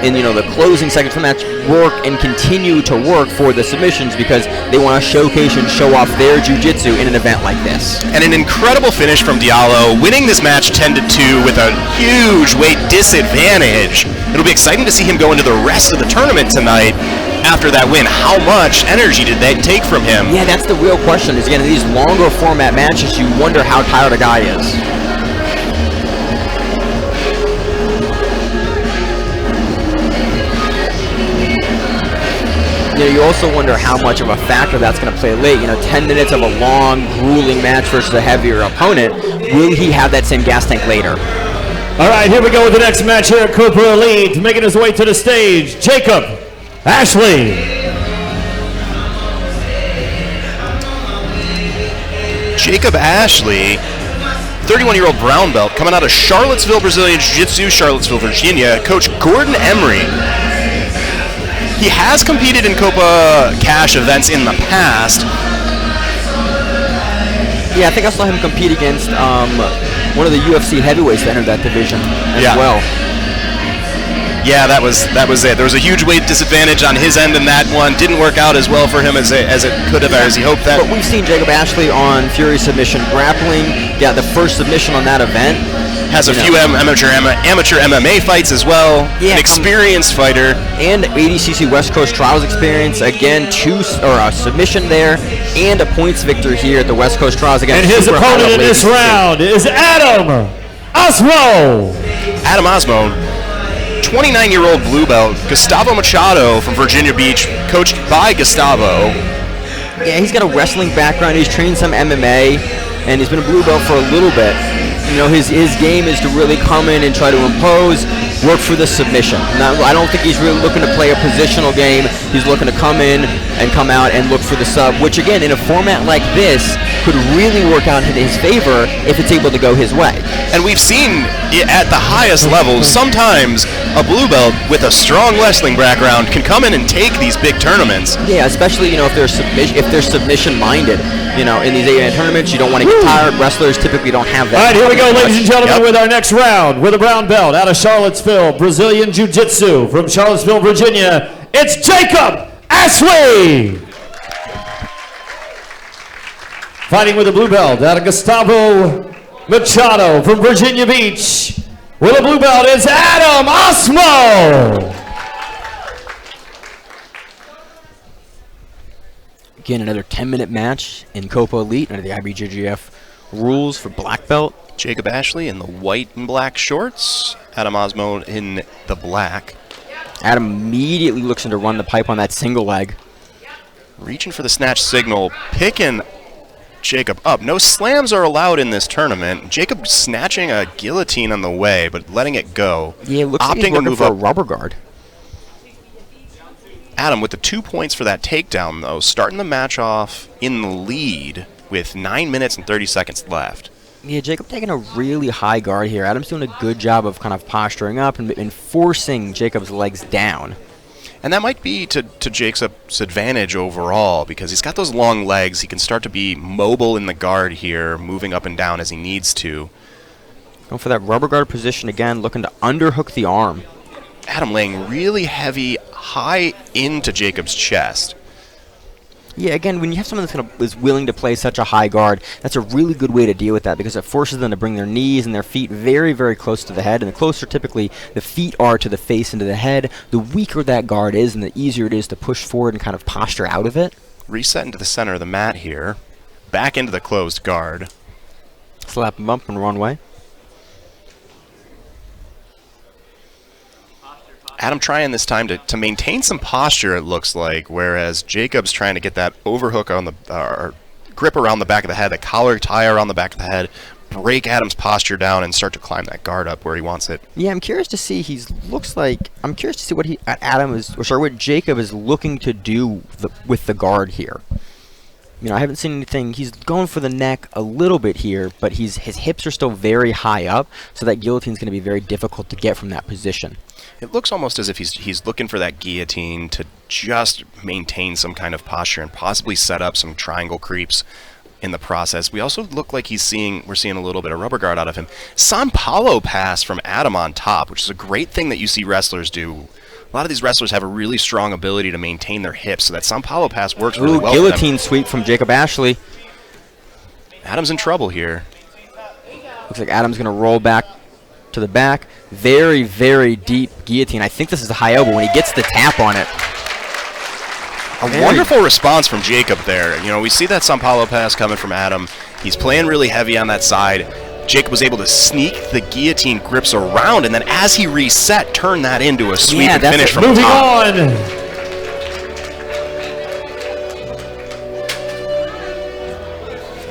Speaker 16: in, you know, the closing seconds of the match, work and continue to work for the submissions because they want to showcase and show off their jiu-jitsu in an event like this.
Speaker 15: And an incredible finish from Diallo, winning this match 10-2 with a huge weight disadvantage. It'll be exciting to see him go into the rest of the tournament tonight after that win. How much energy did that take from him?
Speaker 16: Yeah, that's the real question. Is again, in these longer format matches, you wonder how tired a guy is. You know, you also wonder how much of a factor that's going to play late. You know, 10 minutes of a long, grueling match versus a heavier opponent. Will he have that same gas tank later?
Speaker 12: All right, here we go with the next match here at Copa Elite. Making his way to the stage, Jacob Ashley.
Speaker 15: Jacob Ashley, 31-year-old brown belt, coming out of Charlottesville, Brazilian Jiu-Jitsu, Charlottesville, Virginia. Coach Gordon Emery. He has competed in Copa Cash events in the past.
Speaker 16: Yeah, I think I saw him compete against one of the UFC heavyweights that entered that division as well.
Speaker 15: Yeah, that was it. There was a huge weight disadvantage on his end in that one. Didn't work out as well for him as it could have, or as he hoped that.
Speaker 16: But we've seen Jacob Ashley on Fury Submission Grappling. Yeah, the first submission on that event.
Speaker 15: Has a few amateur MMA fights as well.
Speaker 16: Yeah,
Speaker 15: an experienced fighter.
Speaker 16: And ADCC West Coast Trials experience. Again, a submission there and a points victor here at the West Coast Trials. Again,
Speaker 12: and his opponent in this round is Adam Osmo.
Speaker 15: Adam Osmo, 29-year-old blue belt. Gustavo Machado from Virginia Beach, coached by Gustavo.
Speaker 16: Yeah, he's got a wrestling background. He's trained some MMA, and he's been a blue belt for a little bit. You know, his game is to really come in and try to impose, work for the submission. Now, I don't think he's really looking to play a positional game. He's looking to come in and come out and look for the sub, which again, in a format like this, could really work out in his favor if it's able to go his way.
Speaker 15: And we've seen at the highest levels, sometimes a blue belt with a strong wrestling background can come in and take these big tournaments.
Speaker 16: Yeah, especially, you know, if they're submission-minded. You know, in these 8-man tournaments, you don't want to get tired. Wrestlers typically don't have that.
Speaker 12: All right, here we go, ladies and gentlemen, with our next round. With a brown belt out of Charlottesville, Brazilian Jiu-Jitsu from Charlottesville, Virginia, it's Jacob Ashley. Fighting with a blue belt out of Gustavo Machado from Virginia Beach. With a blue belt is Adam Osmo.
Speaker 16: Again, another 10-minute match in Copa Elite under the IBJJF rules for black belt.
Speaker 15: Jacob Ashley in the white and black shorts. Adam Osmo in the black.
Speaker 16: Adam immediately looks in to run the pipe on that single leg.
Speaker 15: Reaching for the snatch signal, picking Jacob up. No slams are allowed in this tournament. Jacob snatching a guillotine on the way, but letting it go.
Speaker 16: Yeah, it looks like he's working for a rubber guard.
Speaker 15: Adam with the 2 points for that takedown, though, starting the match off in the lead with 9 minutes and 30 seconds left.
Speaker 16: Yeah, Jacob taking a really high guard here. Adam's doing a good job of kind of posturing up and forcing Jacob's legs down.
Speaker 15: And that might be to Jacob's advantage overall, because he's got those long legs. He can start to be mobile in the guard here, moving up and down as he needs to.
Speaker 16: Going for that rubber guard position again, looking to underhook the arm.
Speaker 15: Adam laying really heavy, high into Jacob's chest.
Speaker 16: Yeah, again, when you have someone that's willing to play such a high guard, that's a really good way to deal with that because it forces them to bring their knees and their feet very, very close to the head. And the closer typically the feet are to the face and to the head, the weaker that guard is and the easier it is to push forward and kind of posture out of it.
Speaker 15: Reset into the center of the mat here. Back into the closed guard.
Speaker 16: Slap and bump and run away.
Speaker 15: Adam trying this time to maintain some posture, it looks like, whereas Jacob's trying to get that overhook on the grip around the back of the head, the collar tie around the back of the head, break Adam's posture down and start to climb that guard up where he wants it.
Speaker 16: Yeah, I'm curious to see. I'm curious to see what Jacob is looking to do with the guard here. You know, I haven't seen anything. He's going for the neck a little bit here, but his hips are still very high up, so that guillotine's going to be very difficult to get from that position.
Speaker 15: It looks almost as if he's looking for that guillotine to just maintain some kind of posture and possibly set up some triangle creeps in the process. We also look like we're seeing a little bit of rubber guard out of him. San Paulo pass from Adam on top, which is a great thing that you see wrestlers do. A lot of these wrestlers have a really strong ability to maintain their hips, so that San Paulo pass works really well.
Speaker 16: Guillotine sweep from Jacob Ashley.
Speaker 15: Adam's in trouble here.
Speaker 16: Looks like Adam's going to roll back to the back. Very, very deep guillotine. I think this is a high elbow when he gets the tap on it.
Speaker 15: A wonderful response from Jacob there. You know, we see that San Paulo pass coming from Adam. He's playing really heavy on that side. Jacob was able to sneak the guillotine grips around, and then as he reset, turn that into a sweep and finish from the top.
Speaker 12: Moving on.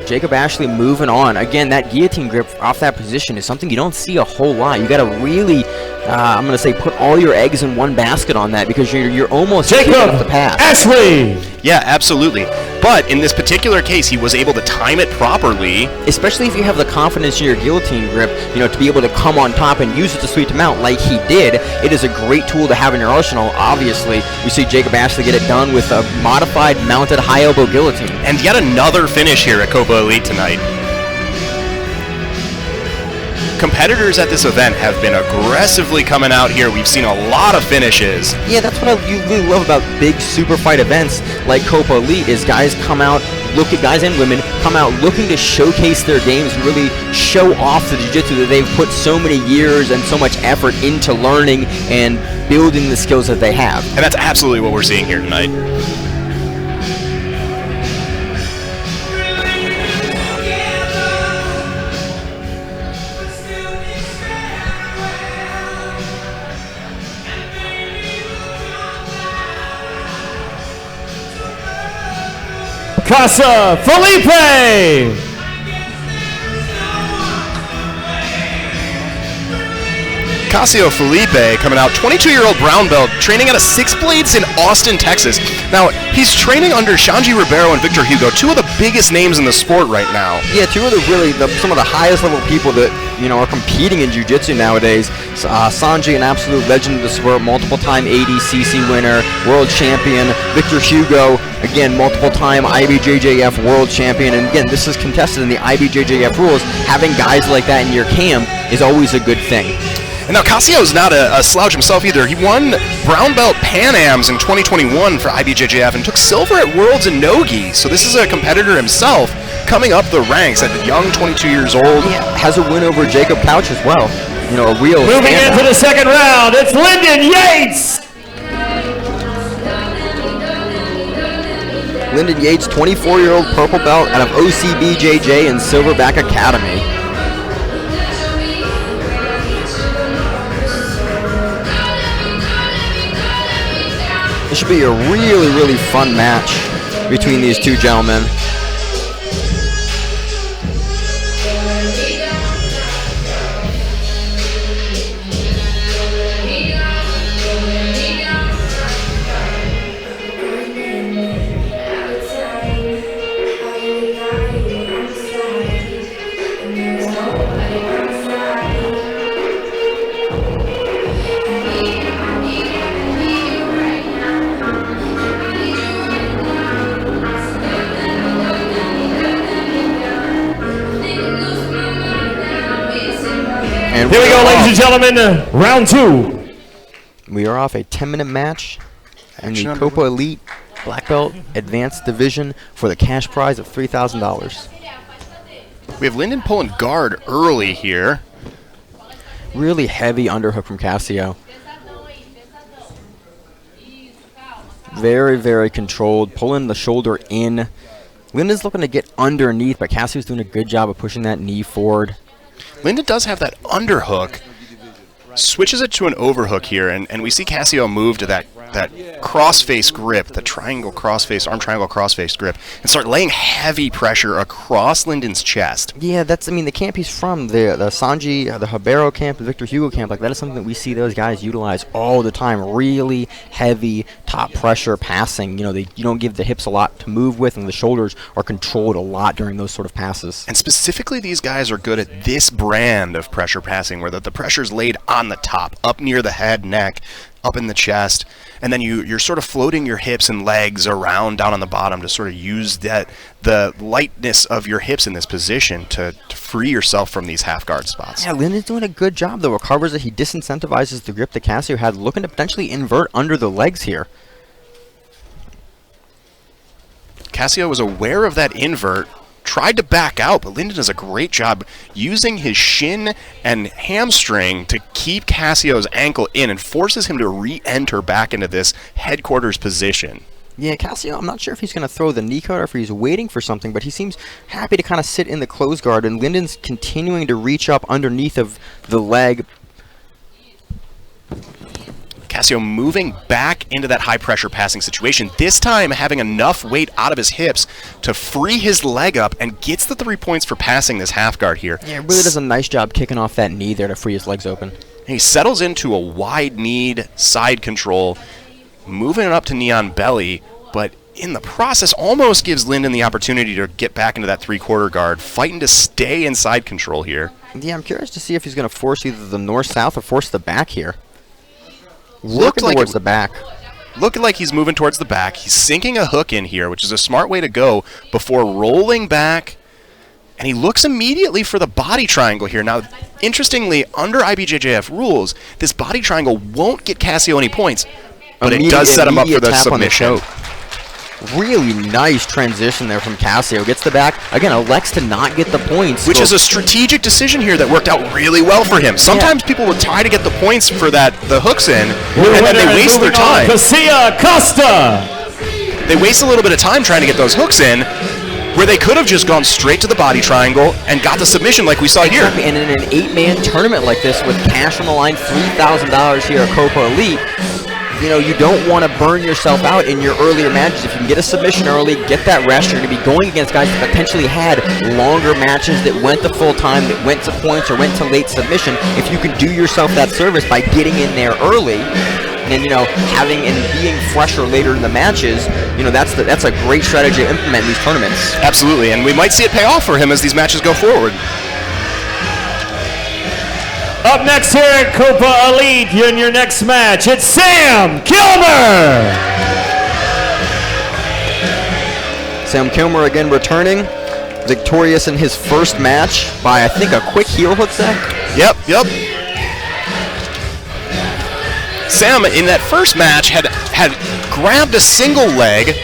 Speaker 16: Jacob Ashley moving on. Again, that guillotine grip off that position is something you don't see a whole lot. You got to really, I'm going to say, put all your eggs in one basket on that, because you're almost
Speaker 12: Jacob
Speaker 16: off the pass.
Speaker 12: Ashley!
Speaker 15: Yeah, absolutely. But in this particular case, he was able to time it properly.
Speaker 16: Especially if you have the confidence in your guillotine grip, you know, to be able to come on top and use it to sweep them out like he did. It is a great tool to have in your arsenal. Obviously, we see Jacob Ashley get it done with a modified mounted high elbow guillotine.
Speaker 15: And yet another finish here at Copa Elite tonight. Competitors at this event have been aggressively coming out here. We've seen a lot of finishes.
Speaker 16: Yeah, that's what I really love about big super fight events like Copa Elite, is guys come out, guys and women come out looking to showcase their games and really show off the jiu-jitsu that they've put so many years and so much effort into learning and building the skills that they have.
Speaker 15: And that's absolutely what we're seeing here tonight.
Speaker 12: Costa Felipe!
Speaker 15: Cassio Felipe coming out, 22-year-old brown belt, training out of Six Blades in Austin, Texas. Now, he's training under Shanji Ribeiro and Victor Hugo, two of the biggest names in the sport right now.
Speaker 16: Yeah, two of some of the highest level people that, you know, are competing in jiu-jitsu nowadays. Sanji, an absolute legend of the sport, multiple-time ADCC winner, world champion. Victor Hugo, again, multiple-time IBJJF world champion. And again, this is contested in the IBJJF rules. Having guys like that in your camp is always a good thing.
Speaker 15: And now Cassio's not a slouch himself either. He won Brown Belt Pan Ams in 2021 for IBJJF and took silver at Worlds in Nogi. So this is a competitor himself coming up the ranks at the young 22 years old.
Speaker 16: Yeah, has a win over Jacob Couch as well. You know, a real
Speaker 12: Moving into the second round, it's Lyndon Yates!
Speaker 16: Lyndon Yates, 24-year-old purple belt out of OCBJJ and Silverback Academy. This should be a really, really fun match between these two gentlemen.
Speaker 12: Here we go, ladies and gentlemen, round two.
Speaker 16: We are off a 10-minute match in the Copa Elite Black Belt Advanced Division for the cash prize of $3,000.
Speaker 15: We have Lyndon pulling guard early here.
Speaker 16: Really heavy underhook from Cassio. Very, very controlled, pulling the shoulder in. Lyndon's looking to get underneath, but Cassio's doing a good job of pushing that knee forward.
Speaker 15: Lyndon does have that underhook, switches it to an overhook here, and we see Cassio move to that cross-face grip, the triangle cross-face, arm triangle cross-face grip, and start laying heavy pressure across Lyndon's chest.
Speaker 16: Yeah, I mean, the camp he's from, the Sanji, the Habero camp, the Victor Hugo camp, like that is something that we see those guys utilize all the time. Really heavy top pressure passing. You know, you don't give the hips a lot to move with, and the shoulders are controlled a lot during those sort of passes.
Speaker 15: And specifically, these guys are good at this brand of pressure passing, where the pressure's laid on the top, up near the head, neck, up in the chest, and then you're sort of floating your hips and legs around down on the bottom to sort of use the lightness of your hips in this position to free yourself from these half guard spots.
Speaker 16: Yeah, Lyndon's doing a good job, though. Recovers it. He disincentivizes the grip that Cassio had, looking to potentially invert under the legs here.
Speaker 15: Cassio was aware of that invert, tried to back out, but Lyndon does a great job using his shin and hamstring to keep Cassio's ankle in and forces him to re-enter back into this headquarters position.
Speaker 16: Yeah, Cassio, I'm not sure if he's going to throw the knee cut or if he's waiting for something, but he seems happy to kind of sit in the close guard, and Lyndon's continuing to reach up underneath of the leg.
Speaker 15: Cassio moving back into that high-pressure passing situation, this time having enough weight out of his hips to free his leg up and gets the 3 points for passing this half guard here.
Speaker 16: Yeah, really does a nice job kicking off that knee there to free his legs open.
Speaker 15: He settles into a wide-kneed side control, moving it up to knee on belly, but in the process almost gives Lyndon the opportunity to get back into that three-quarter guard, fighting to stay in side control here.
Speaker 16: Yeah, I'm curious to see if he's going to force either the north-south or force the back here. Looking towards the back.
Speaker 15: Looking like he's moving towards the back. He's sinking a hook in here, which is a smart way to go before rolling back. And he looks immediately for the body triangle here. Now, interestingly, under IBJJF rules, this body triangle won't get Cassio any points, but it does set him up for the submission.
Speaker 16: Really nice transition there from Cassio. Gets the back. Again, elects to not get the points.
Speaker 15: Which is a strategic decision here that worked out really well for him. Sometimes people will try to get the points for the hooks in, and then they waste their time.
Speaker 12: Costa!
Speaker 15: They waste a little bit of time trying to get those hooks in, where they could have just gone straight to the body triangle and got the submission like we saw here.
Speaker 16: And in an 8-man tournament like this with cash on the line, $3,000 here at Copa Elite, you know, you don't want to burn yourself out in your earlier matches. If you can get a submission early, get that rest, you're going to be going against guys that potentially had longer matches that went to full time, that went to points or went to late submission. If you can do yourself that service by getting in there early, and you know, having and being fresher later in the matches, you know, that's a great strategy to implement in these tournaments.
Speaker 15: Absolutely, and we might see it pay off for him as these matches go forward.
Speaker 12: Up next here at Copa Elite, in your next match, it's Sam Kilmer!
Speaker 16: Sam Kilmer again returning, victorious in his first match by, I think, a quick heel hook set.
Speaker 15: Yep. Sam, in that first match, had grabbed a single leg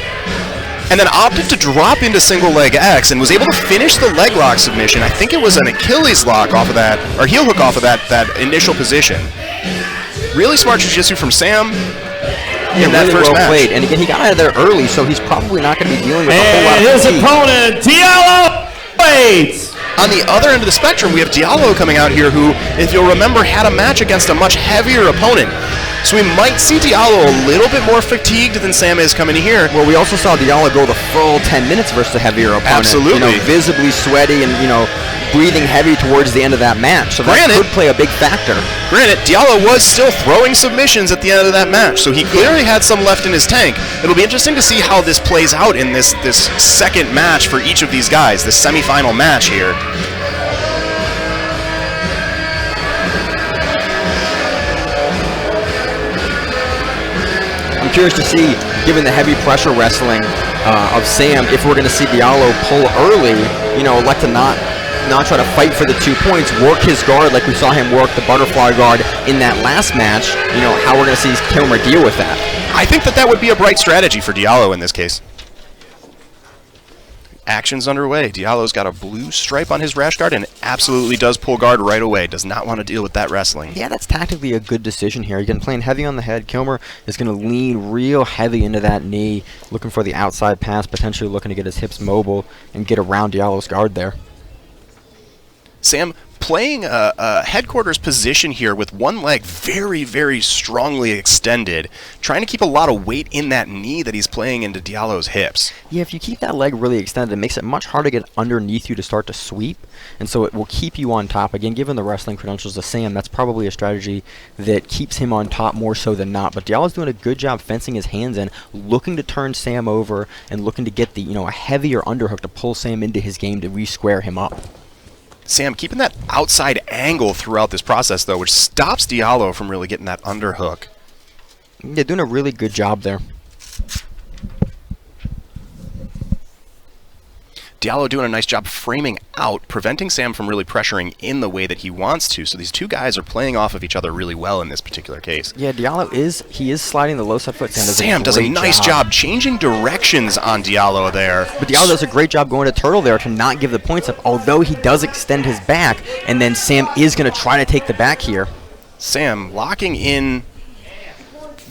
Speaker 15: and then opted to drop into single leg X and was able to finish the leg lock submission. I think it was an Achilles lock off of that, or heel hook off of that initial position. Really smart jiu-jitsu from Sam in that
Speaker 16: really
Speaker 15: first match.
Speaker 16: Played. And again, he got out of there early, so he's probably not going to be dealing with a whole lot of
Speaker 12: his
Speaker 16: fatigue.
Speaker 12: opponent, Diallo Waits!
Speaker 15: On the other end of the spectrum, we have Diallo coming out here who, if you'll remember, had a match against a much heavier opponent. So we might see Diallo a little bit more fatigued than Sam is coming in here.
Speaker 16: Well, we also saw Diallo go the full 10 minutes versus a heavier opponent.
Speaker 15: Absolutely.
Speaker 16: You know, visibly sweaty and, you know, breathing heavy towards the end of that match. So that could play a big factor.
Speaker 15: Granted, Diallo was still throwing submissions at the end of that match, so he clearly had some left in his tank. It'll be interesting to see how this plays out in this second match for each of these guys, this semifinal match here.
Speaker 16: I'm curious to see, given the heavy pressure wrestling of Sam, if we're going to see Diallo pull early, you know, elect to not try to fight for the 2 points, work his guard like we saw him work the butterfly guard in that last match. You know, how we're going to see Kilmer deal with that.
Speaker 15: I think that would be a bright strategy for Diallo in this case. Action's underway. Diallo's got a blue stripe on his rash guard and absolutely does pull guard right away. Does not want to deal with that wrestling.
Speaker 16: Yeah, that's tactically a good decision here. Again, playing heavy on the head. Kilmer is going to lean real heavy into that knee, looking for the outside pass, potentially looking to get his hips mobile and get around Diallo's guard there.
Speaker 15: Sam playing a headquarters position here with one leg very, very strongly extended, trying to keep a lot of weight in that knee that he's playing into Diallo's hips.
Speaker 16: Yeah, if you keep that leg really extended, it makes it much harder to get underneath you to start to sweep, and so it will keep you on top. Again, given the wrestling credentials of Sam, that's probably a strategy that keeps him on top more so than not. But Diallo's doing a good job fencing his hands in, looking to turn Sam over and looking to get the a heavier underhook to pull Sam into his game to re-square him up.
Speaker 15: Sam keeping that outside angle throughout this process, though, which stops Diallo from really getting that underhook.
Speaker 16: Yeah, doing a really good job there.
Speaker 15: Diallo doing a nice job framing out, preventing Sam from really pressuring in the way that he wants to. So these two guys are playing off of each other really well in this particular case.
Speaker 16: Yeah, Diallo is sliding the low side foot.
Speaker 15: Sam does a nice job changing directions on Diallo there.
Speaker 16: But Diallo does a great job going to turtle there to not give the points up, although he does extend his back, and then Sam is going to try to take the back here.
Speaker 15: Sam locking in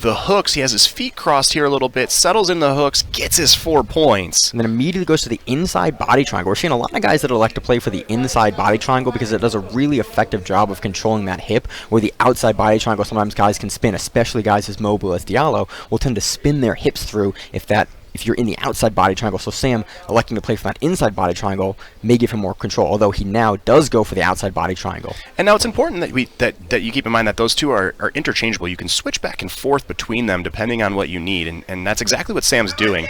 Speaker 15: the hooks. He has his feet crossed here a little bit, settles in the hooks, gets his 4 points.
Speaker 16: And then immediately goes to the inside body triangle. We're seeing a lot of guys that elect to play for the inside body triangle because it does a really effective job of controlling that hip, where the outside body triangle sometimes guys can spin, especially guys as mobile as Diallo will tend to spin their hips through if you're in the outside body triangle. So Sam electing to play for that inside body triangle may give him more control, although he now does go for the outside body triangle.
Speaker 15: And now it's important that you keep in mind that those two are interchangeable. You can switch back and forth between them depending on what you need, and that's exactly what Sam's doing.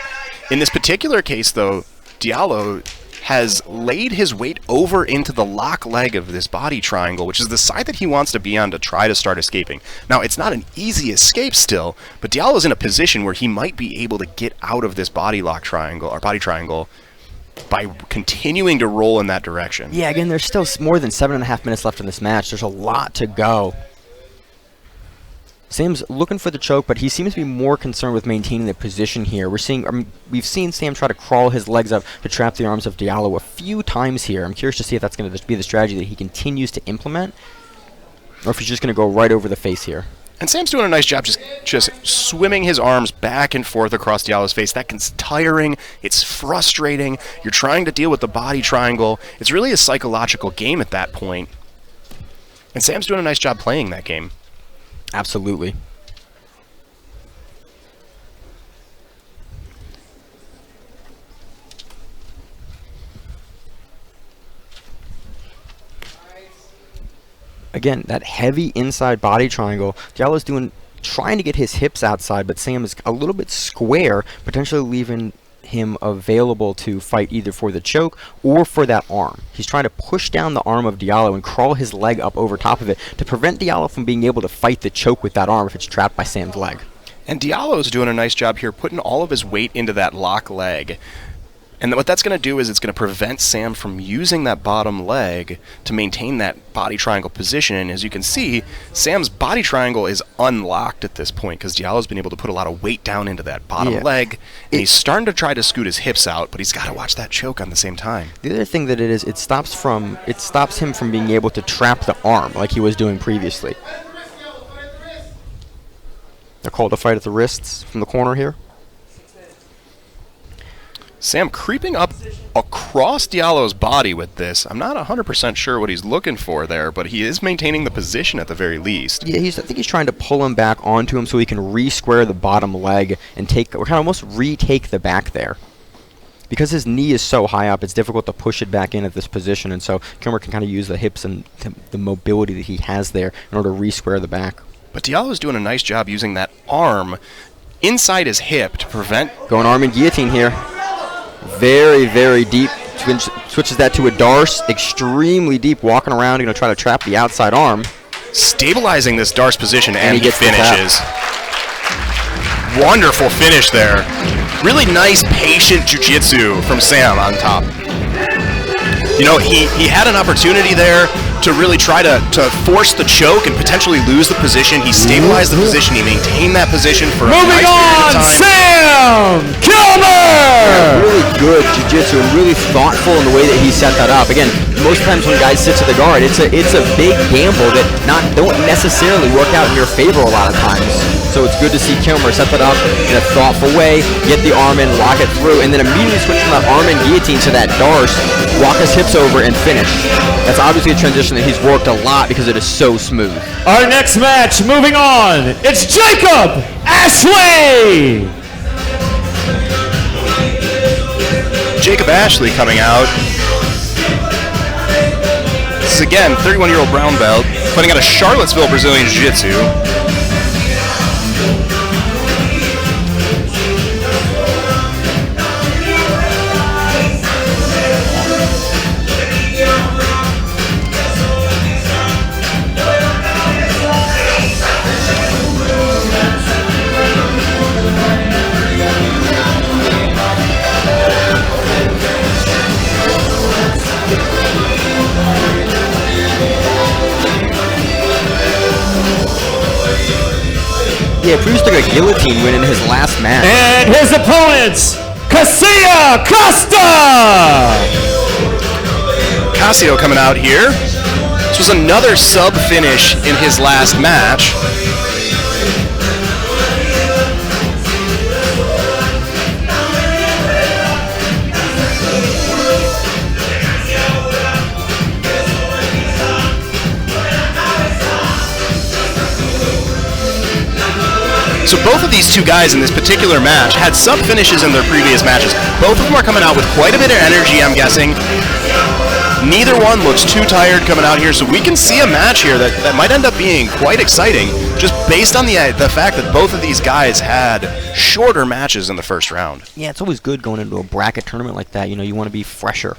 Speaker 15: In this particular case, though, Diallo has laid his weight over into the lock leg of this body triangle, which is the side that he wants to be on to try to start escaping. Now, it's not an easy escape still, but Diallo's in a position where he might be able to get out of this body triangle by continuing to roll in that direction.
Speaker 16: Yeah, again, there's still more than 7.5 minutes left in this match. There's a lot to go. Sam's looking for the choke, but he seems to be more concerned with maintaining the position here. We've seen Sam try to crawl his legs up to trap the arms of Diallo a few times here. I'm curious to see if that's going to be the strategy that he continues to implement, or if he's just going to go right over the face here.
Speaker 15: And Sam's doing a nice job just swimming his arms back and forth across Diallo's face. That gets tiring. It's frustrating. You're trying to deal with the body triangle. It's really a psychological game at that point. And Sam's doing a nice job playing that game.
Speaker 16: Absolutely. Again, that heavy inside body triangle. Diallo's trying to get his hips outside, but Sam is a little bit square, potentially leaving him available to fight either for the choke or for that arm. He's trying to push down the arm of Diallo and crawl his leg up over top of it to prevent Diallo from being able to fight the choke with that arm if it's trapped by Sam's leg.
Speaker 15: And Diallo's doing a nice job here putting all of his weight into that lock leg. And what that's going to do is it's going to prevent Sam from using that bottom leg to maintain that body triangle position. And as you can see, Sam's body triangle is unlocked at this point because Diallo's been able to put a lot of weight down into that bottom leg. And he's starting to try to scoot his hips out, but he's got to watch that choke on the same time.
Speaker 16: The other thing that it stops him from being able to trap the arm like he was doing previously. They're called a fight at the wrists from the corner here.
Speaker 15: Sam creeping up across Diallo's body with this. I'm not 100% sure what he's looking for there, but he is maintaining the position at the very least.
Speaker 16: Yeah, I think he's trying to pull him back onto him so he can re-square the bottom leg and almost retake the back there. Because his knee is so high up, it's difficult to push it back in at this position, and so Kilmer can kind of use the hips and the mobility that he has there in order to re-square the back.
Speaker 15: But Diallo's doing a nice job using that arm inside his hip to prevent...
Speaker 16: Going arm and guillotine here. Very, very deep. Switches that to a Darce. Extremely deep. Walking around. Going to try to trap the outside arm.
Speaker 15: Stabilizing this Darce position, and he finishes. Wonderful finish there. Really nice, patient jiu-jitsu from Sam on top. You know, he had an opportunity there to really try to force the choke and potentially lose the position. He stabilized the position. He maintained that position for a nice period of time.
Speaker 16: Sam Kilmer! Yeah, really good jiu-jitsu and really thoughtful in the way that he set that up. Again, most times when guys sit to the guard, it's a big gamble that don't necessarily work out in your favor a lot of times. So it's good to see Kilmer set that up in a thoughtful way, get the arm in, lock it through, and then immediately switch from that arm in guillotine to that darce, walk his hips over, and finish. That's obviously a transition that he's worked a lot because it is so smooth.
Speaker 12: Our next match, moving on, it's Jacob Ashley!
Speaker 15: Jacob Ashley coming out. This is again 31-year-old brown belt, fighting out of Charlottesville, Brazilian Jiu-Jitsu.
Speaker 16: Yeah, Cruz took a guillotine win in his last match.
Speaker 12: And his opponents, Cassio Costa!
Speaker 15: Cassio coming out here. This was another sub finish in his last match. So both of these two guys in this particular match had sub finishes in their previous matches. Both of them are coming out with quite a bit of energy, I'm guessing. Neither one looks too tired coming out here, so we can see a match here that might end up being quite exciting, just based on the fact that both of these guys had shorter matches in the first round.
Speaker 16: Yeah, it's always good going into a bracket tournament like that. You know, you want to be fresher.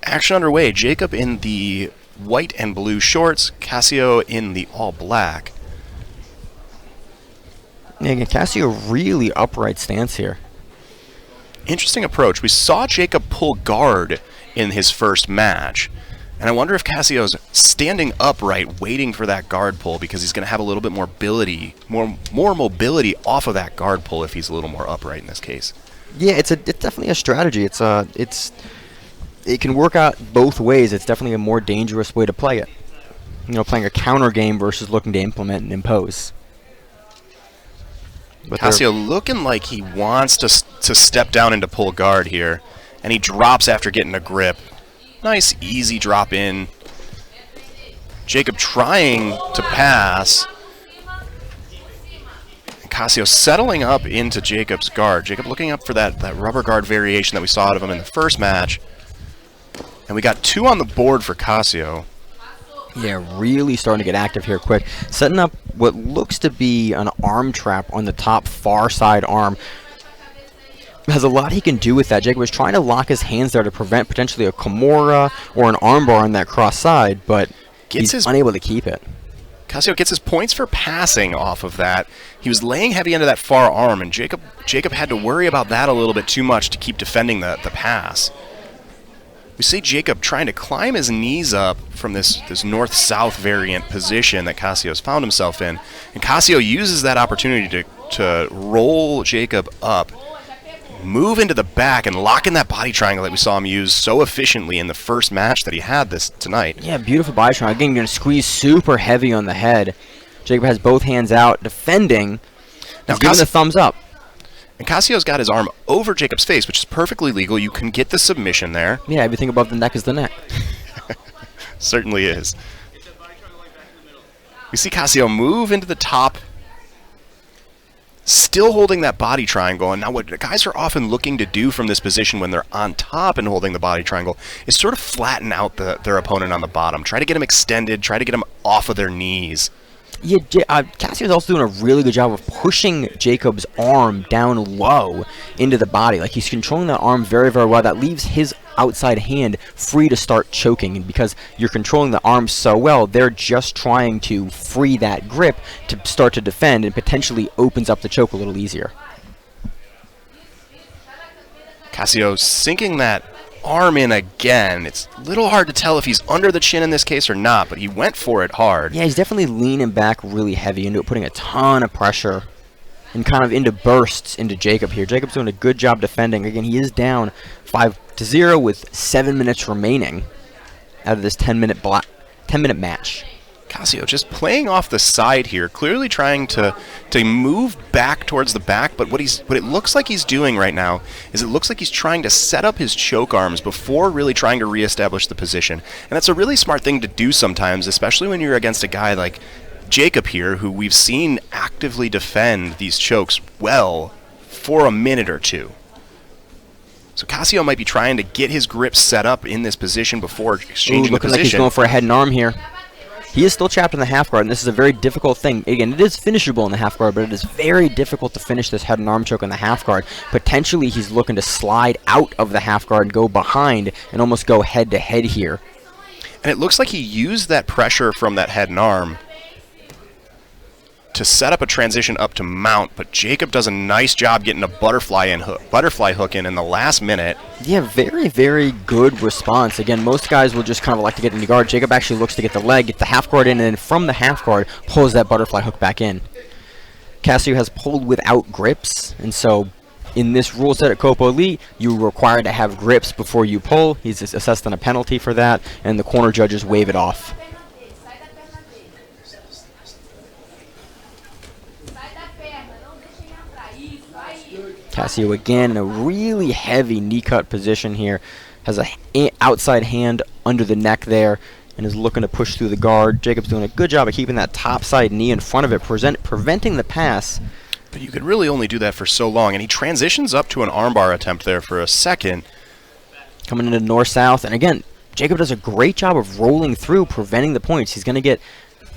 Speaker 15: Action underway. Jacob in the white and blue shorts, Cassio in the all black.
Speaker 16: Yeah, again, Cassio really upright stance here.
Speaker 15: Interesting approach. We saw Jacob pull guard in his first match, and I wonder if Cassio's standing upright waiting for that guard pull because he's going to have a little bit more mobility, more mobility off of that guard pull if he's a little more upright in this case.
Speaker 16: Yeah, it's definitely a strategy. It can work out both ways. It's definitely a more dangerous way to play it. You know, playing a counter game versus looking to implement and impose. But
Speaker 15: Cassio looking like he wants to step down into pull guard here, and he drops after getting a grip. Nice, easy drop in. Jacob trying to pass. Cassio settling up into Jacob's guard. Jacob looking up for that rubber guard variation that we saw out of him in the first match. And we got 2 on the board for Cassio.
Speaker 16: Yeah, really starting to get active here quick. Setting up what looks to be an arm trap on the top far side arm. Has a lot he can do with that. Jacob was trying to lock his hands there to prevent potentially a Kimura or an armbar on that cross side, but he's unable to keep it.
Speaker 15: Cassio gets his points for passing off of that. He was laying heavy into that far arm, and Jacob had to worry about that a little bit too much to keep defending the pass. We see Jacob trying to climb his knees up from this north-south variant position that Cassio's found himself in. And Cassio uses that opportunity to roll Jacob up, move into the back, and lock in that body triangle that we saw him use so efficiently in the first match that he had tonight.
Speaker 16: Yeah, beautiful body triangle. Again, going to squeeze super heavy on the head. Jacob has both hands out, defending. Now giving the thumbs up.
Speaker 15: And Cassio's got his arm over Jacob's face, which is perfectly legal. You can get the submission there.
Speaker 16: Yeah, everything above the neck is the neck.
Speaker 15: Certainly is. We see Cassio move into the top, still holding that body triangle. And now what guys are often looking to do from this position when they're on top and holding the body triangle is sort of flatten out their opponent on the bottom. Try to get them extended, try to get them off of their knees.
Speaker 16: Yeah, Cassio's also doing a really good job of pushing Jacob's arm down low into the body. Like, he's controlling that arm very, very well. That leaves his outside hand free to start choking. And because you're controlling the arm so well, they're just trying to free that grip to start to defend, and potentially opens up the choke a little easier.
Speaker 15: Cassio sinking that arm in again. It's a little hard to tell if he's under the chin in this case or not, but he went for it hard.
Speaker 16: Yeah, he's definitely leaning back really heavy into it, putting a ton of pressure. and kind of into bursts into Jacob here. Jacob's doing a good job defending. Again, he is down 5-0 with 7 minutes remaining out of this 10-minute match.
Speaker 15: Cassio just playing off the side here, clearly trying to move back towards the back, but what it looks like he's doing right now is it looks like he's trying to set up his choke arms before really trying to reestablish the position. And that's a really smart thing to do sometimes, especially when you're against a guy like Jacob here, who we've seen actively defend these chokes well for a minute or two. So Cassio might be trying to get his grip set up in this position before exchanging the position.
Speaker 16: Looking like he's going for a head and arm here. He is still trapped in the half guard, and this is a very difficult thing. Again, it is finishable in the half guard, but it is very difficult to finish this head and arm choke in the half guard. Potentially, he's looking to slide out of the half guard, go behind, and almost go head to head here.
Speaker 15: And it looks like he used that pressure from that head and arm to set up a transition up to mount, but Jacob does a nice job getting a butterfly hook in the last minute.
Speaker 16: Yeah, very, very good response. Again, most guys will just kind of like to get into guard. Jacob actually looks to get the leg, get the half guard in, and then from the half guard, pulls that butterfly hook back in. Cassio has pulled without grips, and so in this rule set at Copa Elite, you're required to have grips before you pull. He's assessed on a penalty for that, and the corner judges waive it off. Cassio again in a really heavy knee cut position here. Has a outside hand under the neck there and is looking to push through the guard. Jacob's doing a good job of keeping that top side knee in front of it, preventing the pass.
Speaker 15: But you could really only do that for so long, and he transitions up to an armbar attempt there for a second.
Speaker 16: Coming into north-south, and again, Jacob does a great job of rolling through, preventing the points. He's going to get,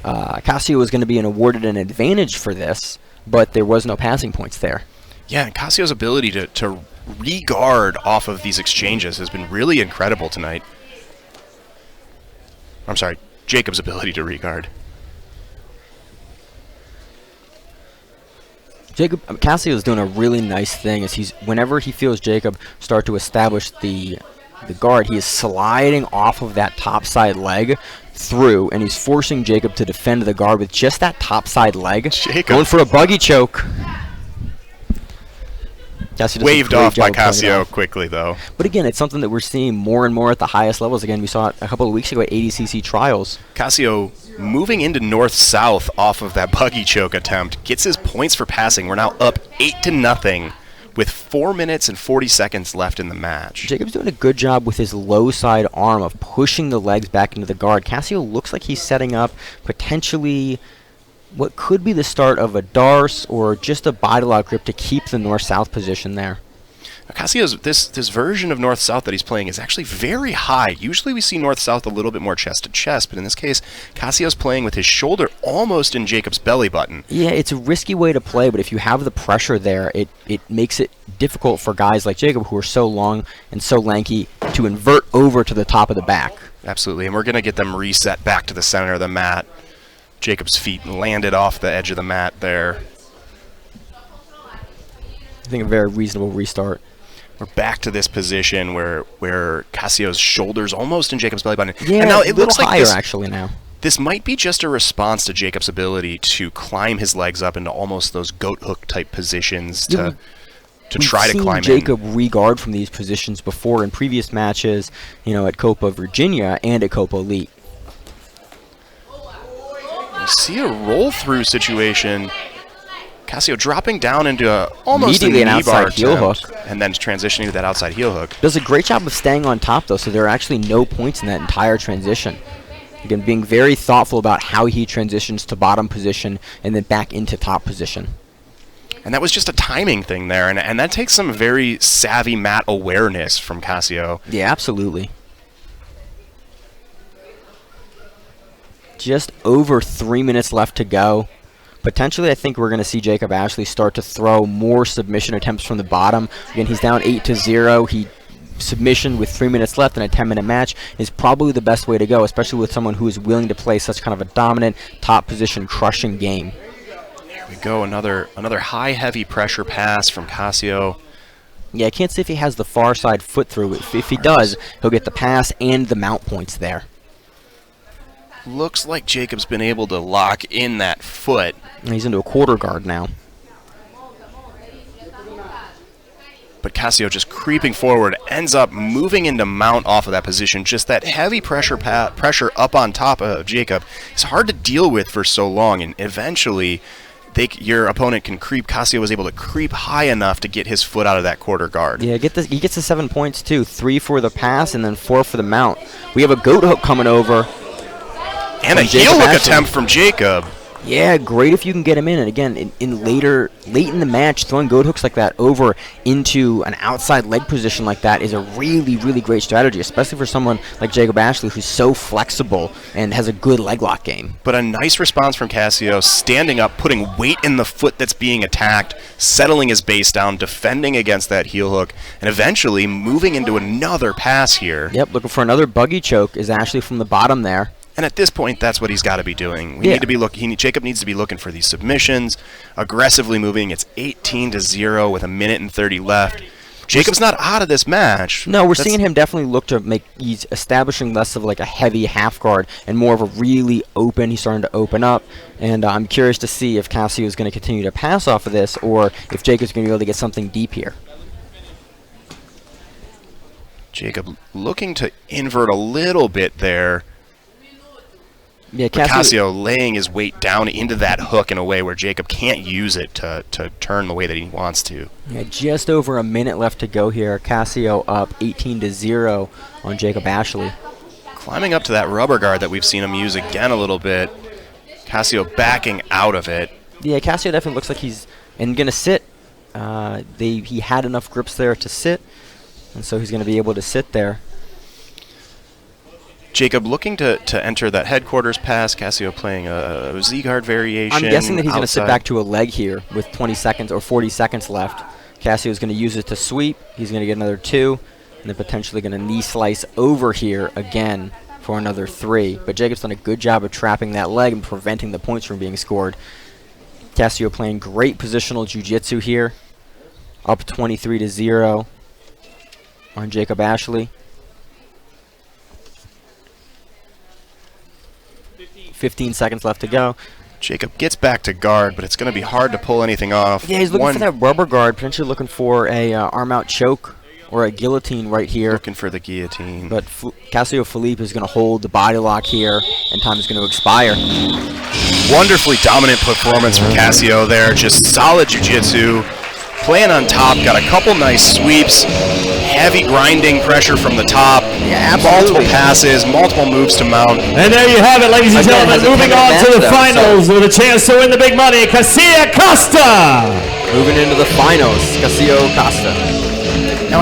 Speaker 16: Cassio is going to be awarded an advantage for this, but there was no passing points there.
Speaker 15: Yeah, and Cassio's ability to re-guard off of these exchanges has been really incredible tonight. I'm sorry, Jacob's ability to re-guard.
Speaker 16: Cassio is doing a really nice thing as whenever he feels Jacob start to establish the guard, he is sliding off of that top side leg through, and he's forcing Jacob to defend the guard with just that top side leg.
Speaker 15: Jacob.
Speaker 16: Going for a buggy choke.
Speaker 15: Waved off by Cassio quickly, though.
Speaker 16: But again, it's something that we're seeing more and more at the highest levels. Again, we saw it a couple of weeks ago at ADCC Trials.
Speaker 15: Cassio moving into north-south off of that buggy choke attempt gets his points for passing. We're now up 8-0 with 4 minutes and 40 seconds left in the match.
Speaker 16: Jacob's doing a good job with his low side arm of pushing the legs back into the guard. Cassio looks like he's setting up potentially what could be the start of a Darce or just a body-lock grip to keep the north-south position there.
Speaker 15: Cassio's this version of north-south that he's playing is actually very high. Usually we see north-south a little bit more chest-to-chest, but in this case, Cassio's playing with his shoulder almost in Jacob's belly button.
Speaker 16: Yeah, it's a risky way to play, but if you have the pressure there, it makes it difficult for guys like Jacob, who are so long and so lanky, to invert over to the top of the back.
Speaker 15: Absolutely, and we're going to get them reset back to the center of the mat. Jacob's feet landed off the edge of the mat there.
Speaker 16: I think a very reasonable restart.
Speaker 15: We're back to this position where Cassio's shoulder's almost in Jacob's belly button.
Speaker 16: Yeah,
Speaker 15: and now it looks like
Speaker 16: higher
Speaker 15: this,
Speaker 16: actually now.
Speaker 15: This might be just a response to Jacob's ability to climb his legs up into almost those goat hook type positions to try to climb in.
Speaker 16: We've seen Jacob re-guard from these positions before in previous matches, at Copa Virginia and at Copa Elite.
Speaker 15: See a roll-through situation. Cassio dropping down into almost
Speaker 16: immediately an outside heel hook,
Speaker 15: and then transitioning to that outside heel hook.
Speaker 16: Does a great job of staying on top, though, so there are actually no points in that entire transition. Again, being very thoughtful about how he transitions to bottom position and then back into top position.
Speaker 15: And that was just a timing thing there, and that takes some very savvy mat awareness from Cassio.
Speaker 16: Yeah, absolutely. Just over 3 minutes left to go. Potentially, I think we're going to see Jacob Ashley start to throw more submission attempts from the bottom. Again, he's down 8-0. Submission with 3 minutes left in a 10-minute match is probably the best way to go, especially with someone who is willing to play such kind of a dominant, top position, crushing game.
Speaker 15: There we go, another high, heavy pressure pass from Cassio.
Speaker 16: Yeah, I can't see if he has the far side foot through. If he does, he'll get the pass and the mount points there.
Speaker 15: Looks like Jacob's been able to lock in that foot.
Speaker 16: And he's into a quarter guard now.
Speaker 15: but Cassio just creeping forward, ends up moving into mount off of that position. Just that heavy pressure up on top of Jacob is hard to deal with for so long, and eventually your opponent can creep. Cassio was able to creep high enough to get his foot out of that quarter guard.
Speaker 16: Yeah, he gets the 7 points too. 3 for the pass and then 4 for the mount. We have a goat hook coming over.
Speaker 15: And a heel hook attempt from Jacob.
Speaker 16: Yeah, great if you can get him in. And again, late in the match, throwing goat hooks like that over into an outside leg position like that is a really, really great strategy, especially for someone like Jacob Ashley, who's so flexible and has a good leg lock game.
Speaker 15: But a nice response from Cassio, standing up, putting weight in the foot that's being attacked, settling his base down, defending against that heel hook, and eventually moving into another pass here.
Speaker 16: Yep, looking for another buggy choke is Ashley from the bottom there.
Speaker 15: And at this point, that's what he's got to be doing. Jacob needs to be looking for these submissions, aggressively moving. It's 18-0 with 1:30 left. Jacob's not out of this match.
Speaker 16: No, we're seeing him definitely look to he's establishing less of like a heavy half guard and more of a really open. He's starting to open up, and I'm curious to see if Cassio is going to continue to pass off of this or if Jacob's going to be able to get something deep here.
Speaker 15: Jacob looking to invert a little bit there.
Speaker 16: Yeah,
Speaker 15: Cassio laying his weight down into that hook in a way where Jacob can't use it to turn the way that he wants to.
Speaker 16: Yeah, just over a minute left to go here. Cassio up 18-0 on Jacob Ashley.
Speaker 15: Climbing up to that rubber guard that we've seen him use again a little bit. Cassio backing out of it.
Speaker 16: Yeah, Cassio definitely looks like he's going to sit. He had enough grips there to sit, and so he's going to be able to sit there.
Speaker 15: Jacob looking to enter that headquarters pass. Cassio playing a Z-guard variation.
Speaker 16: I'm guessing that he's going to sit back to a leg here with 20 seconds or 40 seconds left. Cassio's going to use it to sweep. He's going to get another 2, and then potentially going to knee slice over here again for another 3. But Jacob's done a good job of trapping that leg and preventing the points from being scored. Cassio playing great positional jiu-jitsu here. Up 23-0 on Jacob Ashley. 15 seconds left to go.
Speaker 15: Jacob gets back to guard, but it's going to be hard to pull anything off.
Speaker 16: Yeah, he's looking for that rubber guard, potentially looking for a arm-out choke or a guillotine right here.
Speaker 15: Looking for the guillotine.
Speaker 16: But Cassio Philippe is going to hold the body lock here, and time is going to expire.
Speaker 15: Wonderfully dominant performance from Cassio there. Just solid jiu-jitsu. Playing on top, got a couple nice sweeps, heavy grinding pressure from the top, multiple passes, multiple moves to mount.
Speaker 12: And there you have it, ladies and gentlemen, moving on to the finals with a chance to win the big money, Cassio Costa!
Speaker 16: Moving into the finals, Cassio Costa. Now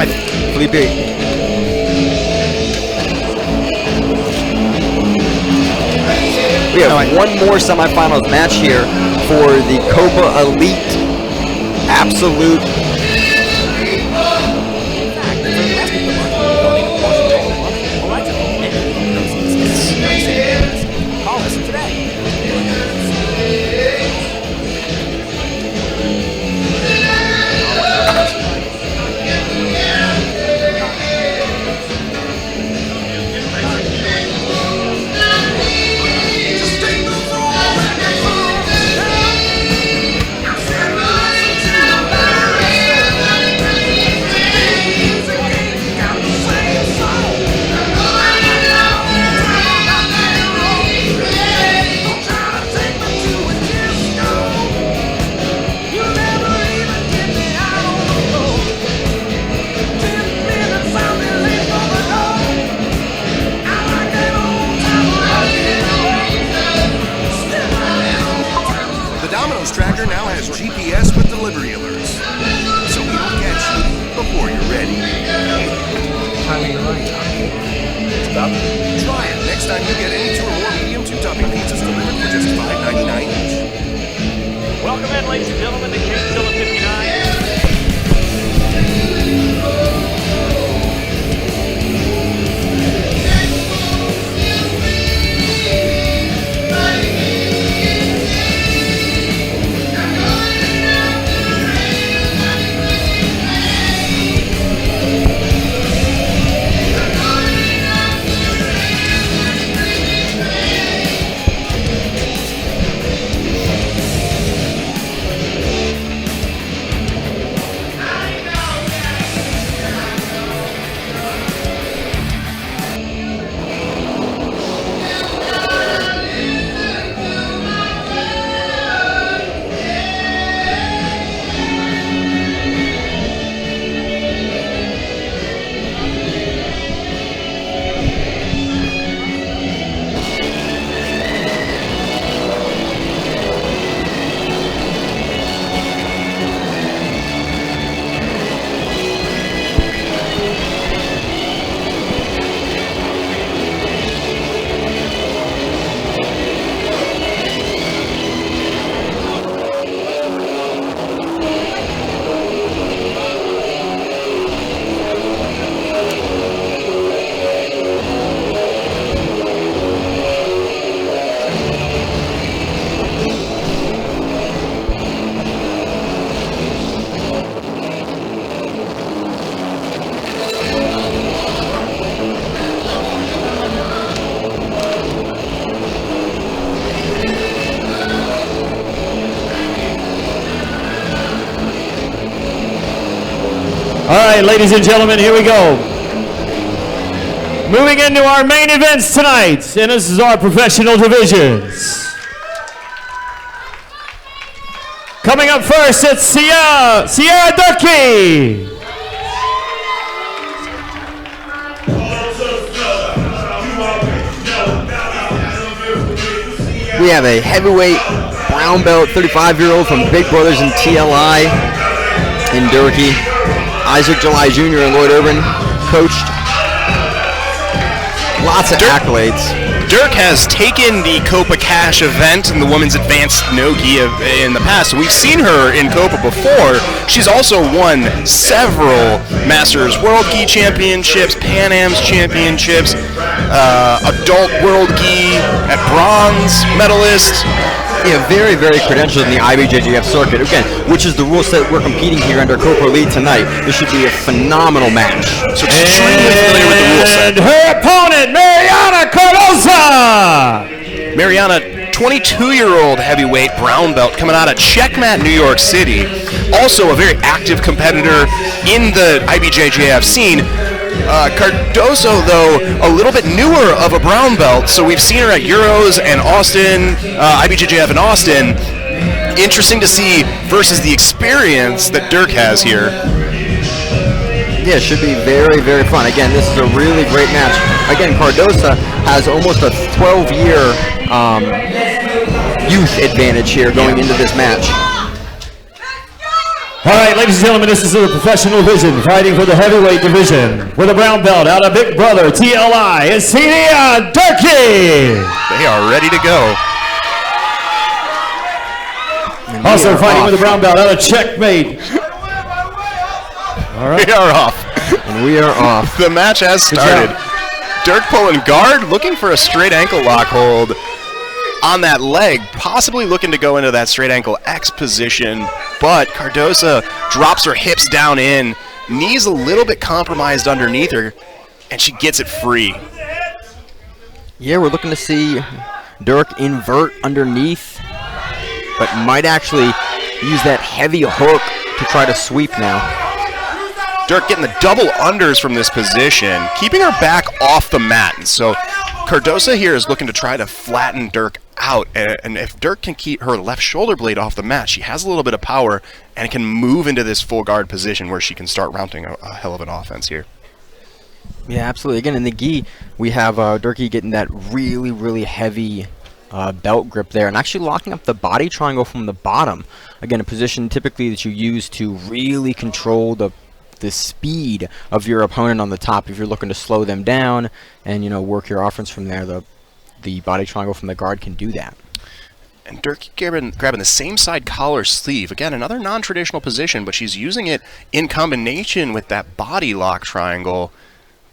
Speaker 16: Felipe. We have one more semifinals match here for the Copa Elite Absolute.
Speaker 10: Call us today.
Speaker 13: Tracker now has GPS with delivery alerts, so we don't catch you before you're ready. Try it next time you get any 2 or more medium 2-topping pizzas delivered for just $5.99 each.
Speaker 12: Welcome in, ladies and gentlemen, to King 59. right, ladies and gentlemen, here we go. Moving into our main events tonight, and this is our professional divisions. Coming up first, it's Sierra Durkee.
Speaker 16: We have a heavyweight brown belt 35-year-old from Big Brothers in TLI in Durkee. Isaac July Jr. and Lloyd Irvin coached. Lots of accolades.
Speaker 15: Dirk has taken the Copa Cash event in the women's advanced no-gi in the past. So we've seen her in Copa before. She's also won several Masters World Gi Championships, Pan Am's Championships, Adult World Gi at bronze medalist.
Speaker 16: Yeah, very, very credentialed in the IBJJF circuit. Again, which is the rule set we're competing here under Copa Elite tonight. This should be a phenomenal match.
Speaker 15: So extremely familiar with the rule set.
Speaker 12: And her opponent, Maryanna Cardoso.
Speaker 15: Maryanna, 22-year-old heavyweight brown belt coming out of Checkmat, New York City. Also a very active competitor in the IBJJF scene. Cardoso, though, a little bit newer of a brown belt, so we've seen her at Euros and Austin, IBJJF in Austin. Interesting to see versus the experience that Dirk has here.
Speaker 16: Yeah, it should be very, very fun. Again, this is a really great match. Again, Cardoso has almost a 12-year youth advantage here going into this match.
Speaker 12: All right, ladies and gentlemen, this is the professional division fighting for the heavyweight division with a brown belt out of Big Brother TLI. It's Sierra Durkee.
Speaker 15: They are ready to go.
Speaker 12: Also fighting with a brown belt out of Checkmate. All right.
Speaker 15: We are off.
Speaker 16: And we are off.
Speaker 15: The match has started. Dirk pulling guard, looking for a straight ankle lock hold on that leg, possibly looking to go into that straight ankle X position, but Cardoso drops her hips down in, knees a little bit compromised underneath her, and she gets it free.
Speaker 16: Yeah, we're looking to see Dirk invert underneath, but might actually use that heavy hook to try to sweep now.
Speaker 15: Dirk getting the double unders from this position, keeping her back off the mat. And so Cardoso here is looking to try to flatten Dirk out. And if Dirk can keep her left shoulder blade off the mat, she has a little bit of power and can move into this full guard position where she can start mounting a hell of an offense here.
Speaker 16: Yeah, absolutely. Again, in the gi, we have Durkee getting that really, really heavy belt grip there and actually locking up the body triangle from the bottom. Again, a position typically that you use to really control the speed of your opponent on the top. If you're looking to slow them down and, you know, work your offense from there, the body triangle from the guard can do that.
Speaker 15: And Durkee grabbing the same side collar sleeve. Again, another non-traditional position, but she's using it in combination with that body lock triangle.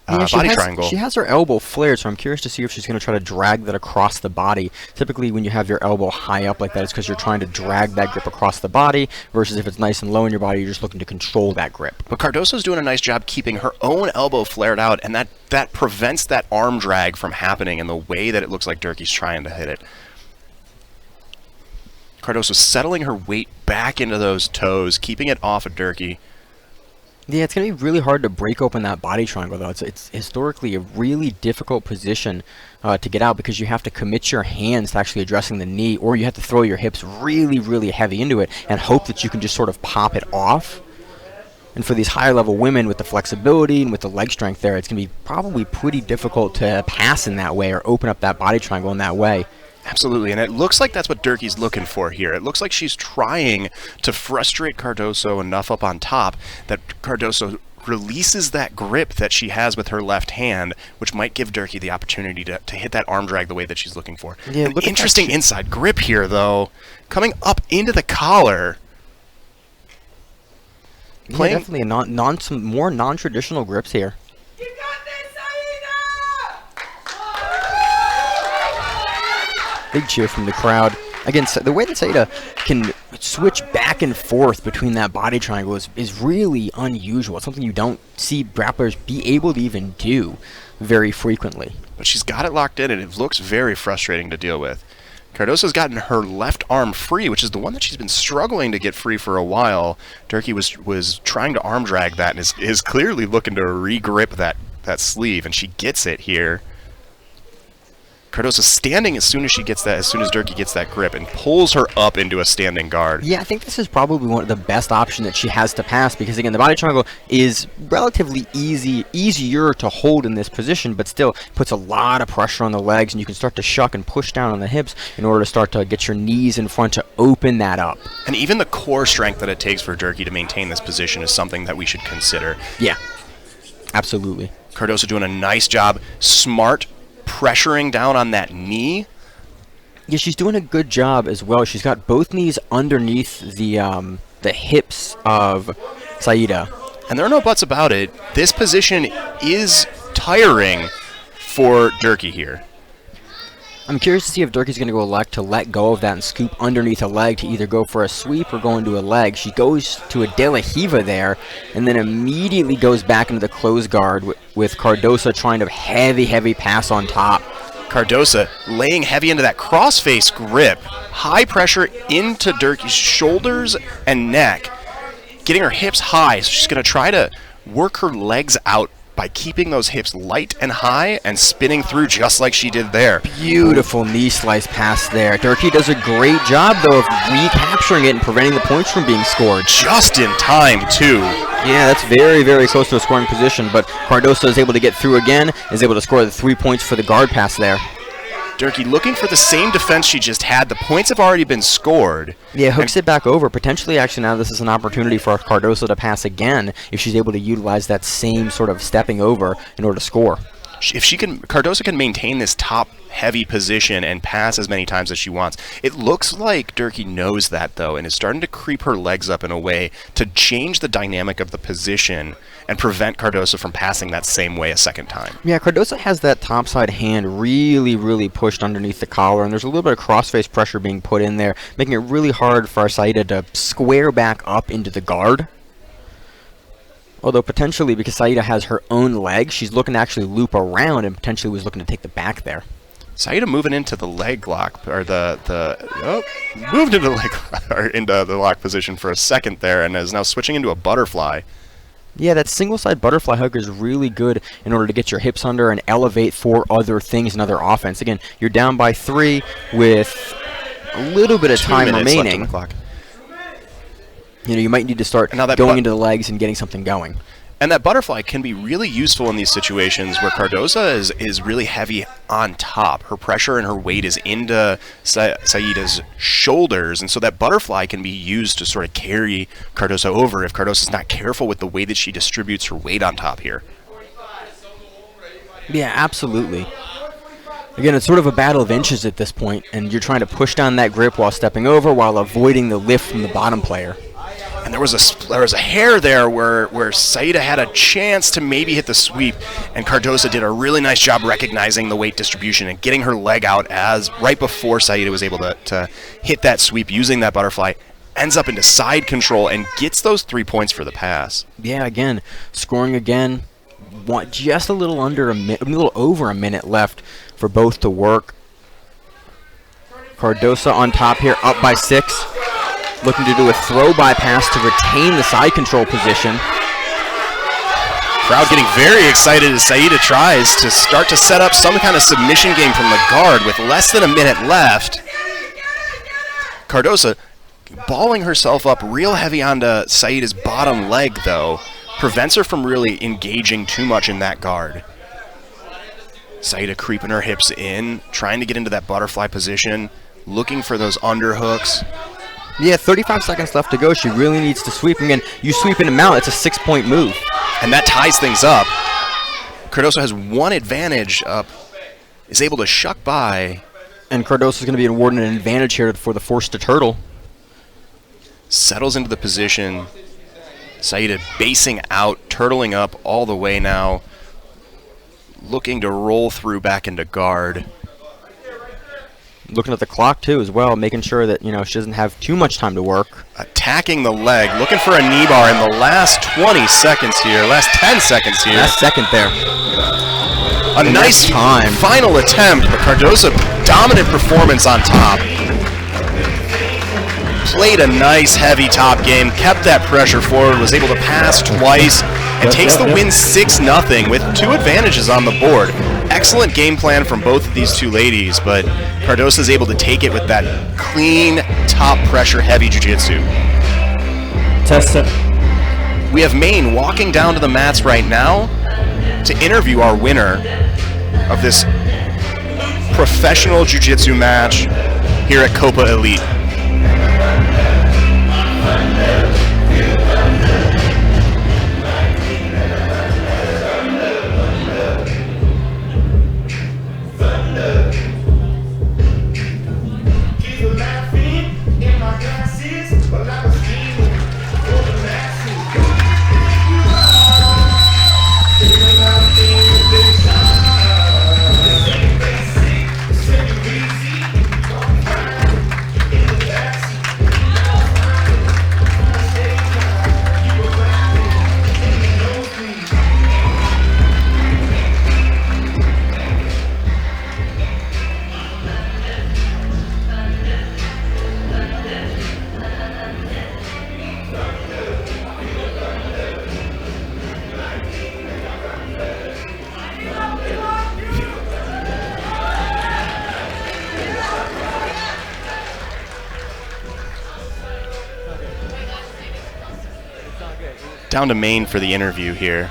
Speaker 16: Yeah,
Speaker 15: triangle.
Speaker 16: She has her elbow flared, so I'm curious to see if she's going to try to drag that across the body. Typically, when you have your elbow high up like that, it's because you're trying to drag that grip across the body, versus if it's nice and low in your body, you're just looking to control that grip.
Speaker 15: But Cardoso's doing a nice job keeping her own elbow flared out, and that prevents that arm drag from happening in the way that it looks like Durkee's trying to hit it. Cardoso settling her weight back into those toes, keeping it off of Durkee.
Speaker 16: Yeah, it's going to be really hard to break open that body triangle, though. It's historically a really difficult position to get out because you have to commit your hands to actually addressing the knee, or you have to throw your hips really, really heavy into it and hope that you can just sort of pop it off. And for these higher level women with the flexibility and with the leg strength there, it's going to be probably pretty difficult to pass in that way or open up that body triangle in that way.
Speaker 15: Absolutely, and it looks like that's what Durkee's looking for here. It looks like she's trying to frustrate Cardoso enough up on top that Cardoso releases that grip that she has with her left hand, which might give Durkee the opportunity to hit that arm drag the way that she's looking for.
Speaker 16: Yeah,
Speaker 15: An interesting inside grip here, though, coming up into the collar.
Speaker 16: Yeah, definitely some more non-traditional grips here. Big cheer from the crowd. Again, so the way that Saida can switch back and forth between that body triangle is really unusual. It's something you don't see grapplers be able to even do very frequently.
Speaker 15: But she's got it locked in, and it looks very frustrating to deal with. Cardoso's gotten her left arm free, which is the one that she's been struggling to get free for a while. Durkee was trying to arm drag that and is clearly looking to re-grip that sleeve, and she gets it here. Cardoso's standing as soon as Durkee gets that grip and pulls her up into a standing guard.
Speaker 16: Yeah, I think this is probably one of the best option that she has to pass because, again, the body triangle is relatively easier to hold in this position, but still puts a lot of pressure on the legs, and you can start to shuck and push down on the hips in order to start to get your knees in front to open that up.
Speaker 15: And even the core strength that it takes for Durkee to maintain this position is something that we should consider.
Speaker 16: Yeah, absolutely.
Speaker 15: Cardoso doing a nice job, smart, pressuring down on that knee.
Speaker 16: Yeah, she's doing a good job as well. She's got both knees underneath the hips of Saida.
Speaker 15: And there are no buts about it. This position is tiring for Durkee here.
Speaker 16: I'm curious to see if Durkee's going to go elect to let go of that and scoop underneath a leg to either go for a sweep or go into a leg. She goes to a De La Hiva there and then immediately goes back into the closed guard with Cardoso trying to heavy pass on top.
Speaker 15: Cardoso laying heavy into that crossface grip. High pressure into Durkee's shoulders and neck. Getting her hips high, so she's going to try to work her legs out by keeping those hips light and high and spinning through just like she did there.
Speaker 16: Beautiful knee slice pass there. Durkee does a great job, though, of recapturing it and preventing the points from being scored.
Speaker 15: Just in time, too.
Speaker 16: Yeah, that's very close to a scoring position, but Cardoso is able to get through again, is able to score the 3 points for the guard pass there.
Speaker 15: Durkee looking for the same defense she just had. The points have already been scored.
Speaker 16: Yeah, hooks it back over. Potentially, actually, now this is an opportunity for Cardoso to pass again if she's able to utilize that same sort of stepping over in order to score.
Speaker 15: If Cardoso can maintain this top-heavy position and pass as many times as she wants. It looks like Durkee knows that, though, and is starting to creep her legs up in a way to change the dynamic of the position and prevent Cardoso from passing that same way a second time.
Speaker 16: Yeah, Cardoso has that topside hand really pushed underneath the collar, and there's a little bit of crossface pressure being put in there, making it really hard for Saida to square back up into the guard. Although potentially, because Saida has her own leg, she's looking to actually loop around and potentially was looking to take the back there.
Speaker 15: Saida moving into the leg lock, or moved into the leg or into the lock position for a second there, and is now switching into a butterfly.
Speaker 16: Yeah, that single side butterfly hook is really good in order to get your hips under and elevate for other things and other offense. Again, you're down by 3 with a little bit of time remaining.
Speaker 15: Left on the clock.
Speaker 16: You know, you might need to start going into the legs and getting something going.
Speaker 15: And that butterfly can be really useful in these situations where Cardoso is really heavy on top. Her pressure and her weight is into Saida's shoulders, and so that butterfly can be used to sort of carry Cardoso over if Cardoso's not careful with the way that she distributes her weight on top here.
Speaker 16: Yeah, absolutely. Again, it's sort of a battle of inches at this point, and you're trying to push down that grip while stepping over while avoiding the lift from the bottom player.
Speaker 15: And there was a hair there where Saida had a chance to maybe hit the sweep, and Cardoso did a really nice job recognizing the weight distribution and getting her leg out right before Saida was able to hit that sweep using that butterfly. Ends up into side control and gets those 3 points for the pass.
Speaker 16: Yeah, again, scoring again. Just a little over a minute left for both to work. Cardoso on top here, up by 6. Looking to do a throw bypass to retain the side control position.
Speaker 15: Crowd getting very excited as Saida tries to start to set up some kind of submission game from the guard with less than a minute left. Cardoso balling herself up real heavy onto Saida's bottom leg, though. Prevents her from really engaging too much in that guard. Saida creeping her hips in, trying to get into that butterfly position, looking for those underhooks.
Speaker 16: Yeah, 35 seconds left to go. She really needs to sweep. Again, you sweep in and out, it's a 6-point move.
Speaker 15: And that ties things up. Cardoso has one advantage up, is able to shuck by.
Speaker 16: And Cardoso's going to be awarded an advantage here for the force to turtle.
Speaker 15: Settles into the position. Saida basing out, turtling up all the way now. Looking to roll through back into guard.
Speaker 16: Looking at the clock, too, as well, making sure that, she doesn't have too much time to work.
Speaker 15: Attacking the leg, looking for a knee bar in the last 20 seconds here, last 10 seconds here.
Speaker 16: Last second there.
Speaker 15: A nice final attempt, but Cardoso, dominant performance on top. Played a nice heavy top game, kept that pressure forward, was able to pass twice, and takes the win 6-0 with 2 advantages on the board. Excellent game plan from both of these two ladies, but Cardoso is able to take it with that clean, top pressure, heavy jiu-jitsu.
Speaker 5: Test it.
Speaker 15: We have Maine walking down to the mats right now to interview our winner of this professional jiu-jitsu match here at Copa Elite. Down to Maine for the interview here.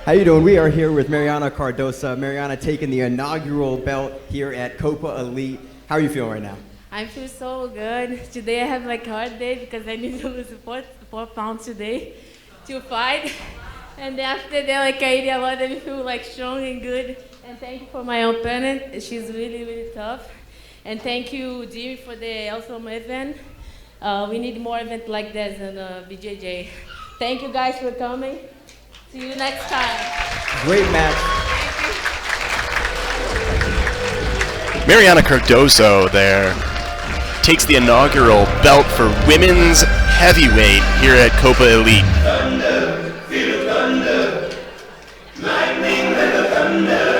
Speaker 16: How you doing? We are here with Maryanna Cardoso. Maryanna taking the inaugural belt here at Copa Elite. How are you feeling right now?
Speaker 19: I feel so good. Today I have like a hard day because I need to lose 4 pounds today to fight. And after that, like I eat a lot and feel like strong and good. And thank you for my opponent. She's really, really tough. And thank you, Jimmy, for the awesome event. We need more events like this in BJJ. Thank you guys for coming. See you next time.
Speaker 16: Great match.
Speaker 15: Maryanna Cardoso there takes the inaugural belt for women's heavyweight here at Copa Elite.
Speaker 11: Thunder, feel thunder, lightning and the thunder.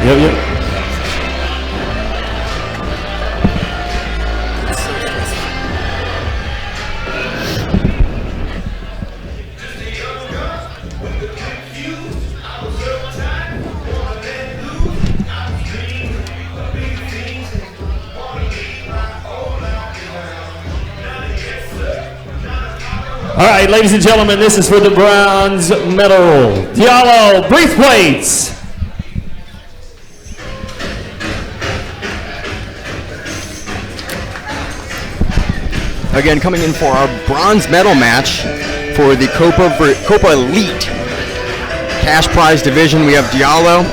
Speaker 5: Yep. All right, ladies and gentlemen, this is for the bronze medal. Diallo, brief weights.
Speaker 16: Again, coming in for our bronze medal match for the Copa Elite cash prize division, we have Diallo.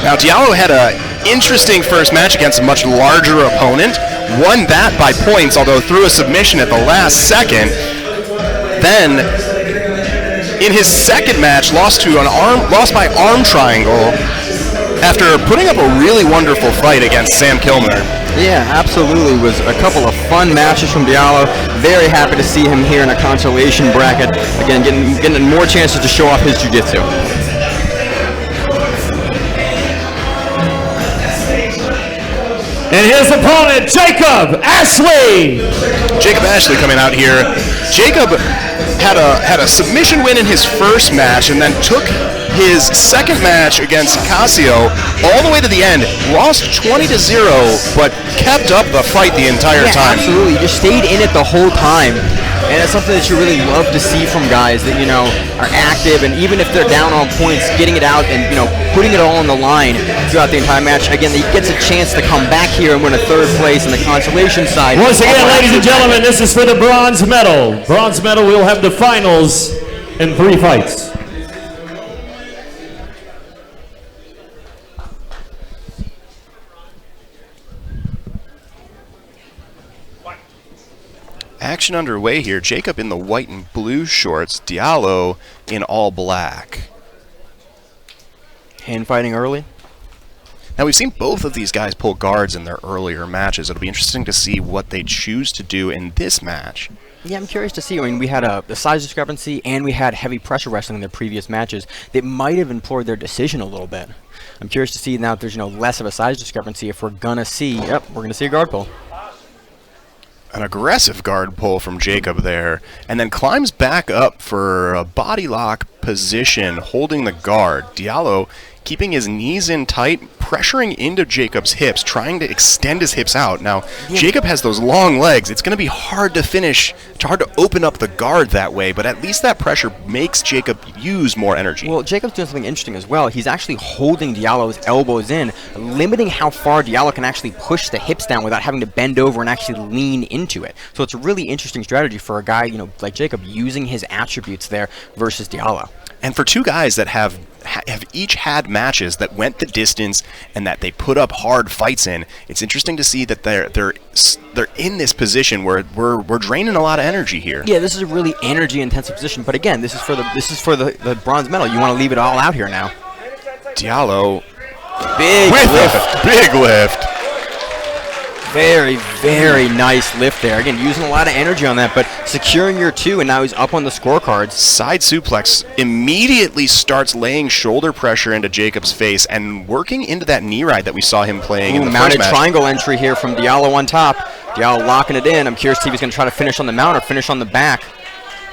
Speaker 15: Now, Diallo had an interesting first match against a much larger opponent. Won that by points, although through a submission at the last second. Then, in his second match, lost by arm triangle after putting up a really wonderful fight against Sam Kilmer.
Speaker 16: Yeah, absolutely. It was a couple of fun matches from Diallo. Very happy to see him here in a consolation bracket. Again, getting more chances to show off his jiu-jitsu.
Speaker 5: And his opponent, Jacob Ashley.
Speaker 15: Jacob Ashley coming out here. Jacob had a submission win in his first match and then took his second match against Cassio, all the way to the end, lost 20-0, but kept up the fight the entire time.
Speaker 16: Absolutely, you just stayed in it the whole time. And it's something that you really love to see from guys that, you know, are active, and even if they're down on points, getting it out and, you know, putting it all on the line throughout the entire match. Again, he gets a chance to come back here and win a third place in the consolation side.
Speaker 5: Once again, ladies and gentlemen, this is for the bronze medal. Bronze medal, we'll have the finals in 3 fights.
Speaker 15: Action underway here. Jacob in the white and blue shorts, Diallo in all black.
Speaker 16: Hand fighting early.
Speaker 15: Now, we've seen both of these guys pull guards in their earlier matches. It'll be interesting to see what they choose to do in this match.
Speaker 16: Yeah, I'm curious to see. I mean, we had a size discrepancy, and we had heavy pressure wrestling in their previous matches that might have implored their decision a little bit. I'm curious to see now if there's, you know, less of a size discrepancy, if we're gonna see, we're gonna see a guard pull.
Speaker 15: An aggressive guard pull from Jacob there, and then climbs back up for a body lock position, holding the guard. Diallo keeping his knees in tight, pressuring into Jacob's hips, trying to extend his hips out. Now, Jacob has those long legs. It's going to be hard to finish, hard to open up the guard that way, but at least that pressure makes Jacob use more energy.
Speaker 16: Well, Jacob's doing something interesting as well. He's actually holding Diallo's elbows in, limiting how far Diallo can actually push the hips down without having to bend over and actually lean into it. So it's a really interesting strategy for a guy, you know, like Jacob, using his attributes there versus Diallo.
Speaker 15: And for two guys that have each had matches that went the distance and that they put up hard fights in, it's interesting to see that they're in this position where we're draining a lot of energy here.
Speaker 16: Yeah, this is a really energy-intensive position. But again, this is for the bronze medal. You want to leave it all out here now.
Speaker 15: Diallo,
Speaker 16: big lift.
Speaker 15: Big lift.
Speaker 16: Very, very nice lift there. Again, using a lot of energy on that, but securing your 2, and now he's up on the scorecards.
Speaker 15: Side suplex immediately starts laying shoulder pressure into Jacob's face and working into that knee ride that we saw him playing in the first match.
Speaker 16: Mounted triangle entry here from Diallo on top. Diallo locking it in. I'm curious to see if he's going to try to finish on the mount or finish on the back.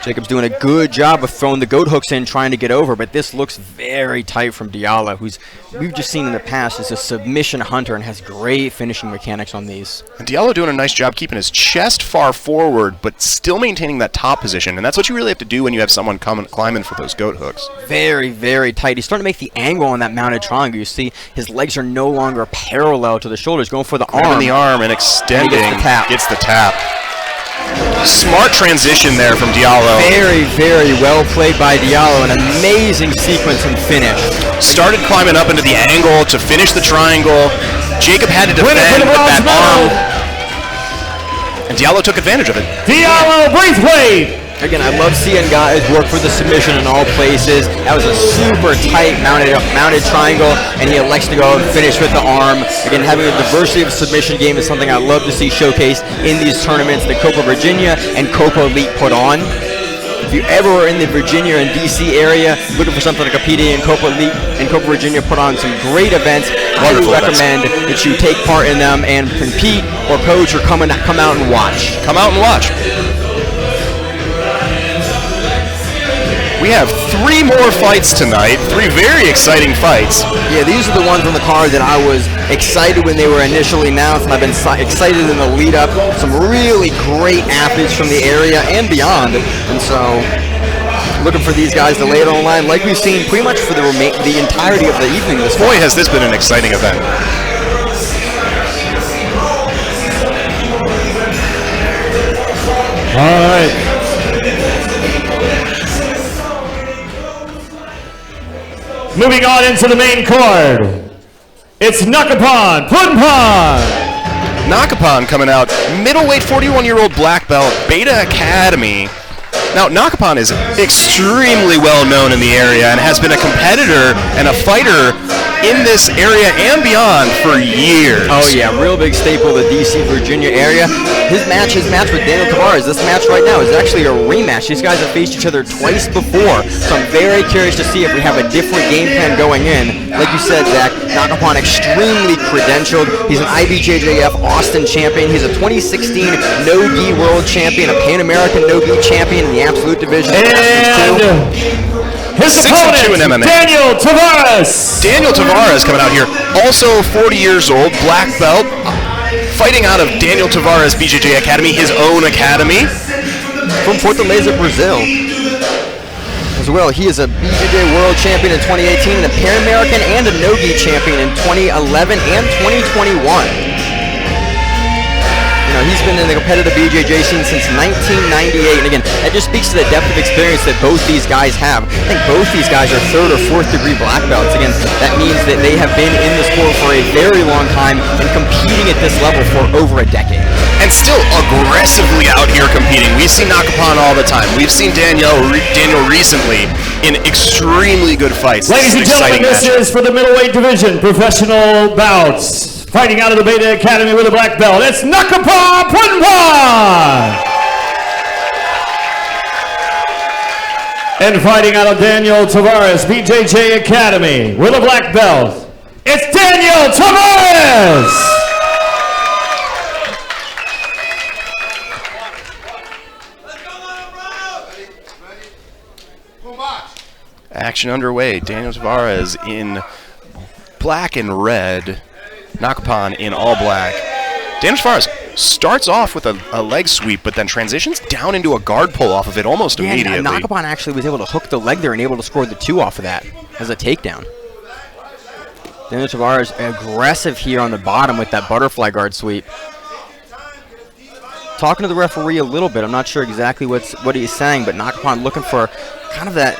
Speaker 16: Jacob's doing a good job of throwing the goat hooks in, trying to get over, but this looks very tight from Diallo, who's we've just seen in the past is a submission hunter and has great finishing mechanics on these.
Speaker 15: And Diallo doing a nice job keeping his chest far forward, but still maintaining that top position, and that's what you really have to do when you have someone climbing for those goat hooks.
Speaker 16: Very, very tight. He's starting to make the angle on that mounted triangle. You see his legs are no longer parallel to the shoulders, going for the arm.
Speaker 15: Grabbing the arm and extending.
Speaker 16: And he
Speaker 15: gets the tap. Smart transition there from Diallo.
Speaker 16: Very, very well played by Diallo. An amazing sequence and finish.
Speaker 15: Started climbing up into the angle to finish the triangle. Jacob had to defend with that arm. And Diallo took advantage of it.
Speaker 5: Diallo Braithwaite!
Speaker 16: Again, I love seeing guys work for the submission in all places. That was a super tight mounted triangle, and he elects to go and finish with the arm. Again, having a diversity of submission game is something I love to see showcased in these tournaments that Copa Virginia and Copa Elite put on. If you ever were in the Virginia and DC area looking for something to compete in, Copa Elite and Copa Virginia put on some great events. I would recommend that you take part in them and compete or coach or come out and watch.
Speaker 15: Come out and watch. We have 3 more fights tonight, 3 very exciting fights.
Speaker 16: Yeah, these are the ones on the card that I was excited when they were initially announced, and I've been excited in the lead up. Some really great athletes from the area and beyond, and so looking for these guys to lay it on the line like we've seen pretty much for the entirety of the evening this
Speaker 15: Boy, has this been an exciting event.
Speaker 5: All right. Moving on into the main card, it's Nakapan, Phungephorn.
Speaker 15: Nakapan coming out, middleweight 41-year-old black belt, Beta Academy. Now, Nakapan is extremely well known in the area and has been a competitor and a fighter in this area and beyond for years.
Speaker 16: Oh yeah, real big staple of the DC, Virginia area. His match with Daniel Tavares, this match right now is actually a rematch. These guys have faced each other twice before, so I'm very curious to see if we have a different game plan going in. Like you said, Zach, Nakapan extremely credentialed. He's an IBJJF Austin champion. He's a 2016 no-gi world champion, a Pan American no-gi champion in the absolute division.
Speaker 5: And His
Speaker 15: 6-2 in
Speaker 5: opponent,
Speaker 15: MMA.
Speaker 5: Daniel Tavares.
Speaker 15: Daniel Tavares coming out here, also 40 years old, black belt, fighting out of Daniel Tavares BJJ Academy, his own academy.
Speaker 16: From Fortaleza, Brazil. As well, he is a BJJ World Champion in 2018, and a Pan American and a Nogi Champion in 2011 and 2021. He's been in the competitive BJJ scene since 1998, and again, that just speaks to the depth of experience that both these guys have. I think both these guys are 3rd or 4th degree black belts. Again, that means that they have been in the sport for a very long time and competing at this level for over a decade.
Speaker 15: And still aggressively out here competing. We see Nakapan all the time. We've seen Daniel recently in extremely good fights.
Speaker 5: Ladies and gentlemen, this is for the middleweight division, professional bouts. Fighting out of the Beta Academy with a black belt, it's Nakapan Phungephorn! And fighting out of Daniel Tavares BJJ Academy with a black belt, it's Daniel Tavares!
Speaker 15: Action underway. Daniel Tavares in black and red. Nakapan in all black. Daniel Tavares starts off with a leg sweep, but then transitions down into a guard pull off of it almost immediately.
Speaker 16: Nakapan actually was able to hook the leg there and able to score the 2 off of that as a takedown. Daniel Tavares aggressive here on the bottom with that butterfly guard sweep. Talking to the referee a little bit, I'm not sure exactly what he's saying, but Nakapan looking for kind of that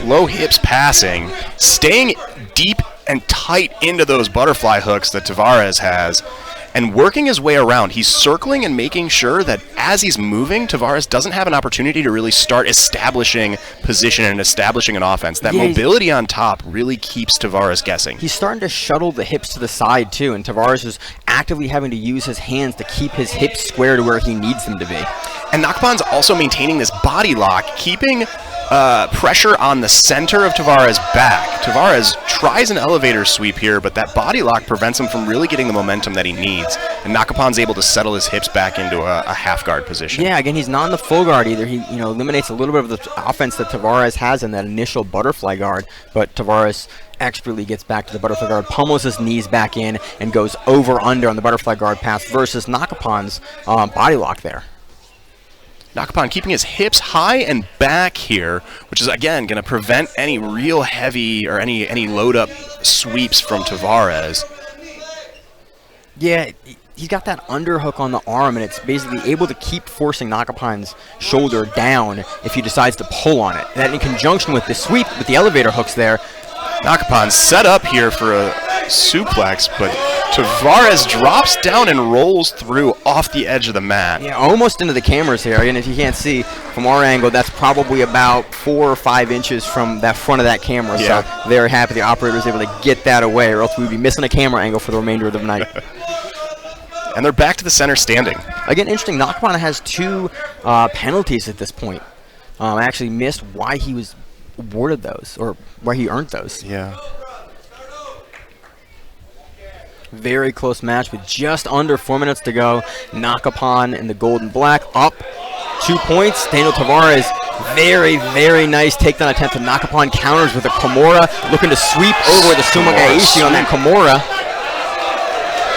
Speaker 15: low hips passing, staying deep and tight into those butterfly hooks that Tavares has, and working his way around. He's circling and making sure that as he's moving, Tavares doesn't have an opportunity to really start establishing position and establishing an offense. That mobility on top really keeps Tavares guessing.
Speaker 16: He's starting to shuttle the hips to the side too, and Tavares is actively having to use his hands to keep his hips square to where he needs them to be.
Speaker 15: And Nakapan's also maintaining this body lock, keeping pressure on the center of Tavares' back. Tavares tries an elevator sweep here, but that body lock prevents him from really getting the momentum that he needs. And Nakapan's able to settle his hips back into a half guard position.
Speaker 16: Yeah, again, he's not in the full guard either. He eliminates a little bit of the offense that Tavares has in that initial butterfly guard, but Tavares expertly gets back to the butterfly guard, pummels his knees back in, and goes over-under on the butterfly guard pass versus Nakapan's body lock there.
Speaker 15: Nakapan keeping his hips high and back here, which is, again, going to prevent any real heavy or any load-up sweeps from Tavares.
Speaker 16: Yeah, he's got that underhook on the arm, and it's basically able to keep forcing Nakapan's shoulder down if he decides to pull on it. That in conjunction with the sweep, with the elevator hooks there.
Speaker 15: Nakapan set up here for a suplex, but Tavares drops down and rolls through off the edge of the mat.
Speaker 16: Yeah, almost into the cameras here. And if you can't see from our angle, that's probably about 4 or 5 inches from that front of that camera.
Speaker 15: Yeah.
Speaker 16: So very happy the operator was able to get that away, or else we'd be missing a camera angle for the remainder of the night.
Speaker 15: And they're back to the center standing.
Speaker 16: Again, interesting. Nakapan has 2 penalties at this point. I actually missed why he was awarded those, or why he earned those.
Speaker 15: Yeah.
Speaker 16: Very close match with just under 4 minutes to go. Nakapan in the gold and black up 2 points. Daniel Tavares, very, very nice takedown attempt. And Nakapan counters with a Kimura, looking to sweep over the Sumagaishi on that Kimura.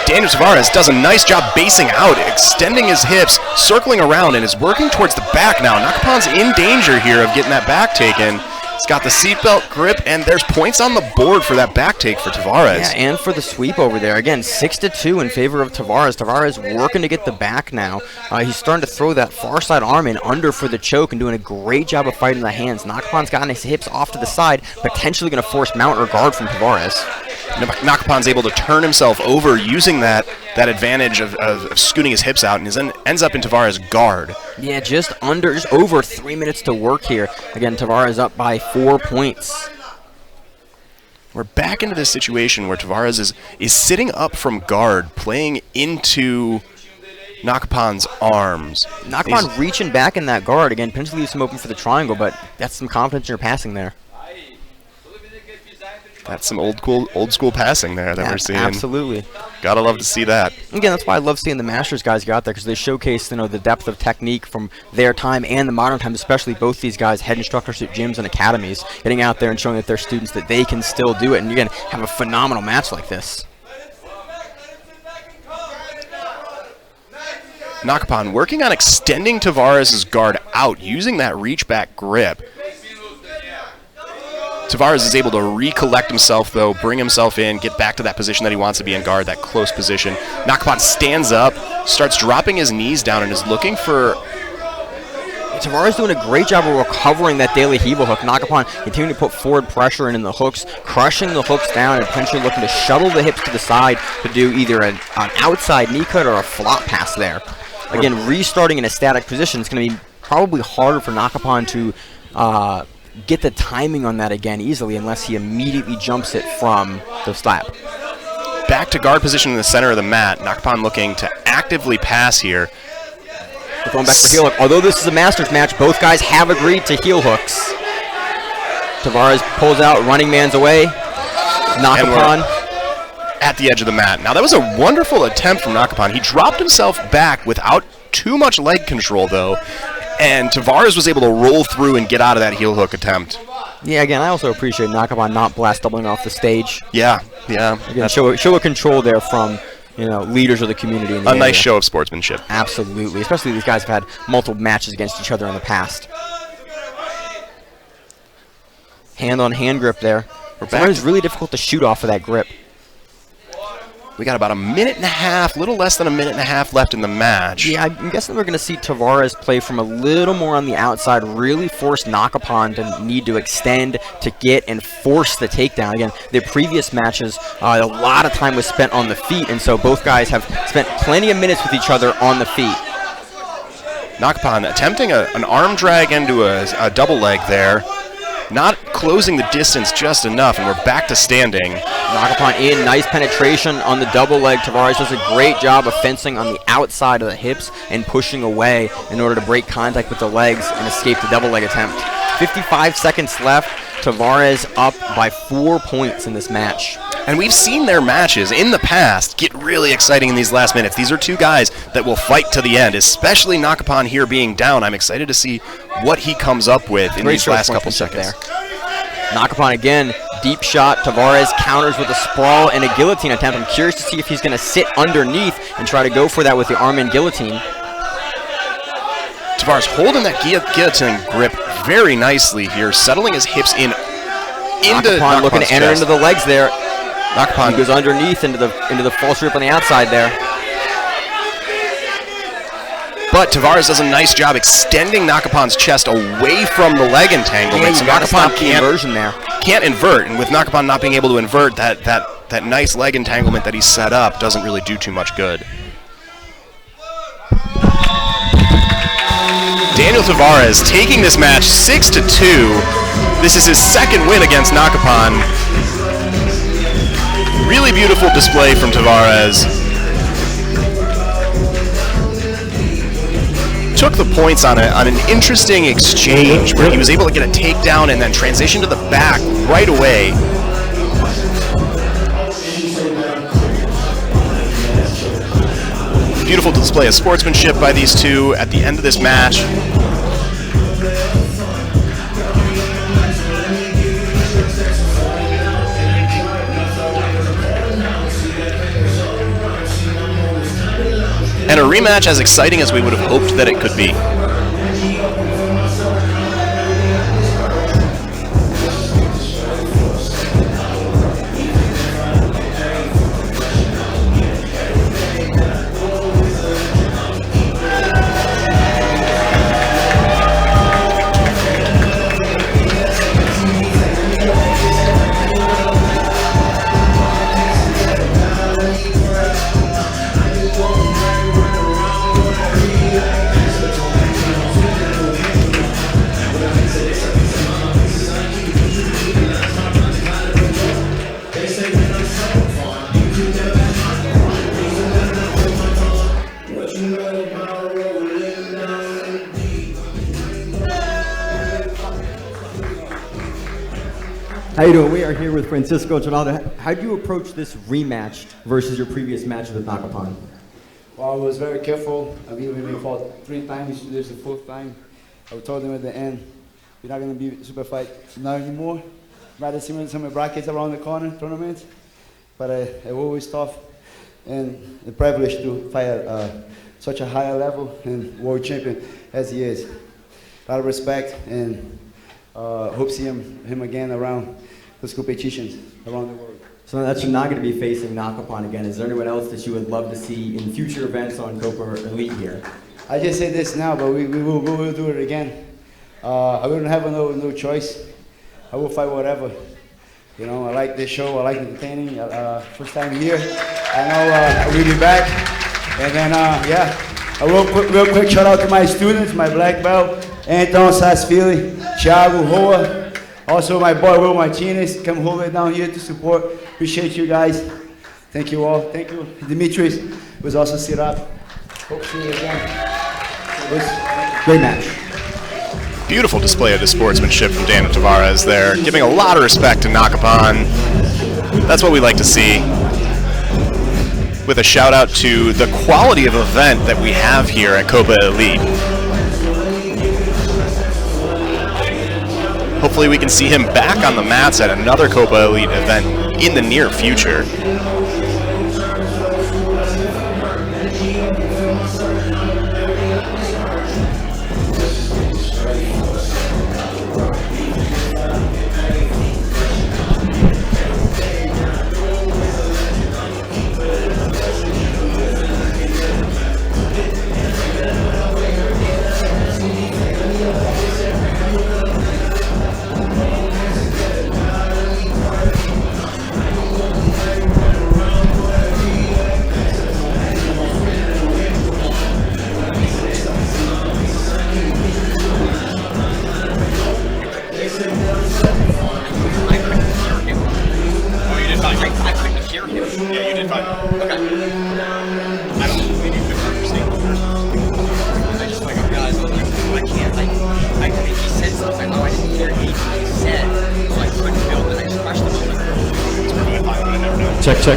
Speaker 15: Daniel Tavares does a nice job basing out, extending his hips, circling around, and is working towards the back now. Nakapan's in danger here of getting that back taken. He's got the seatbelt grip, and there's points on the board for that back take for Tavares.
Speaker 16: Yeah, and for the sweep over there. Again, 6-2 in favor of Tavares. Tavares working to get the back now. He's starting to throw that far side arm in under for the choke and doing a great job of fighting the hands. Nakapan's got his hips off to the side, potentially going to force mount or guard from Tavares.
Speaker 15: Nakapan's able to turn himself over using that advantage of scooting his hips out, and ends up in Tavares' guard.
Speaker 16: Yeah, just over 3 minutes to work here. Again, Tavares up by 4 points.
Speaker 15: We're back into this situation where Tavares is sitting up from guard, playing into Nakapan's arms.
Speaker 16: Nakapan reaching back in that guard. Again, potentially leaves him open for the triangle, but that's some confidence in your passing there.
Speaker 15: That's some old school passing there that we're seeing.
Speaker 16: Absolutely.
Speaker 15: Gotta love to see that.
Speaker 16: Again, that's why I love seeing the Masters guys get out there, because they showcase, the depth of technique from their time and the modern time, especially both these guys, head instructors at gyms and academies, getting out there and showing that their students that they can still do it, and again, have a phenomenal match like this.
Speaker 15: Nakapan working on extending Tavares' guard out, using that reach back grip. Tavares is able to recollect himself, though, bring himself in, get back to that position that he wants to be in guard, that close position. Nakapan stands up, starts dropping his knees down, and is looking for...
Speaker 16: Tavares doing a great job of recovering that daily Hebo hook. Nakapan continuing to put forward pressure in the hooks, crushing the hooks down, and potentially looking to shuttle the hips to the side to do either an outside knee cut or a flop pass there. Again, restarting in a static position, it's going to be probably harder for Nakapan to get the timing on that again easily unless he immediately jumps it from the slap.
Speaker 15: Back to guard position in the center of the mat. Nakapan looking to actively pass here.
Speaker 16: We're going back to heel hook. Although this is a Masters match, both guys have agreed to heel hooks. Tavares pulls out, running man's away. Nakapan
Speaker 15: at the edge of the mat. Now that was a wonderful attempt from Nakapan. He dropped himself back without too much leg control, though. And Tavares was able to roll through and get out of that heel hook attempt.
Speaker 16: Yeah, again, I also appreciate Nakapan not blast doubling off the stage.
Speaker 15: Yeah.
Speaker 16: Again, show a control there from leaders of the community. In the area.
Speaker 15: Nice show of sportsmanship.
Speaker 16: Absolutely, especially these guys have had multiple matches against each other in the past. Hand-on-hand grip there. It's really difficult to shoot off of that grip.
Speaker 15: We got about a minute and a half, little less than a minute and a half left in the match.
Speaker 16: Yeah, I'm guessing we're going to see Tavares play from a little more on the outside, really force Nakapan to need to extend to get and force the takedown. Again, the previous matches, a lot of time was spent on the feet, and so both guys have spent plenty of minutes with each other on the feet.
Speaker 15: Nakapan attempting an arm drag into a double leg there. Not closing the distance just enough, and we're back to standing.
Speaker 16: Nakapan in, nice penetration on the double leg. Tavares does a great job of fencing on the outside of the hips and pushing away in order to break contact with the legs and escape the double leg attempt. 55 seconds left. Tavares up by 4 points in this match.
Speaker 15: And we've seen their matches in the past get really exciting in these last minutes. These are two guys that will fight to the end, especially Nakapan here being down. I'm excited to see what he comes up with in these last couple seconds.
Speaker 16: Nakapan again, deep shot. Tavares counters with a sprawl and a guillotine attempt. I'm curious to see if he's going to sit underneath and try to go for that with the arm and guillotine.
Speaker 15: Tavares holding that guillotine grip very nicely here, settling his hips into
Speaker 16: Nakapan looking to enter
Speaker 15: chest.
Speaker 16: into the legs there.
Speaker 15: Nakapan
Speaker 16: he goes underneath into the false grip on the outside there.
Speaker 15: But Tavares does a nice job extending Nakapan's chest away from the leg entanglement.
Speaker 16: So Nakapan
Speaker 15: can't invert, and with Nakapan not being able to invert, that nice leg entanglement that he set up doesn't really do too much good. Daniel Tavares taking this match 6-2. This is his second win against Nakapan. Really beautiful display from Tavares. Took the points on an interesting exchange where he was able to get a takedown and then transition to the back right away. Beautiful display of sportsmanship by these two at the end of this match. And a rematch as exciting as we would have hoped that it could be.
Speaker 16: How you doing? We are here with Francisco Ronaldo. How do you approach this rematch versus your previous match with Nakapan?
Speaker 20: Well, I was very careful. I've even been fought 3 times. This is the 4th time. I told them at the end, we're not going to be super fight now anymore. Rather see some brackets around the corner tournament. But I always tough and the privilege to fight at such a higher level and world champion as he is. A lot of respect and hope see him again around those competitions around the world.
Speaker 16: So that you're not going to be facing Nakapan again. Is there anyone else that you would love to see in future events on Copa Elite here?
Speaker 20: I just say this now, but we will do it again. I wouldn't have no choice. I will fight whatever. You know, I like this show. I like entertaining. First time here. I know we'll be back. And then, yeah, I will put real quick shout out to my students, my black belt, Anton Sasfili, Thiago Roa, also my boy Will Martinez, come all the way down here to support. Appreciate you guys. Thank you all. Thank you. Dimitris was also sit up. Hope to see you again. It was a great match.
Speaker 15: Beautiful display of the sportsmanship from Daniel Tavares there, giving a lot of respect to Nakapan. That's what we like to see. With a shout out to the quality of event that we have here at Copa Elite. Hopefully we can see him back on the mats at another Copa Elite event in the near future.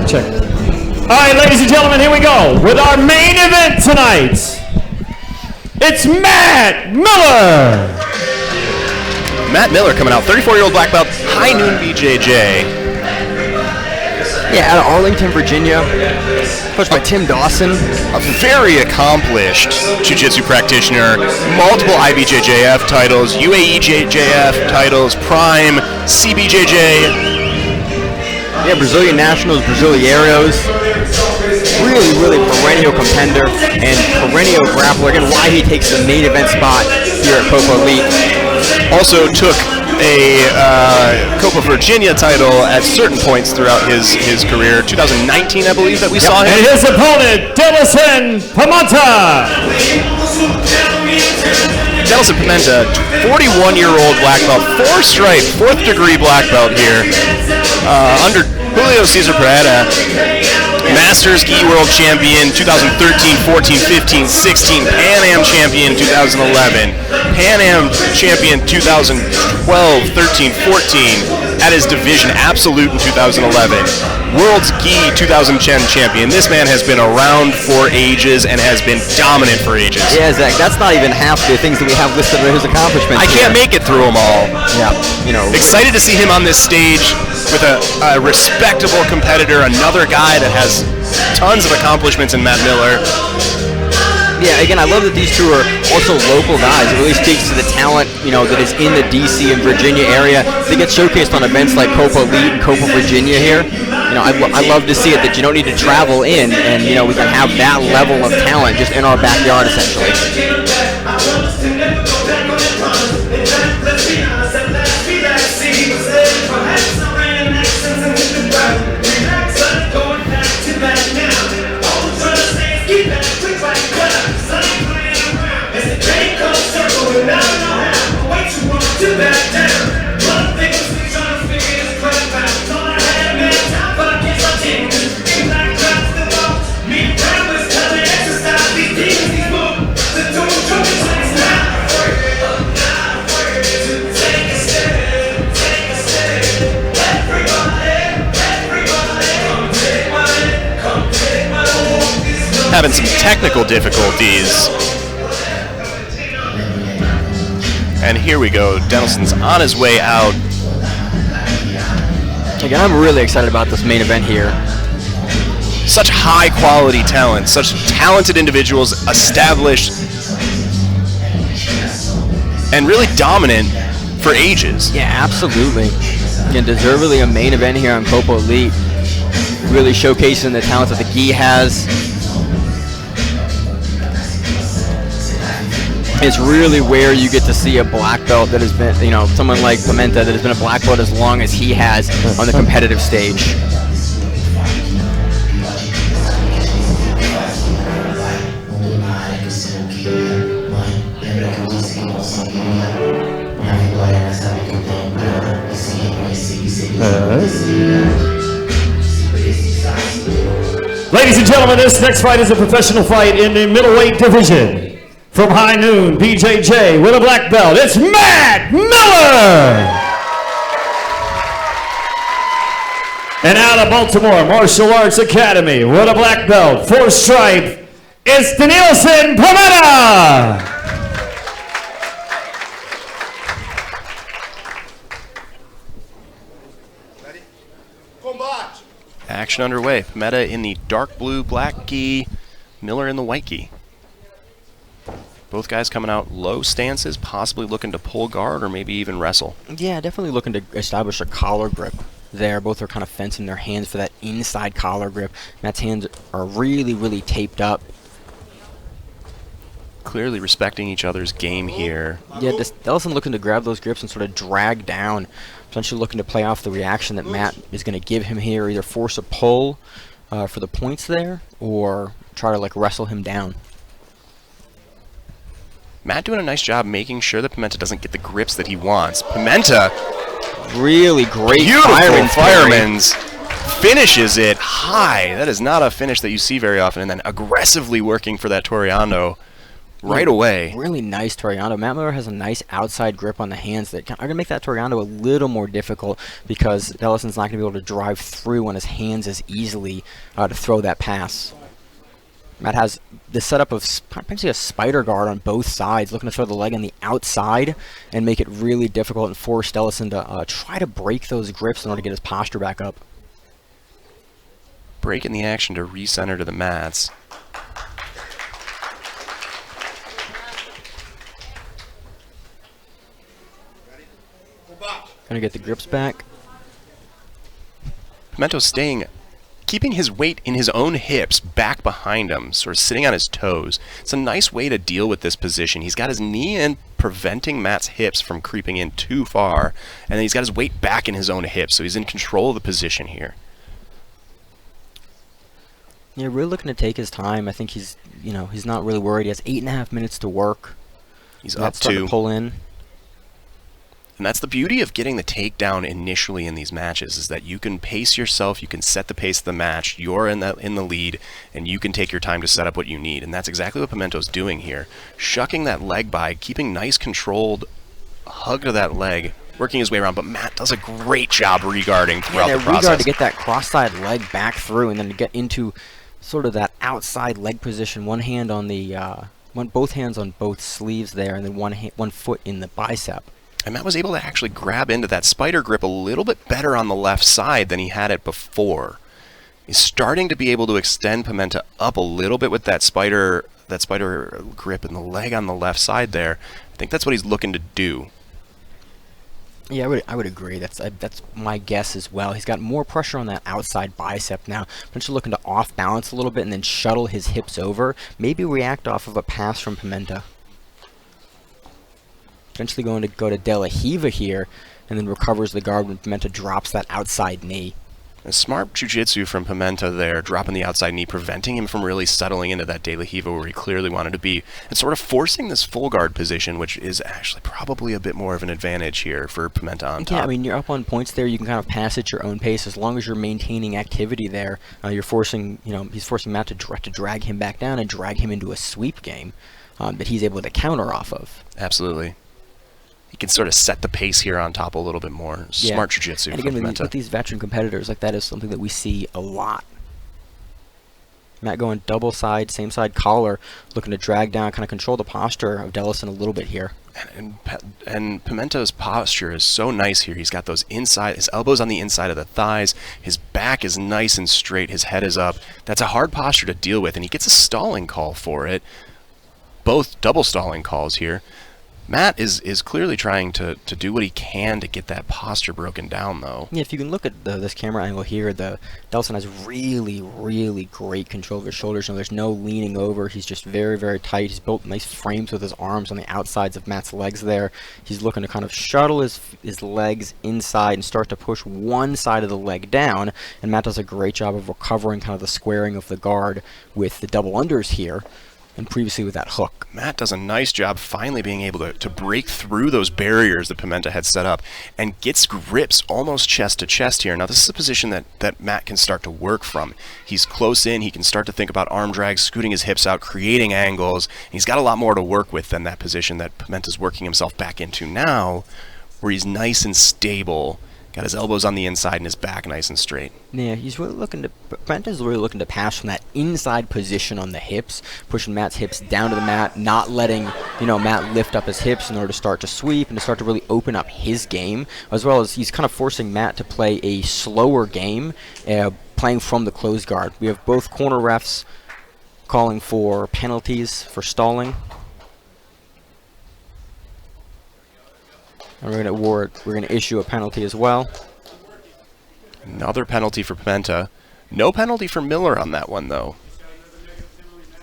Speaker 5: Check. All right, ladies and gentlemen, here we go with our main event tonight. It's Matt Miller.
Speaker 15: Matt Miller coming out, 34-year-old black belt, high noon BJJ.
Speaker 16: Yeah, out of Arlington, Virginia. Coached by Tim Dawson.
Speaker 15: A very accomplished jiu-jitsu practitioner, multiple IBJJF titles, UAEJJF titles, Prime, CBJJ.
Speaker 16: Yeah, Brazilian Nationals, Brasileiros. Really perennial contender and perennial grappler. Again, why he takes the main event spot here at Copa Elite.
Speaker 15: Also took a Copa Virginia title at certain points throughout his career. 2019, I believe, that we saw him.
Speaker 5: And his opponent, Denilson Pimenta.
Speaker 15: Denilson Pimenta, 41-year-old black belt, 4-stripe, 4th degree black belt here. Under Julio Cesar Pereira, Masters Gi World Champion 2013, 14, 15, 16, Pan Am Champion 2011, Pan Am Champion 2012, 13, 14 at his division Absolute in 2011, World's Gi 2010 Champion. This man has been around for ages and has been dominant for ages.
Speaker 16: Yeah, Zach, that's not even half the things that we have listed as his accomplishments.
Speaker 15: I can't make it through them all.
Speaker 16: Yeah, you know.
Speaker 15: Excited to see him on this stage with a respectable competitor, another guy that has tons of accomplishments in Matt Miller.
Speaker 16: Yeah, again, I love that these two are also local guys. It really speaks to the talent, you know, that is in the DC and Virginia area. They get showcased on events like Copa Elite and Copa Virginia here. You know, I love to see it, that you don't need to travel in, and, you know, we can have that level of talent just in our backyard, essentially.
Speaker 15: technical difficulties. And here we go. Denilson's on his way out.
Speaker 16: Again, I'm really excited about this main event here.
Speaker 15: Such high quality talent, such talented individuals, established and really dominant for ages.
Speaker 16: Yeah, absolutely. And deservedly a main event here on Copa Elite. Really showcasing the talents that the gi has. It's really where you get to see a black belt that has been, someone like Pimenta that has been a black belt as long as he has on the competitive stage.
Speaker 5: Ladies and gentlemen, this next fight is a professional fight in the middleweight division. From High Noon, BJJ with a black belt, it's Matt Miller! And out of Baltimore Martial Arts Academy with a black belt, 4th stripe, it's Denilson Pimenta!
Speaker 15: Action underway. Pimenta in the dark blue, black gi, Miller in the white gi. Both guys coming out low stances, possibly looking to pull guard or maybe even wrestle.
Speaker 16: Yeah, definitely looking to establish a collar grip there. Both are kind of fencing their hands for that inside collar grip. Matt's hands are really, really taped up.
Speaker 15: Clearly respecting each other's game here.
Speaker 16: Yeah, Denilson looking to grab those grips and sort of drag down. Essentially looking to play off the reaction that Matt is going to give him here. Either force a pull for the points there or try to wrestle him down.
Speaker 15: Matt doing a nice job making sure that Pimenta doesn't get the grips that he wants. Pimenta,
Speaker 16: really great
Speaker 15: beautiful fireman's finishes it high. That is not a finish that you see very often. And then aggressively working for that Toriano right away.
Speaker 16: Really nice Toriano. Matt Miller has a nice outside grip on the hands that are going to make that Toriano a little more difficult because Denison's not going to be able to drive through on his hands as easily to throw that pass. Matt has the setup of potentially a spider guard on both sides, looking to throw the leg on the outside and make it really difficult and force Denilson to try to break those grips in order to get his posture back up.
Speaker 15: Breaking the action to recenter to the mats.
Speaker 16: Gonna get the grips back.
Speaker 15: Pimenta keeping his weight in his own hips back behind him, sort of sitting on his toes. It's a nice way to deal with this position. He's got his knee in, preventing Matt's hips from creeping in too far, and then he's got his weight back in his own hips, so he's in control of the position here.
Speaker 16: Yeah, really looking to take his time. I think he's not really worried. He has 8.5 minutes to work.
Speaker 15: He's up to
Speaker 16: pull in.
Speaker 15: And that's the beauty of getting the takedown initially in these matches, is that you can pace yourself, you can set the pace of the match, you're in the lead, and you can take your time to set up what you need. And that's exactly what Pimento's doing here. Shucking that leg by, keeping nice controlled hug to that leg, working his way around, but Matt does a great job regarding throughout the process.
Speaker 16: Regard to get that cross-side leg back through and then to get into sort of that outside leg position, one hand on the, both hands on both sleeves there, and then one foot in the bicep.
Speaker 15: And Matt was able to actually grab into that spider grip a little bit better on the left side than he had it before. He's starting to be able to extend Pimenta up a little bit with that spider grip and the leg on the left side there. I think that's what he's looking to do.
Speaker 16: Yeah, I would agree. That's my guess as well. He's got more pressure on that outside bicep now. Potentially looking to off balance a little bit and then shuttle his hips over. Maybe react off of a pass from Pimenta. Eventually going to go to De La Hiva here, and then recovers the guard when Pimenta drops that outside knee.
Speaker 15: A smart jiu-jitsu from Pimenta there, dropping the outside knee, preventing him from really settling into that De La Hiva where he clearly wanted to be, and sort of forcing this full guard position, which is actually probably a bit more of an advantage here for Pimenta on top.
Speaker 16: Yeah, I mean, you're up on points there. You can kind of pass at your own pace as long as you're maintaining activity there. You're forcing, he's forcing Matt to drag him back down and drag him into a sweep game that he's able to counter off of.
Speaker 15: Absolutely. He can sort of set the pace here on top a little bit more. Smart jiu-jitsu from Pimenta.
Speaker 16: With these veteran competitors, that is something that we see a lot. Matt going double side, same side collar, looking to drag down, kind of control the posture of Denilson a little bit here.
Speaker 15: And Pimenta's posture is so nice here. He's got those inside, his elbows on the inside of the thighs. His back is nice and straight. His head is up. That's a hard posture to deal with, and he gets a stalling call for it. Both double stalling calls here. Matt is clearly trying to do what he can to get that posture broken down, though.
Speaker 16: Yeah, if you can look at this camera angle here, Denilson has really, really great control of his shoulders. You know, there's no leaning over. He's just very, very tight. He's built nice frames with his arms on the outsides of Matt's legs there. He's looking to kind of shuttle his legs inside and start to push one side of the leg down. And Matt does a great job of recovering kind of the squaring of the guard with the double unders here, and previously with that hook.
Speaker 15: Matt does a nice job finally being able to break through those barriers that Pimenta had set up and gets grips almost chest to chest here. Now this is a position that Matt can start to work from. He's close in, he can start to think about arm drag, scooting his hips out, creating angles. He's got a lot more to work with than that position that Pimenta's working himself back into now, where he's nice and stable. Got his elbows on the inside and his back nice and straight.
Speaker 16: Yeah, Pimenta's really looking to pass from that inside position on the hips, pushing Matt's hips down to the mat, not letting, Matt lift up his hips in order to start to sweep and to start to really open up his game, as well as he's kind of forcing Matt to play a slower game, playing from the closed guard. We have both corner refs calling for penalties for stalling. And we're going to issue a penalty as well.
Speaker 15: Another penalty for Pimenta. No penalty for Miller on that one, though.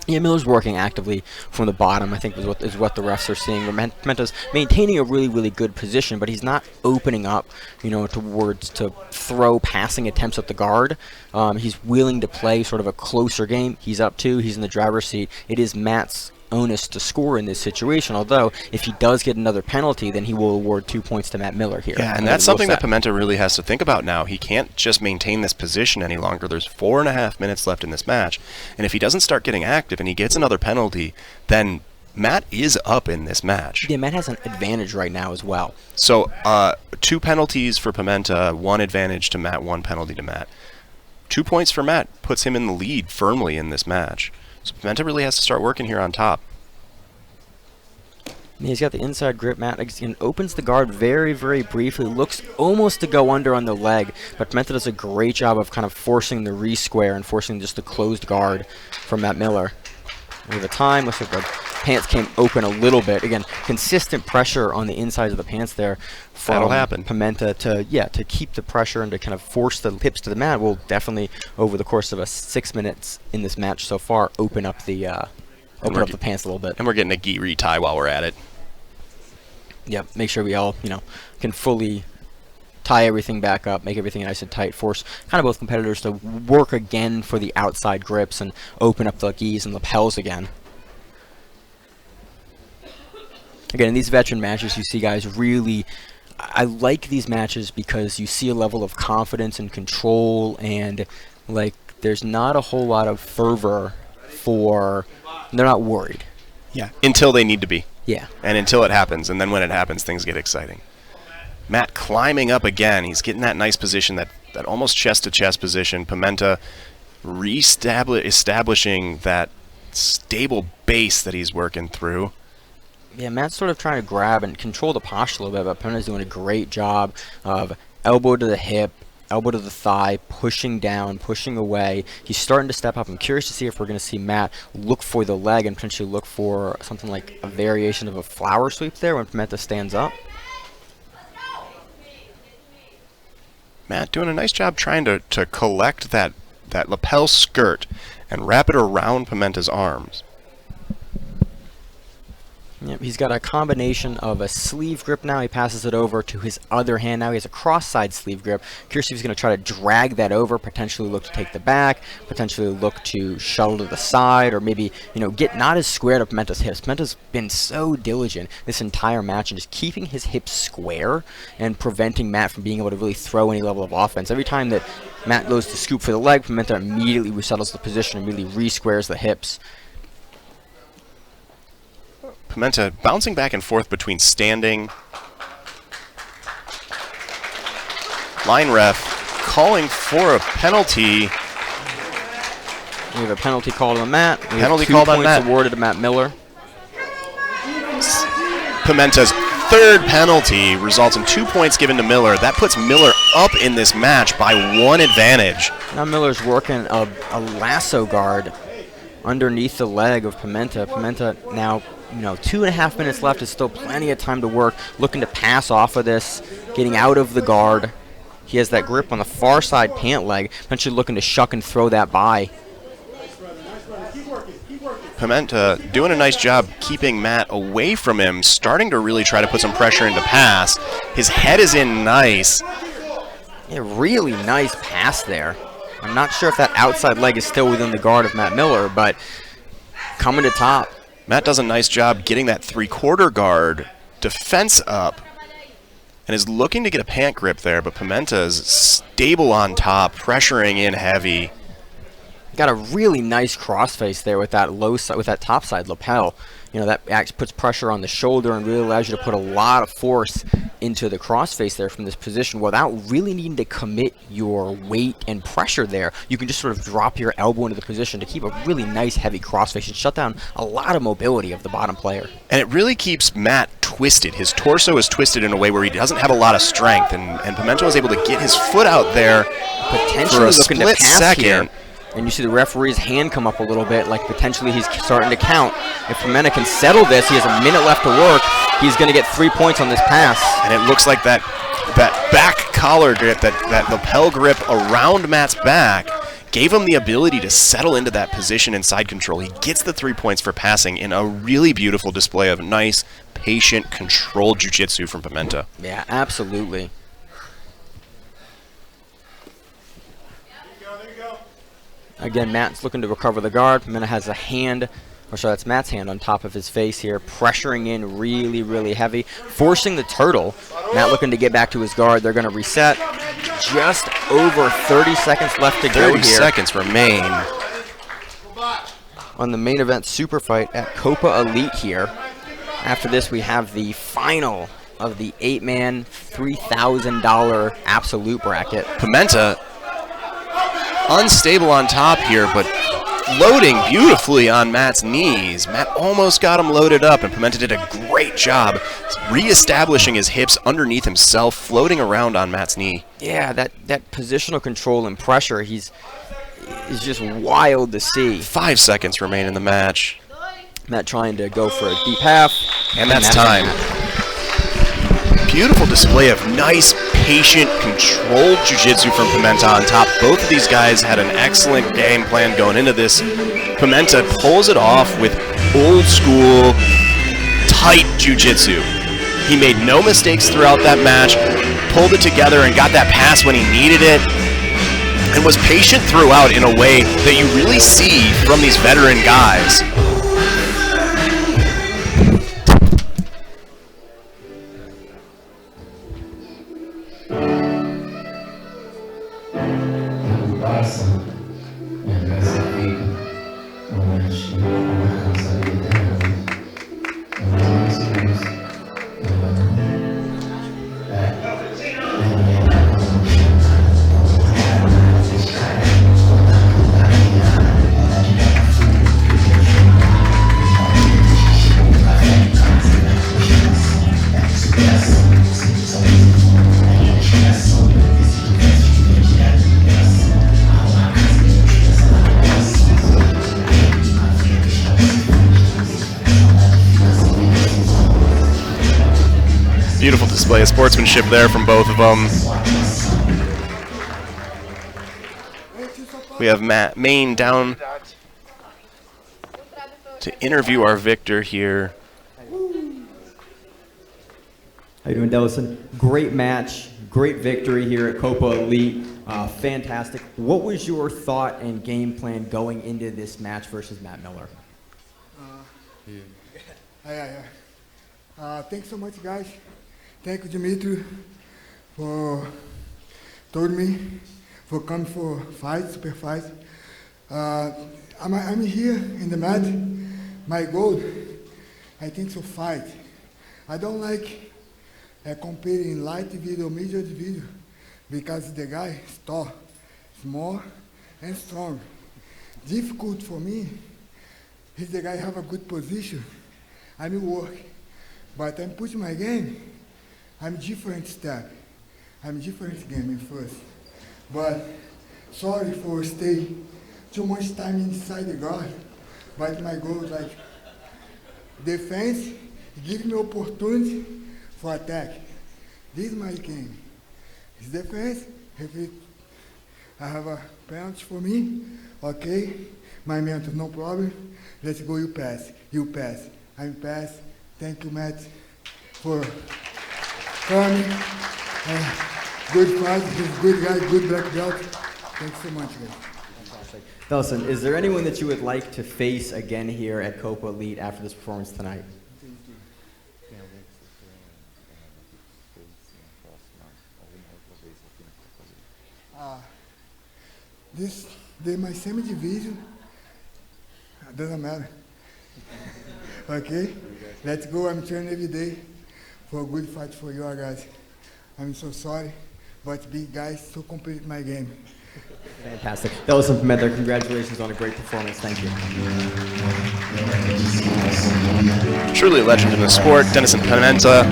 Speaker 16: Yeah, Miller's working actively from the bottom, I think is what the refs are seeing. Pimenta's maintaining a really, really good position, but he's not opening up, towards to throw passing attempts at the guard. He's willing to play sort of a closer game. He's up 2. He's in the driver's seat. It is Matt's onus to score in this situation, although if he does get another penalty, then he will award 2 points to Matt Miller here.
Speaker 15: Yeah, and that's something that Pimenta really has to think about now. He can't just maintain this position any longer. There's 4.5 minutes left in this match, and if he doesn't start getting active and he gets another penalty, then Matt is up in this match.
Speaker 16: Yeah, Matt has an advantage right now as well.
Speaker 15: So 2 penalties for Pimenta, 1 advantage to Matt, 1 penalty to Matt. 2 points for Matt puts him in the lead firmly in this match. So Pimenta really has to start working here on top.
Speaker 16: He's got the inside grip. Matt opens the guard very, very briefly. Looks almost to go under on the leg, but Pimenta does a great job of kind of forcing the re-square and forcing just the closed guard from Matt Miller. Over the time, looks like the pants came open a little bit. Again, consistent pressure on the insides of the pants there from
Speaker 15: That'll happen.
Speaker 16: Pimenta to keep the pressure and to kind of force the hips to the mat will definitely, over the course of 6 minutes in this match so far, open up the pants a little bit.
Speaker 15: And we're getting a gi retie while we're at it.
Speaker 16: Yep, make sure we all, can fully tie everything back up, make everything nice and tight, force kind of both competitors to work again for the outside grips and open up the gis and lapels again. Again, in these veteran matches, you see guys really, I like these matches because you see a level of confidence and control, and there's not a whole lot of fervor they're not worried.
Speaker 15: Yeah, until they need to be.
Speaker 16: Yeah.
Speaker 15: And until it happens, and then when it happens, things get exciting. Matt climbing up again. He's getting that nice position, that almost chest-to-chest position. Pimenta establishing that stable base that he's working through.
Speaker 16: Yeah, Matt's sort of trying to grab and control the posture a little bit, but Pimenta's doing a great job of elbow to the hip, elbow to the thigh, pushing down, pushing away. He's starting to step up. I'm curious to see if we're going to see Matt look for the leg and potentially look for something like a variation of a flower sweep there when Pimenta stands up.
Speaker 15: Matt doing a nice job trying to collect that lapel skirt and wrap it around Pimenta's arms.
Speaker 16: Yep, he's got a combination of a sleeve grip now. He passes it over to his other hand. Now he has a cross-side sleeve grip. Curious if he's going to try to drag that over, potentially look to take the back, potentially look to shuttle to the side, or maybe, get not as squared up Pimenta's hips. Pimenta's been so diligent this entire match in just keeping his hips square and preventing Matt from being able to really throw any level of offense. Every time that Matt goes to scoop for the leg, Pimenta immediately resettles the position and really re-squares the hips.
Speaker 15: Pimenta bouncing back and forth between standing. Line ref calling for a penalty.
Speaker 16: We have a penalty called on Matt. We
Speaker 15: Penalty
Speaker 16: have 2
Speaker 15: called on
Speaker 16: points
Speaker 15: Matt.
Speaker 16: awarded to Matt Miller.
Speaker 15: Pimenta's third penalty results in 2 points given to Miller. That puts Miller up in this match by 1 advantage.
Speaker 16: Now Miller's working a lasso guard underneath the leg of Pimenta. Pimenta now, 2.5 minutes left. Is still plenty of time to work. Looking to pass off of this, getting out of the guard. He has that grip on the far side pant leg. Eventually looking to shuck and throw that by.
Speaker 15: Pimenta doing a nice job keeping Matt away from him, starting to really try to put some pressure into pass. His head is in nice.
Speaker 16: Yeah, really nice pass there. I'm not sure if that outside leg is still within the guard of Matt Miller, but coming to top.
Speaker 15: Matt does a nice job getting that 3/4 guard defense up and is looking to get a pant grip there, but Pimenta is stable on top, pressuring in heavy.
Speaker 16: Got a really nice crossface there with that with that top side lapel. That actually puts pressure on the shoulder and really allows you to put a lot of force into the crossface there from this position without really needing to commit your weight and pressure there. You can just sort of drop your elbow into the position to keep a really nice heavy crossface and shut down a lot of mobility of the bottom player.
Speaker 15: And it really keeps Matt twisted. His torso is twisted in a way where he doesn't have a lot of strength, and Pimenta was able to get his foot out there
Speaker 16: Potentially
Speaker 15: for a
Speaker 16: looking
Speaker 15: split
Speaker 16: to pass
Speaker 15: second.
Speaker 16: here. And you see the referee's hand come up a little bit, like potentially he's starting to count. If Pimenta can settle this, he has a minute left to work. He's going to get 3 points on this pass.
Speaker 15: And it looks like that back collar grip, that lapel grip around Matt's back, gave him the ability to settle into that position in side control. He gets the 3 points for passing in a really beautiful display of nice, patient, controlled jiu-jitsu from Pimenta.
Speaker 16: Yeah, absolutely. Again, Matt's looking to recover the guard. Pimenta has a hand, or sorry, that's Matt's hand on top of his face here, pressuring in really, really heavy, forcing the turtle. Matt looking to get back to his guard. They're going to reset. Just over 30 seconds left to go here.
Speaker 15: 30 seconds remain.
Speaker 16: On the main event super fight at Copa Elite here. After this, we have the final of the 8-man, $3,000 absolute bracket.
Speaker 15: Pimenta unstable on top here, but loading beautifully on Matt's knees. Matt almost got him loaded up, and Pimenta did a great job reestablishing his hips underneath himself, floating around on Matt's knee.
Speaker 16: Yeah, that positional control and pressure, is just wild to see.
Speaker 15: 5 seconds remain in the match.
Speaker 16: Matt trying to go for a deep half.
Speaker 15: And that's time. Beautiful display of nice, patient, controlled jiu-jitsu from Pimenta on top. Both of these guys had an excellent game plan going into this. Pimenta pulls it off with old school, tight jiu-jitsu. He made no mistakes throughout that match, pulled it together and got that pass when he needed it, and was patient throughout in a way that you really see from these veteran guys. Beautiful display of sportsmanship there from both of them. We have Maine down to interview our victor here.
Speaker 21: How you doing, Denilson? Great match, great victory here at Copa Elite. Fantastic. What was your thought and game plan going into this match versus Matt Miller?
Speaker 22: Thanks so much, guys. Thank you, Dimitri, for told me for coming for fight, super fight. I'm here in the mat. My goal, I think, to fight. I don't like competing in light video, medium video, because the guy is tall, small, and strong. difficult for me. He's the guy have a good position. I'm work, but I'm pushing my game. I'm different step. I'm different game in first. But sorry for stay too much time inside the guard. But my goal is like defense, give me opportunity for attack. This is my game. It's defense. If I have a penalty for me, okay. My mentor, no problem. Let's go, you pass. You pass. I'm pass. Thank you, Matt, for coming. Good fight. He's a good guy, good black belt. Thanks so much, guys.
Speaker 21: Denilson, is there anyone that you would like to face again here at Copa Elite after this performance tonight?
Speaker 22: My semi-division, doesn't matter. Okay, let's go. I'm training every day for a good fight for you guys. I'm so sorry, but big guys to complete my game.
Speaker 21: Fantastic. Denilson Pimenta, congratulations on a great performance. Thank you.
Speaker 15: Truly a legend in the sport. Denilson Pimenta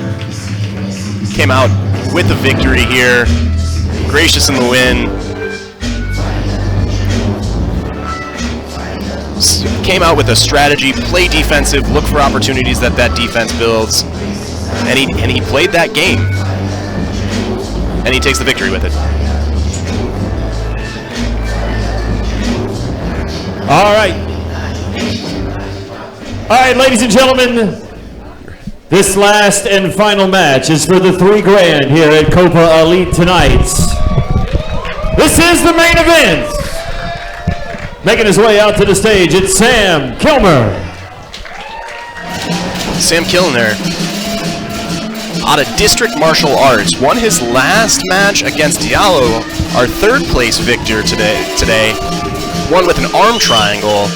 Speaker 15: came out with the victory here, gracious in the win. Came out with a strategy, play defensive, look for opportunities that defense builds, and he played that game, and he takes the victory with it.
Speaker 5: All right, ladies and gentlemen, this last and final match is for the $3 grand here at Copa Elite tonight. This is the main event. Making his way out to the stage, it's Sam Kilmer.
Speaker 15: Sam Kilmer, out of District Martial Arts, won his last match against Diallo, our third place victor today. Won with an arm triangle.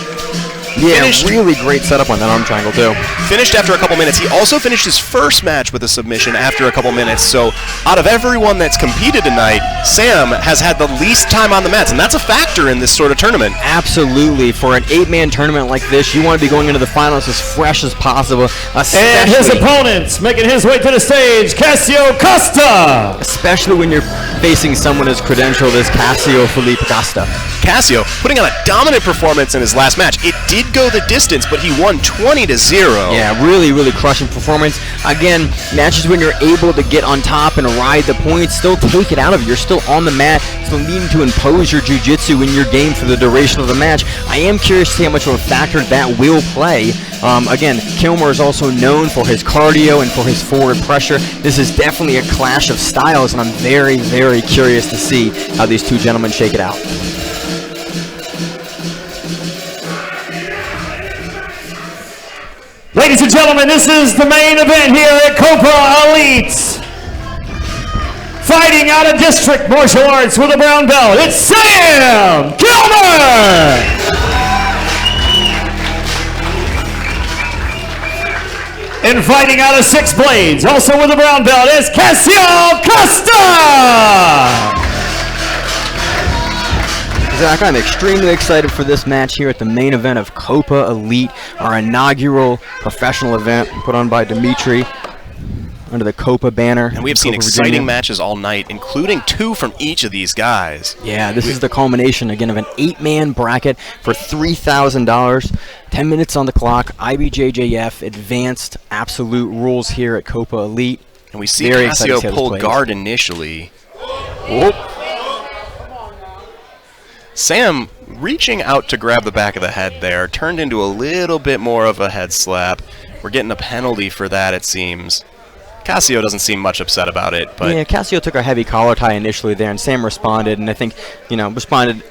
Speaker 16: Yeah, really great setup on that arm triangle too.
Speaker 15: Finished after a couple minutes. He also finished his first match with a submission after a couple minutes. So out of everyone that's competed tonight, Sam has had the least time on the mats, and that's a factor in this sort of tournament.
Speaker 16: Absolutely. For an 8-man tournament like this, you want to be going into the finals as fresh as possible.
Speaker 5: And his opponents making his way to the stage, Cassio Costa.
Speaker 16: Especially when you're facing someone as credentialed as Cassio Felipe Costa.
Speaker 15: Cassio putting on a dominant performance in his last match. It did go the distance, but he won 20-0.
Speaker 16: Yeah, really, really crushing performance. Again, matches when you're able to get on top and ride the points, still take it out of you. You're still on the mat, still needing to impose your jiu-jitsu in your game for the duration of the match. I am curious to see how much of a factor that will play. Again, Kilmer is also known for his cardio and for his forward pressure. This is definitely a clash of styles, and I'm very, very curious to see how these two gentlemen shake it out.
Speaker 5: Ladies and gentlemen, this is the main event here at Copa Elite. Fighting out of District Martial Arts with a brown belt, it's Sam Kilmer! And fighting out of 6 Blades, also with a brown belt, is Cassio Costa!
Speaker 16: Zach, I'm extremely excited for this match here at the main event of Copa Elite, our inaugural professional event put on by Dimitri under the Copa banner.
Speaker 15: And we have seen exciting matches all night, including 2 from each of these guys.
Speaker 16: Yeah, this is the culmination, again, of an 8-man bracket for $3,000. 10 minutes on the clock, IBJJF, advanced absolute rules here at Copa Elite.
Speaker 15: And we see Cassio pull guard initially. Whoop. Sam reaching out to grab the back of the head there, turned into a little bit more of a head slap. We're getting a penalty for that, it seems. Cassio doesn't seem much upset about it, but
Speaker 16: yeah, Cassio took a heavy collar tie initially there, and Sam responded, and I think, responded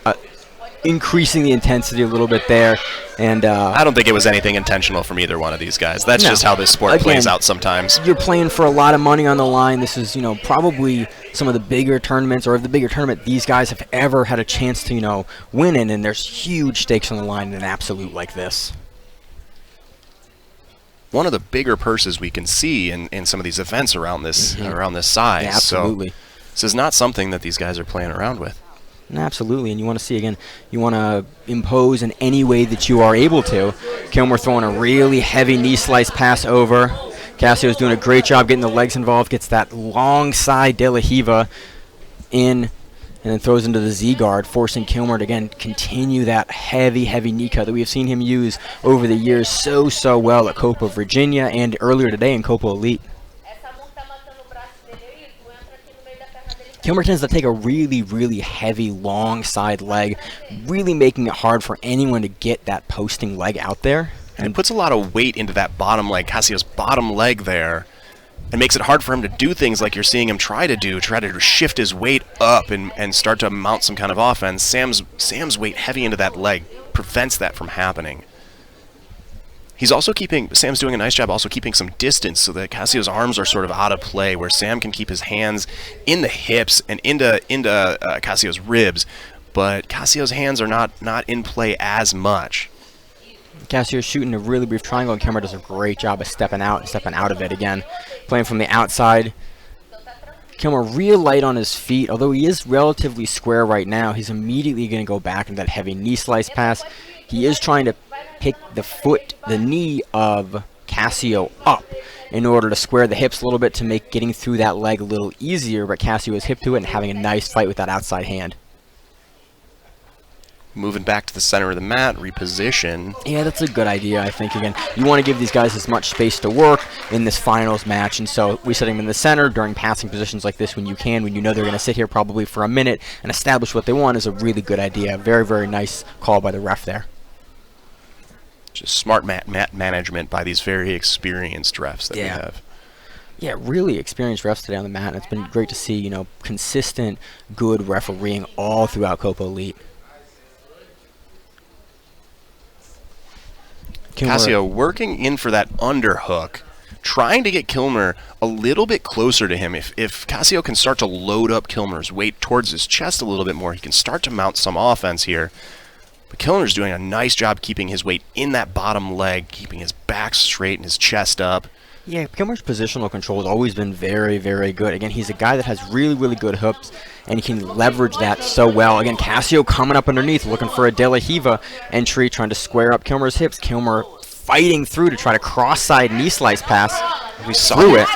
Speaker 16: increasing the intensity a little bit there. And
Speaker 15: I don't think it was anything intentional from either one of these guys. That's just how this sport plays out sometimes.
Speaker 16: You're playing for a lot of money on the line. This is, probably some of the bigger tournaments, or the bigger tournament these guys have ever had a chance to, win in, and there's huge stakes on the line in an absolute like this.
Speaker 15: One of the bigger purses we can see in some of these events around this size.
Speaker 16: Yeah, absolutely.
Speaker 15: So this is not something that these guys are playing around with.
Speaker 21: Absolutely, and you want to see, again, you want to impose in any way that you are able to. Kilmer throwing a really heavy knee slice pass over. Cassio's doing a great job getting the legs involved, gets that long side De La Hiva in, and then throws into the Z guard, forcing Kilmer to, again, continue that heavy, heavy knee cut that we have seen him use over the years so well at Copa Virginia and earlier today in Copa Elite. Kilmer tends to take a really, really heavy, long side leg, really making it hard for anyone to get that posting leg out there.
Speaker 15: And it puts a lot of weight into that bottom leg, Cassio's bottom leg there, and makes it hard for him to do things like you're seeing him try to shift his weight up and start to mount some kind of offense. Sam's weight heavy into that leg prevents that from happening. Sam's doing a nice job also keeping some distance so that Cassio's arms are sort of out of play, where Sam can keep his hands in the hips and into Cassio's ribs, but Cassio's hands are not in play as much.
Speaker 21: Cassio's shooting a really brief triangle, and Kilmer does a great job of stepping out of it again. Playing from the outside. Kilmer real light on his feet, although he is relatively square right now. He's immediately going to go back into that heavy knee slice pass. He is trying to pick the knee of Cassio up in order to square the hips a little bit to make getting through that leg a little easier, but Cassio is hip to it and having a nice fight with that outside hand.
Speaker 15: Moving back to the center of the mat, reposition.
Speaker 21: Yeah, that's a good idea, I think. Again, you want to give these guys as much space to work in this finals match, and so resetting them in the center during passing positions like this when you know they're going to sit here probably for a minute and establish what they want is a really good idea. Very, very nice call by the ref there.
Speaker 15: Just smart mat management by these very experienced refs that we have.
Speaker 21: Yeah, really experienced refs today on the mat, and it's been great to see, consistent, good refereeing all throughout Copa Elite.
Speaker 15: Cassio working in for that underhook, trying to get Kilmer a little bit closer to him. If Cassio can start to load up Kilmer's weight towards his chest a little bit more, he can start to mount some offense here. But Kilmer's doing a nice job keeping his weight in that bottom leg, keeping his back straight and his chest up.
Speaker 21: Yeah, Kilmer's positional control has always been very, very good. Again, he's a guy that has really, really good hooks, and he can leverage that so well. Again, Cassio coming up underneath, looking for a De La Hiva entry, trying to square up Kilmer's hips. Kilmer fighting through to try to cross-side knee slice pass through it.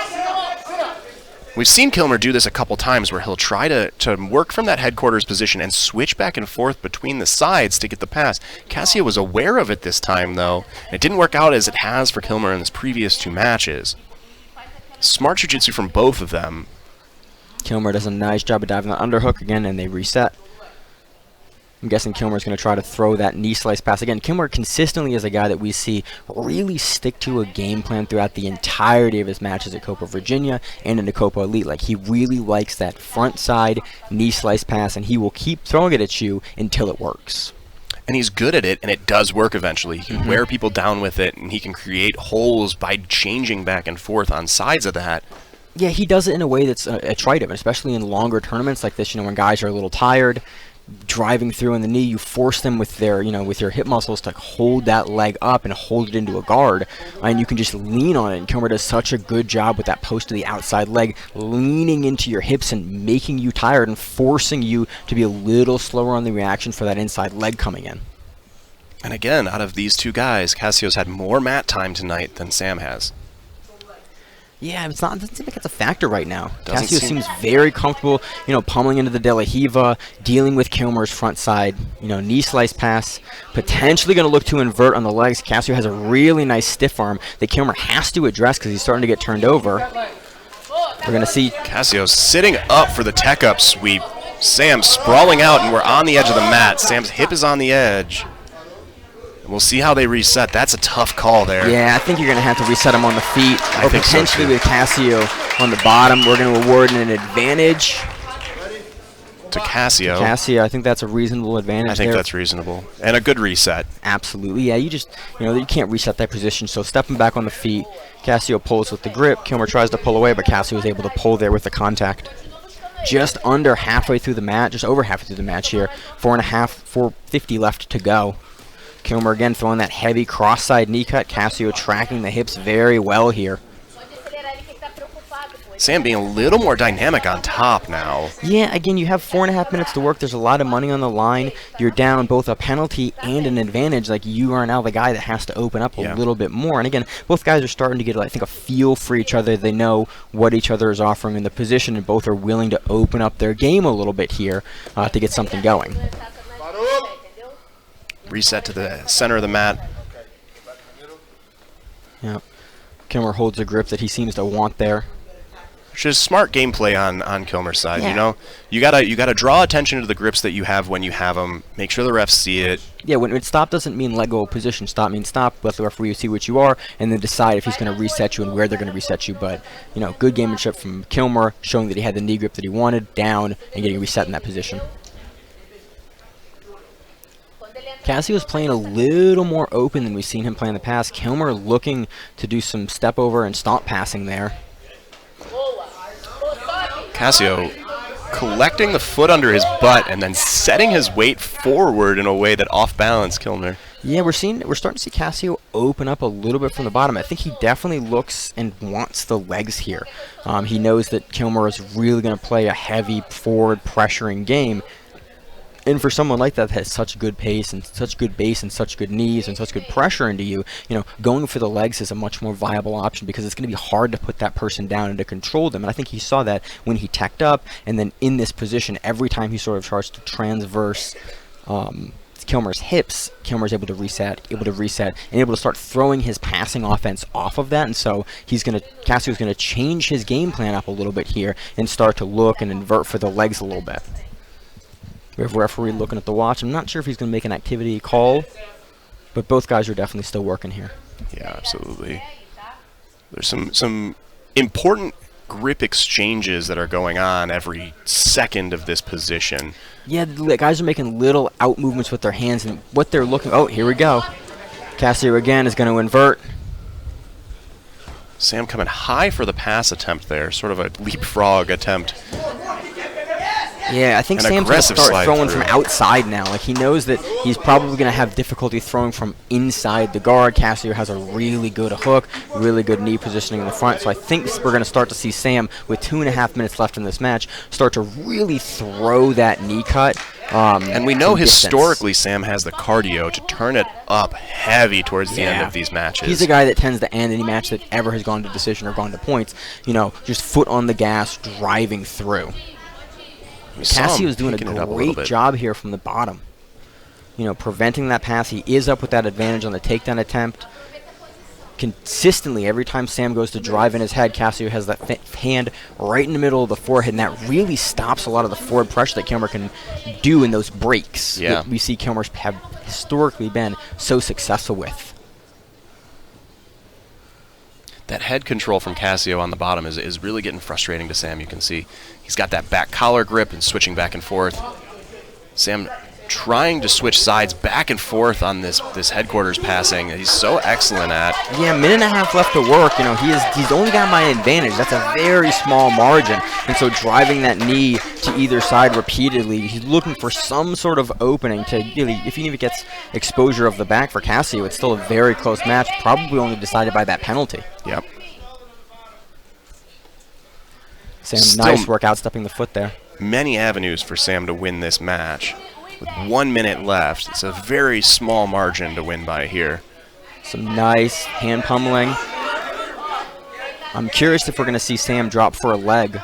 Speaker 15: We've seen Kilmer do this a couple times where he'll try to work from that headquarters position and switch back and forth between the sides to get the pass. Cassio was aware of it this time, though. It didn't work out as it has for Kilmer in his previous two matches. Smart jiu-jitsu from both of them.
Speaker 21: Kilmer does a nice job of diving the underhook again, and they reset. I'm guessing Kilmer's going to try to throw that knee slice pass. Again, Kilmer consistently is a guy that we see really stick to a game plan throughout the entirety of his matches at Copa Virginia and into Copa Elite. Like, he really likes that front side knee slice pass, and he will keep throwing it at you until it works.
Speaker 15: And he's good at it, and it does work eventually. He can wear people down with it, and he can create holes by changing back and forth on sides of that.
Speaker 21: Yeah, he does it in a way that's attritive, especially in longer tournaments like this, when guys are a little tired, driving through in the knee, you force them with their, with your hip muscles to hold that leg up and hold it into a guard, and you can just lean on it. And Kilmer does such a good job with that post to the outside leg, leaning into your hips and making you tired and forcing you to be a little slower on the reaction for that inside leg coming in.
Speaker 15: And again, out of these two guys, Cassio's had more mat time tonight than Sam has.
Speaker 21: Yeah, it doesn't seem like it's a factor right now. Cassio seems very comfortable, pummeling into the De La Hiva, dealing with Kilmer's front side, knee slice pass, potentially going to look to invert on the legs. Cassio has a really nice stiff arm that Kilmer has to address because he's starting to get turned over. We're going to see
Speaker 15: Cassio sitting up for the tech up sweep. Sam sprawling out, and we're on the edge of the mat. Sam's hip is on the edge. We'll see how they reset. That's a tough call there.
Speaker 21: Yeah, I think you're going to have to reset him on the feet. Or potentially with Cassio on the bottom. We're going to award an advantage
Speaker 15: to Cassio.
Speaker 21: I think that's a reasonable advantage.
Speaker 15: I think that's reasonable. And a good reset.
Speaker 21: Absolutely. Yeah, you just, you can't reset that position. So stepping back on the feet, Cassio pulls with the grip. Kilmer tries to pull away, but Cassio is able to pull there with the contact. Just under halfway through the match, just over halfway through the match here. 450 left to go. Kilmer again throwing that heavy cross-side knee cut. Cassio tracking the hips very well here.
Speaker 15: Sam being a little more dynamic on top now.
Speaker 21: Yeah, again, you have 4.5 minutes to work. There's a lot of money on the line. You're down both a penalty and an advantage. Like, you are now the guy that has to open up a little bit more. And again, both guys are starting to get, I think, a feel for each other. They know what each other is offering in the position, and both are willing to open up their game a little bit here to get something going.
Speaker 15: Reset to the center of the mat.
Speaker 21: Yeah. Kilmer holds a grip that he seems to want there.
Speaker 15: Which is smart gameplay on Kilmer's side.
Speaker 21: Yeah.
Speaker 15: You know, you gotta draw attention to the grips that you have when you have them. Make sure the refs see it.
Speaker 21: Yeah, when stop doesn't mean let go of position. Stop means stop. Let the referee see what you are, and then decide if he's going to reset you and where they're going to reset you. But you know, good gamemanship from Kilmer, showing that he had the knee grip that he wanted, down, and getting reset in that position. Cassio was playing a little more open than we've seen him play in the past. Kilmer looking to do some step over and stomp passing there.
Speaker 15: Cassio collecting the foot under his butt and then setting his weight forward in a way that off-balance Kilmer.
Speaker 21: Yeah, we're starting to see Cassio open up a little bit from the bottom. I think he definitely looks and wants the legs here. He knows that Kilmer is really going to play a heavy forward pressuring game. And for someone like that has such good pace and such good base and such good knees and such good pressure into you, you know, going for the legs is a much more viable option because it's going to be hard to put that person down and to control them. And I think he saw that when he tacked up, and then in this position, every time he sort of tries to transverse Kilmer's hips, Kilmer's able to reset, and able to start throwing his passing offense off of that. And so Cassio's gonna change his game plan up a little bit here and start to look and invert for the legs a little bit. We have a referee looking at the watch. I'm not sure if he's going to make an activity call, but both guys are definitely still working here.
Speaker 15: Yeah, absolutely. There's some important grip exchanges that are going on every second of this position.
Speaker 21: Yeah, the guys are making little out movements with their hands, and what they're looking... Oh, here we go. Cassio again is going to invert.
Speaker 15: Sam coming high for the pass attempt there, sort of a leapfrog attempt.
Speaker 21: Yeah, I think Sam's going to start throwing from outside now. Like, he knows that he's probably going to have difficulty throwing from inside the guard. Cassio has a really good hook, really good knee positioning in the front. So I think we're going to start to see Sam, with 2.5 minutes left in this match, start to really throw that knee cut.
Speaker 15: And we know historically Sam has the cardio to turn it up heavy towards the end of these matches.
Speaker 21: He's a guy that tends to end any match that ever has gone to decision or gone to points, you know, just foot on the gas, driving through. Cassio is doing a great job here from the bottom. You know, preventing that pass. He is up with that advantage on the takedown attempt. Consistently, every time Sam goes to drive in his head, Cassio has that hand right in the middle of the forehead, and that really stops a lot of the forward pressure that Kilmer can do in those breaks that we see Kilmer have historically been so successful with.
Speaker 15: That head control from Cassio on the bottom is really getting frustrating to Sam. You can see he's got that back collar grip and switching back and forth. Sam trying to switch sides back and forth on this headquarters passing. He's so excellent at.
Speaker 21: Yeah, 1.5 minutes left to work. You know, he's only got my advantage. That's a very small margin. And so driving that knee to either side repeatedly, he's looking for some sort of opening to really, if he even gets exposure of the back for Cassio, it's still a very close match, probably only decided by that penalty.
Speaker 15: Yep.
Speaker 21: Sam, nice work outstepping the foot there.
Speaker 15: Many avenues for Sam to win this match. With 1 minute left, it's a very small margin to win by here.
Speaker 21: Some nice hand pummeling. I'm curious if we're going to see Sam drop for a leg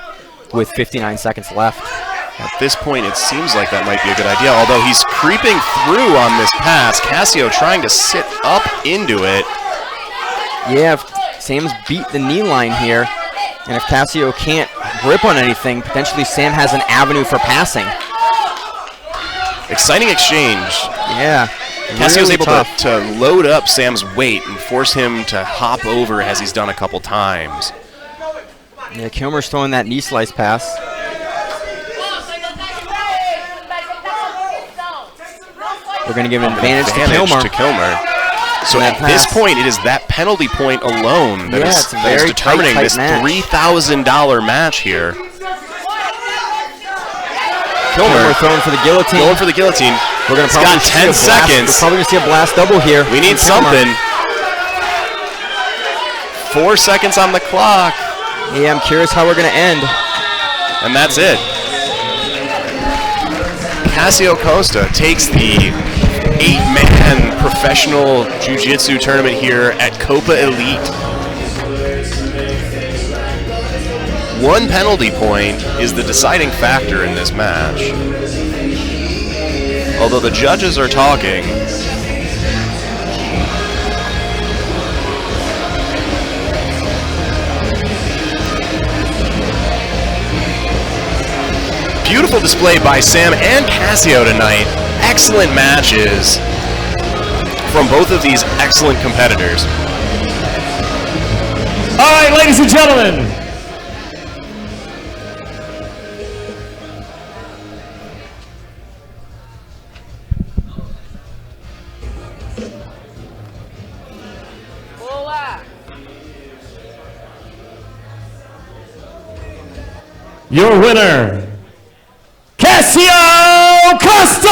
Speaker 21: with 59 seconds left.
Speaker 15: At this point, it seems like that might be a good idea, although he's creeping through on this pass. Cassio trying to sit up into it.
Speaker 21: Yeah, Sam's beat the knee line here, and if Cassio can't grip on anything, potentially Sam has an avenue for passing.
Speaker 15: Exciting exchange.
Speaker 21: Yeah.
Speaker 15: Cassio's able to load up Sam's weight and force him to hop over as he's done a couple times.
Speaker 21: Yeah, Kilmer's throwing that knee slice pass. We're going to give an advantage to Kilmer.
Speaker 15: So at this point, it is that penalty point alone that is determining this $3,000 match here.
Speaker 21: Kilmer throwing for the guillotine.
Speaker 15: Going for the guillotine.
Speaker 21: We're going to
Speaker 15: got 10 seconds.
Speaker 21: We're probably going to see a blast double here.
Speaker 15: We need something. 4 seconds on the clock.
Speaker 21: Yeah, I'm curious how we're going to end.
Speaker 15: And that's it. Cassio Costa takes the 8-man professional jiu-jitsu tournament here at Copa Elite. 1 penalty point is the deciding factor in this match. Although the judges are talking, beautiful display by Sam and Cassio tonight. Excellent matches from both of these excellent competitors.
Speaker 5: All right, ladies and gentlemen. Your winner, Cassio Costa!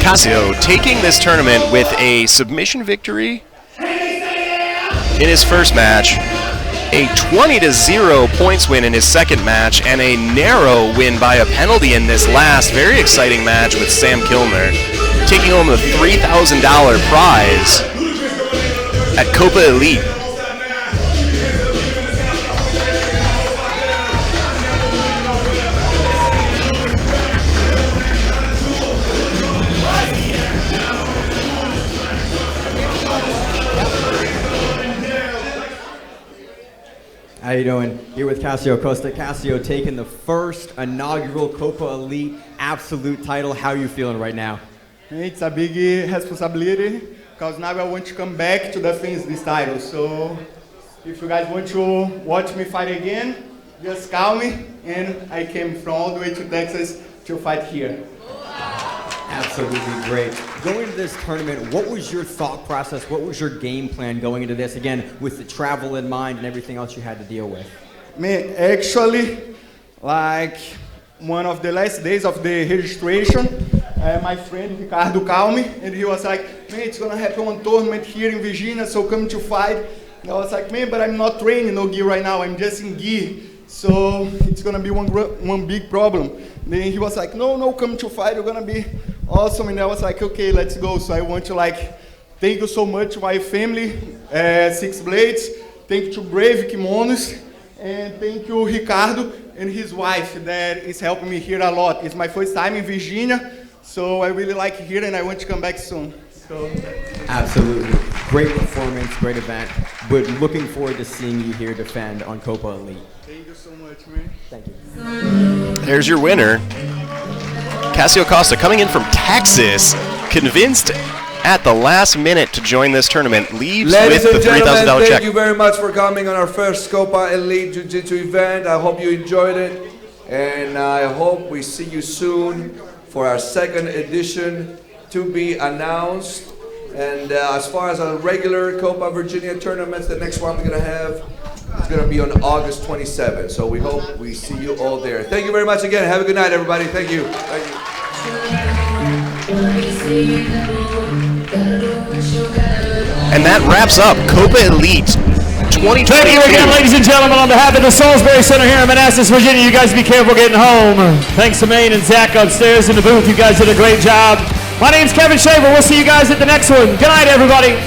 Speaker 15: Cassio taking this tournament with a submission victory in his first match, a 20-0 points win in his second match, and a narrow win by a penalty in this last very exciting match with Sam Kilmer, taking home the $3,000 prize at Copa Elite.
Speaker 16: How you doing? Here with Cassio Costa. Cassio taking the first inaugural Copa Elite Absolute title. How are you feeling right now?
Speaker 22: It's a big responsibility because now I want to come back to defend this title. So if you guys want to watch me fight again, just call me. And I came from all the way to Texas to fight here.
Speaker 16: Absolutely great. Going into this tournament, what was your thought process? What was your game plan going into this? Again, with the travel in mind and everything else you had to deal with.
Speaker 22: Man, actually, like one of the last days of the registration, my friend Ricardo called me and he was like, man, it's gonna happen one tournament here in Virginia, so come to fight. And I was like, man, but I'm not training no gi right now, I'm just in gi. So it's gonna be one big problem. Then he was like, no, come to fight, you're gonna be awesome. And I was like, okay, let's go. So I want to thank you so much to my family, Six Blades, thank you to Brave Kimonos, and thank you Ricardo and his wife that is helping me here a lot. It's my first time in Virginia, so I really like it here and I want to come back soon. So.
Speaker 16: Absolutely. Great performance, great event, but looking forward to seeing you here defend on Copa Elite.
Speaker 22: Thank you so much, man.
Speaker 16: Thank you.
Speaker 15: There's your winner, Cassio Costa, coming in from Texas, convinced at the last minute to join this tournament, leaves
Speaker 14: Ladies
Speaker 15: with the $3,000 check.
Speaker 14: Thank you very much for coming on our first Copa Elite Jiu-Jitsu event. I hope you enjoyed it, and I hope we see you soon for our second edition to be announced. And as far as our regular Copa Virginia tournaments, the next one we're going to have is going to be on August 27th. So we hope we see you all there. Thank you very much again. Have a good night, everybody. Thank you. Thank you.
Speaker 15: And that wraps up Copa Elite 2022.
Speaker 5: Thank you again, ladies and gentlemen, on behalf of the Salisbury Center here in Manassas, Virginia. You guys be careful getting home. Thanks to Maine and Zach upstairs in the booth. You guys did a great job. My name's Kevin Shaver. We'll see you guys at the next one. Good night, everybody.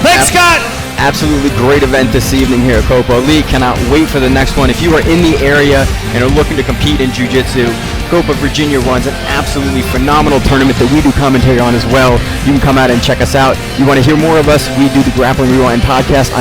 Speaker 5: Thanks, Scott.
Speaker 21: Absolutely great event this evening here at Copa Elite. Cannot wait for the next one. If you are in the area and are looking to compete in Jiu-Jitsu, Copa Virginia runs an absolutely phenomenal tournament that we do commentary on as well. You can come out and check us out. You want to hear more of us? We do the Grappling Rewind podcast.